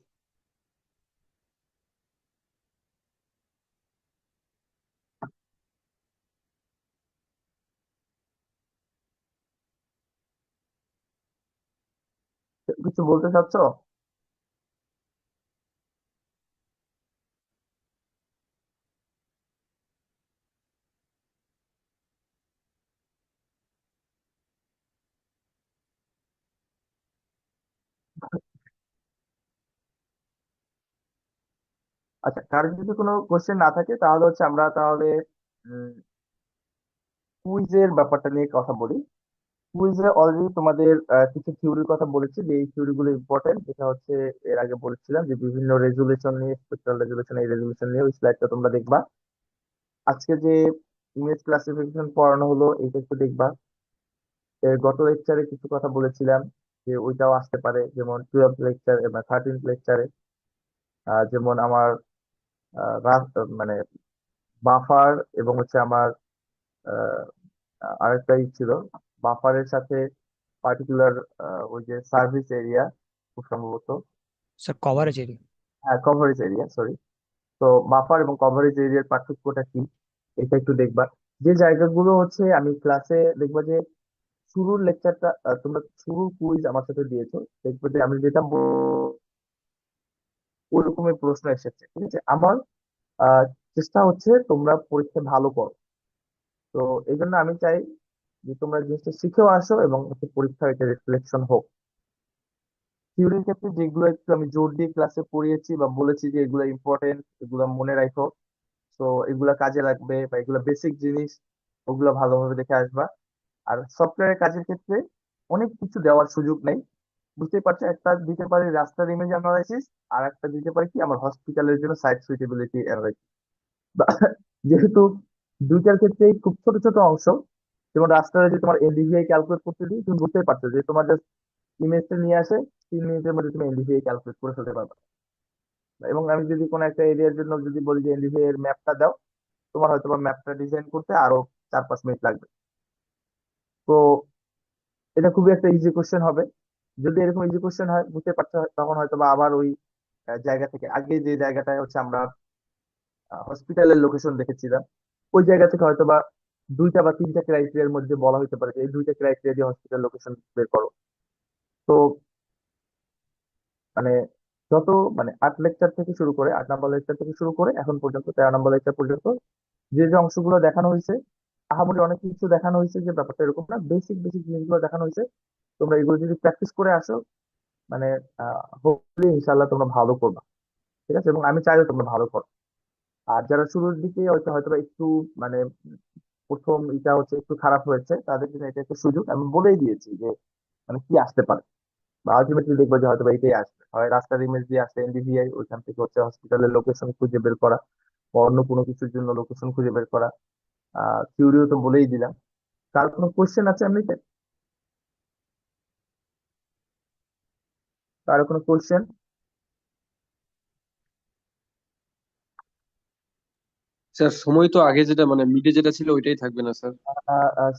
কিছু বলতে চাচ্ছ? আচ্ছা, কারো যদি কোনো কোশ্চেন না থাকে তাহলে হচ্ছে আমরা তাহলে কুইজের ব্যাপারটা নিয়ে কথা বলি। কুইজে অলরেডি তোমাদের কিছু থিওরির কথা বলেছি, যে এই থিওরি গুলো ইম্পর্টেন্ট, যেটা হচ্ছে এর আগে বলেছিলাম যে বিভিন্ন রেজুলেশন নিয়ে, স্পেকট্রাল রেজুলেশন, এই রেজুলেশন নিয়ে ওই স্লাইডটা তোমরা দেখবা। আজকে যে ইমেজ ক্লাসিফিকেশন পড়ানো হলো এটা একটু দেখবা। এর গত লেকচারে কিছু কথা বলেছিলাম যে ওইটাও আসতে পারে, যেমন 12 লেকচার বা 13 লেকচারে, যেমন আমার মানে বাফার এবং হচ্ছে আমার আহ, আরেকটা ছিল, বাফারের সাথে পার্টিকুলার ওই যে সার্ভিস এরিয়া, খুব সম্ভবত, স্যার কভারেজ এরিয়া। হ্যাঁ কভারেজ এরিয়া, সরি। তো বাফার এবং কভারেজ এরিয়ার পার্থক্যটা কি, এটা একটু দেখবা। যে জায়গাগুলো হচ্ছে আমি ক্লাসে দেখবা যে শুরুর লেকচারটা, তোমরা শুরুর কুইজ আমার সাথে দিয়েছো, দেখবে যে আমি যেটা ওইরকমের প্রশ্ন এসেছে, ঠিক আছে। আমার আহ, চেষ্টা হচ্ছে তোমরা পরীক্ষায় ভালো করো। তো এই জন্য আমি চাই যে তোমরা জিনিসটা শিখেও আসো এবং হচ্ছে পরীক্ষায় এটা রিফ্লেকশন হোক। থিওরির ক্ষেত্রে যেগুলো একটু আমি জোর দিয়ে ক্লাসে পড়িয়েছি বা বলেছি যে এগুলো ইম্পর্টেন্ট, এগুলো মনে রাখো, তো এগুলা কাজে লাগবে, বা এগুলো বেসিক জিনিস, ওগুলো ভালোভাবে দেখে আসবা। আর সফটওয়্যারের কাজের ক্ষেত্রে অনেক কিছু দেওয়ার সুযোগ নেই, বুঝতেই পারছো। একটা দিতে পারি রাস্তার ইমেজ অ্যানালাইসিস, আর একটা দিতে পারি কি আমার হসপিটালের জন্য সাইট সুইটেবিলিটি অ্যানালাইসিস। যেহেতু দুইটার ক্ষেত্রেই খুব ছোট ছোট অংশ, যেমন রাস্তায় যে তোমার এনডিভিআই ক্যালকুলেট করতে দিই, তুমি বুঝতেই পারছো যে তোমার জাস্ট ইমেজটা নিয়ে আসে, 3 মিনিটের মধ্যে তুমি এনডিভিআই ক্যালকুলেট করে ফেলতে পারবে। এবং আমি যদি কোনো একটা এরিয়ার জন্য যদি বলি যে এনডিভিআই এর ম্যাপটা দাও, তোমার হয়তো বা ম্যাপটা ডিজাইন করতে আরো 4-5 মিনিট লাগবে। তো এটা খুবই একটা ইজি কোশ্চেন হবে। যদি এরকম ইজি কোশ্চেন হয়, বুঝতে পারছো, তখন হয়তো বা আবার ওই জায়গা থেকে, আগে যে জায়গাটায় হচ্ছে আমরা হসপিটালের লোকেশন দেখেছিলাম, ওই জায়গা থেকে হয়তো বা 2টা বা 3টা ক্রাইটেরিয়ার মধ্যে বলা হতে পারে যে এই 2টা ক্রাইটেরিয়া দিয়ে হসপিটাল লোকেশন বের করো। তো মানে যত, মানে 8 লেকচার থেকে শুরু করে, 8 নম্বর লেকচার থেকে শুরু করে এখন পর্যন্ত 13 নম্বর লেকচার পর্যন্ত যে যে অংশগুলো দেখানো হয়েছে, আহামরি অনেক কিছু দেখানো হয়েছে যে ব্যাপারটা এরকম না, বেসিক বেসিক জিনিসগুলো দেখানো হয়েছে। তোমরা এগুলো যদি প্র্যাকটিস করে আসো, মানে হোপফুলি ইনশাল্লাহ তোমরা ভালো করবা, ঠিক আছে। এবং আমি চাইও তোমরা ভালো করো। আর যারা শুরুর দিকে হয়তো হয়তো বা একটু মানে প্রথম এটা হচ্ছে একটু খারাপ হয়েছে, তাদের জন্য এটা একটা সুযোগ, আমি বলেই দিয়েছি যে মানে কি আসতে পারে। বা আলটিমেটলি দেখবো যে হয়তো বা এটাই আসবে, হয় রাস্তার ইমেজ দিয়ে আসে এনডিভিআই, ওইখান থেকে হচ্ছে হসপিটালের লোকেশন খুঁজে বের করা, বা অন্য কোনো কিছুর জন্য লোকেশন খুঁজে বের করা। থিওরিও তো বলেই দিলাম। কার কোনো কোশ্চেন আছে এমনিতে? কারো কোনো কোশ্চেন? স্যার সময় তো আগে যেটা মানে মিডে যেটা ছিল ওইটাই থাকবে না স্যার?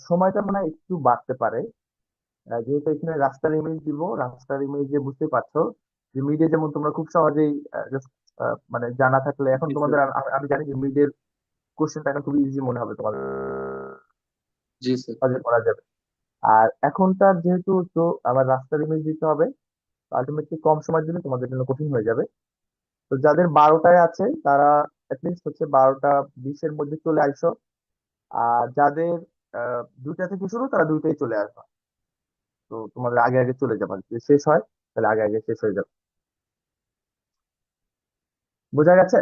সময়টা মনে হয় একটু বাড়তে পারে, যেহেতু এখানে রাস্তার ইমেজ দিব, রাস্তার ইমেজে বুঝতে পারছো যে মিডে যেমন তোমরা খুব সহজেই just, মানে জানা থাকলে, এখন জি তোমাদের স্যার। আমি জানি যে মিডের কোশ্চেনটা এখন খুবই ইজি মনে হবে তোমাদের, জি স্যার। সহজে করা যাবে। আর এখনকার যেহেতু তো আমার রাস্তার ইমেজ দিতে হবে, আলটিমেটলি কম সময়ের জন্য তোমাদের জন্য কঠিন হয়ে যাবে। তো যাদের 12টায় আছে তারা অ্যাটলিস্ট হচ্ছে 12টা 20-এর মধ্যে চলে আসো। আর যাদের 2টা থেকে শুরু, তারা 2টায় চলে আসবে। তো তোমাদের আগে আগে চলে যাবে, যদি শেষ হয় তাহলে আগে আগে শেষ হয়ে যাবে। বোঝা গেছে?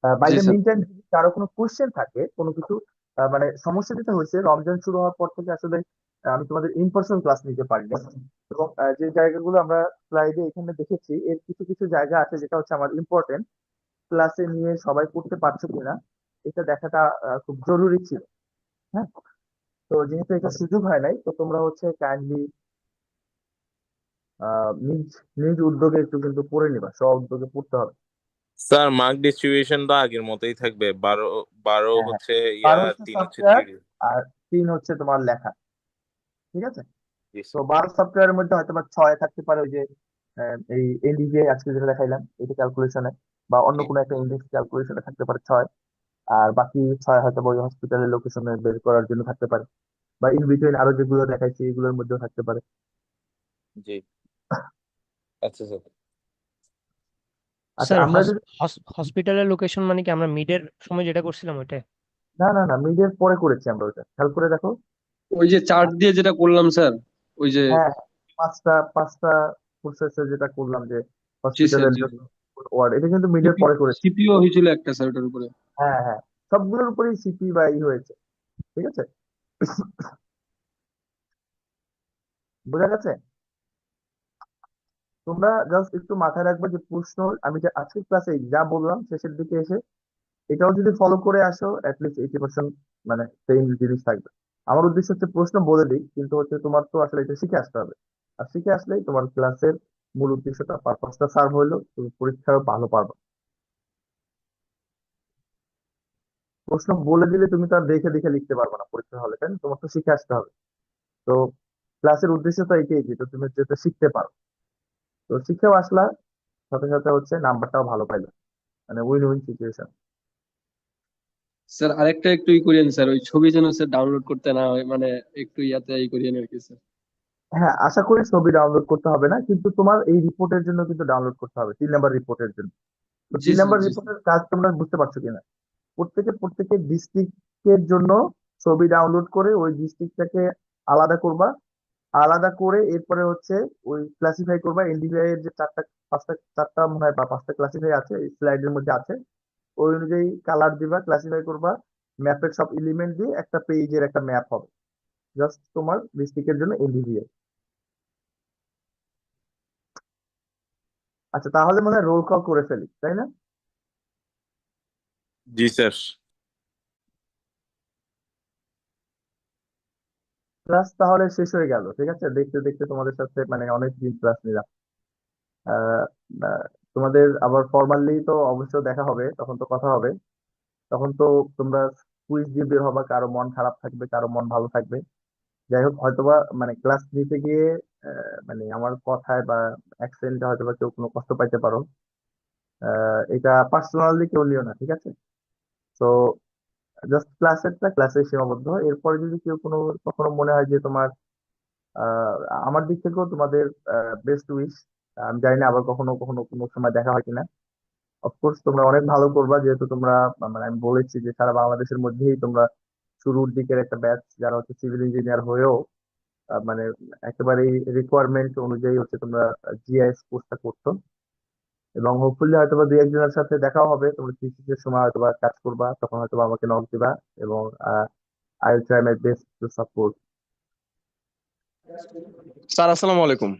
বাই জি দ্য স্যার। মিন টাইম, যদি কারো কোনো কোশ্চেন থাকে, কোনো কিছু, মানে সমস্যা যেটা হয়েছে রমজান শুরু হওয়ার পর থেকে আসলে আমি তোমাদের ইন পার্সন ক্লাস নিতে পারি না। এবং যে জায়গাগুলো আমরা স্লাইডে এখানে দেখেছি, এর কিছু কিছু জায়গা আছে যেটা হচ্ছে আমার ইম্পর্টেন্ট, ক্লাসে নিয়ে সবাই করতে পারছো কিনা এটা দেখাটা খুব জরুরি ছিল। হ্যাঁ, তো যেহেতু এটা সুযোগ হয় নাই, তো তোমরা হচ্ছে কাইন্ডলি নিজ নিজ উদ্যোগে একটু কিন্তু পড়ে নিবা, স্ব উদ্যোগে পড়তে হবে। স্যার মার্ক ডিস্ট্রিবিউশন তো আগের মতোই থাকবে, 12 12 হ্যাঁ, হ্যাঁ। হচ্ছে 12 হচ্ছে 3 হচ্ছে সফটওয়্যার, থিওরি। আর 3 হচ্ছে তোমার লেখা, ঠিক আছে। জি তো স্যার। 12 সফটওয়্যারের মধ্যে হয়তো বা 6 থাকতে পারে ওই যে এই এনডিভিআই আজকে যেটা দেখাইলাম এটা ক্যালকুলেশনে, বা অন্য কোনো একটা ইন্ডেক্স ক্যালকুলেশনে থাকতে পারে 6। আর বাকি 6 হয়তো বা ওই হসপিটালের লোকেশনে বের করার জন্য থাকতে পারে, বা ইন বিটুইন আরো যেগুলো দেখাইছি এগুলোর মধ্যেও থাকতে পারে। জি, আচ্ছা স্যার। আচ্ছা, স্যার আমরা যদি, হসপিটালের লোকেশন মানে কি আমরা মিডের সময় যেটা করছিলাম ওইটা? না না না, মিডের পরে করেছি আমরা, ওটা খেয়াল করে দেখো। ওই যে চার্ট দিয়ে যেটা করলাম স্যার, ওই যে। হ্যাঁ, 5টা 5টা প্রসেসে যেটা করলাম যে জি স্যার, হসপিটালের জি জন্য জি। ওয়ার্ড, এটা কিন্তু মিডের পরে করেছে। সিপিও হয়েছিল একটা স্যার ওটার উপরে। হ্যাঁ হ্যাঁ, সবগুলোর উপরেই সিপি বা ই হয়েছে, ঠিক আছে। বোঝা গেছে? তোমরা জাস্ট একটু মাথায় রাখবে যে প্রশ্ন, আমি যে আজকের ক্লাসে যা বললাম শেষের দিকে এসে এটাও যদি ফলো করে আসো অ্যাটলিস্ট 80% মানে সেম জিনিস থাকবে। আমার উদ্দেশ্য হচ্ছে প্রশ্ন বলে দিই, কিন্তু হচ্ছে তোমার তো আসলে এটা শিখে আসতে হবে। আর শিখে আসলেই তোমার ক্লাসের মূল উদ্দেশ্যটা, পারপাসটা সার্ভ হইলো, তুমি পরীক্ষায় ভালো পারবে। প্রশ্ন বলে দিলে তুমি তো আর দেখে দেখে লিখতে পারবে না পরীক্ষা হলে, তাই না? তোমার তো শিখে আসতে হবে। তো ক্লাসের উদ্দেশ্য তো এটাই, যে তো তুমি যেটা শিখতে পারো। তো শিখেও আসলা, সাথে সাথে হচ্ছে নাম্বারটাও ভালো পাইলো, মানে উইন উইন সিচুয়েশন। স্যার আরেকটা একটু ই করিয়েন স্যার, ওই ছবি যেন স্যার ডাউনলোড করতে না হয়, মানে একটু ইয়াতে ই করিয়েন আর কি স্যার। হ্যাঁ, আশা করি ছবি ডাউনলোড করতে হবে না, কিন্তু তোমার এই রিপোর্টের জন্য কিন্তু ডাউনলোড করতে হবে, 3 নাম্বার রিপোর্টের জন্য। তো জি 3 নাম্বার স্যার, জি স্যার। রিপোর্টের কাজ তোমরা বুঝতে পারছো কিনা? প্রত্যেকের ডিস্ট্রিক্টের জন্য ছবি ডাউনলোড করে ওই ডিস্ট্রিক্টটাকে আলাদা করবা। আলাদা করে এরপরে হচ্ছে ওই ক্লাসিফাই করবা। এনডিভিআই এর যে চারটা মনে হয় বা 5টা ক্লাসিফাই আছে, স্লাইডের মধ্যে আছে, ওই অনুযায়ী কালার দিবা, ক্লাসিফাই করবা, ম্যাপের সব এলিমেন্ট দিয়ে একটা পেজের একটা ম্যাপ হবে, জাস্ট তোমার ডিস্ট্রিক্টের জন্য এনডিভিআই। আচ্ছা, তাহলে মনে হয় রোল কল করে ফেলি, তাই না? জি স্যার। ক্লাস তাহলে শেষ হয়ে গেল, ঠিক আছে। দেখতে দেখতে তোমাদের সাথে মানে অনেক দিন ক্লাস নিলাম। আহ, আহ, তোমাদের আবার ফর্মালি তো অবশ্য দেখা হবে, তখন তো কথা হবে। তখন তো তোমরা কুইজ দিয়ে বের হবা, কারো মন খারাপ থাকবে, কারো মন ভালো থাকবে। যাই হোক, হয়তোবা মানে ক্লাস নিতে গিয়ে মানে আমার কথায় বা অ্যাকসেন্টে হয়তোবা কেউ কোনো কষ্ট পাইতে পারো। এটা পার্সোনালি কেউ নিও না, ঠিক আছে। তো জাস্ট ক্লাসেরটা ক্লাসে সীমাবদ্ধ। এরপরে যদি কেউ কখনো মনে হয় যে তোমার আহ, আমার দিক থেকেও তোমাদের বেস্ট উইশ। আমি জানি না আবার কখনো কখনো কোনো সময় দেখা হয় কিনা। অফকোর্স তোমরা অনেক ভালো করবা, যেহেতু তোমরা মানে আমি বলেছি যে সারা বাংলাদেশের মধ্যেই তোমরা শুরুর দিকের একটা ব্যাচ, যারা হচ্ছে সিভিল ইঞ্জিনিয়ার হয়েও মানে একেবারেই রিকোয়ারমেন্ট অনুযায়ী হচ্ছে তোমরা জিআইএস কোর্সটা করছো। এবং হোপফুলি হয়তোবা দুই একজনের সাথে দেখাও হবে, তোমরা থিসিসের সময় হয়তোবা কাজ করবা, তখন হয়তোবা আমাকে নক দিবা, এবং I will try my best to support. Sir আসসালামু আলাইকুম।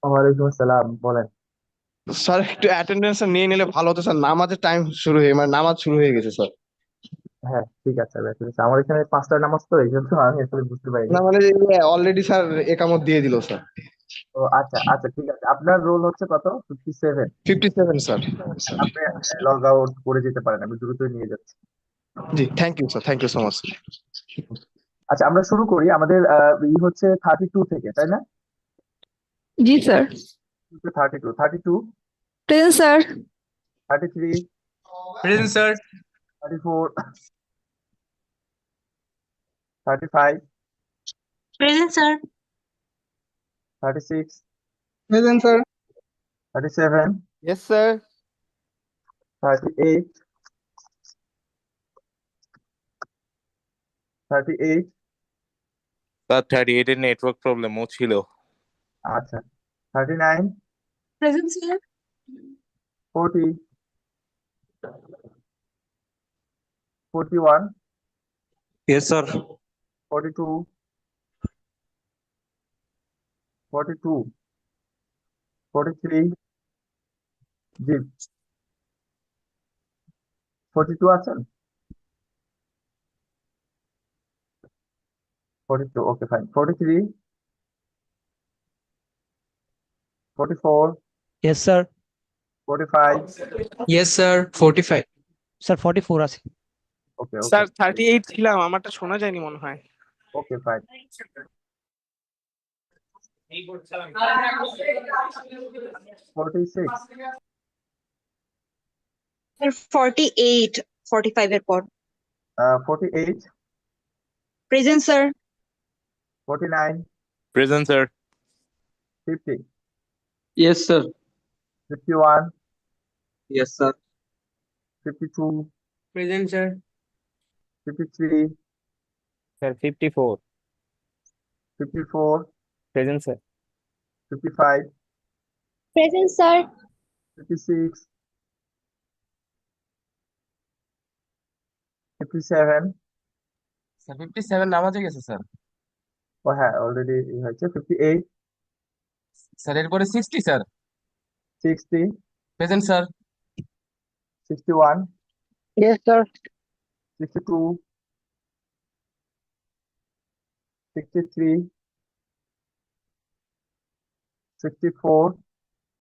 ওয়ালাইকুম আসসালাম, বলেন। স্যার একটু অ্যাটেন্ডেন্স নিয়ে নিলে ভালো হতো স্যার, নামাজের টাইম শুরু হয়ে মানে নামাজ শুরু হয়ে গেছে স্যার। হ্যাঁ ঠিক আছে, ভাই, ঠিক আছে। আমার এখানে 5টার নামাজ, তো এই জন্য আমি আসলে বুঝতে পারিনি। না মানে অলরেডি স্যার একামত দিয়ে দিল স্যার। তো আচ্ছা আচ্ছা, ঠিক আছে। আপনার রোল হচ্ছে কত? 57। 57 স্যার। আপনি লগ আউট করে যেতে পারেন, আমি দ্রুতই নিয়ে যাচ্ছি। জি thank you sir, thank you so much. আচ্ছা, আমরা শুরু করি। আমাদের হচ্ছে 32 থেকে, তাই না? জি স্যার। 32, 32, present sir. 33, present sir. 34, 35, Present, sir. 36, present sir. 37, yes sir. 38, 38, sir 38 এর নেটওয়ার্ক প্রবলেমও ছিল। আচ্ছা, 39, Present, sir. 40, 41, yes sir. 42, 42, 43, জি, 42 আছেন? 42, okay fine. 43, 44, yes sir. 45, yes sir. 45। Sir 44 আছে। ওকে ওকে স্যার 38 ছিলাম, আমারটা শোনা যায়নি মনে হয়। Okay fine. 46, 48, 45 এর পর। 48, Present, sir. 49, present sir. 50, yes sir. 51, yes sir. 52, present sir. 53, sir 54 54, present sir. 55, Present, sir. 56, 57, sir 57 নামাজে গেছে স্যার। ও হ্যাঁ অলরেডি হয়েছে। 58, স্যার এরপরে 60 sir. 60, present sir. 61, Yes, sir. 62, 63, 64,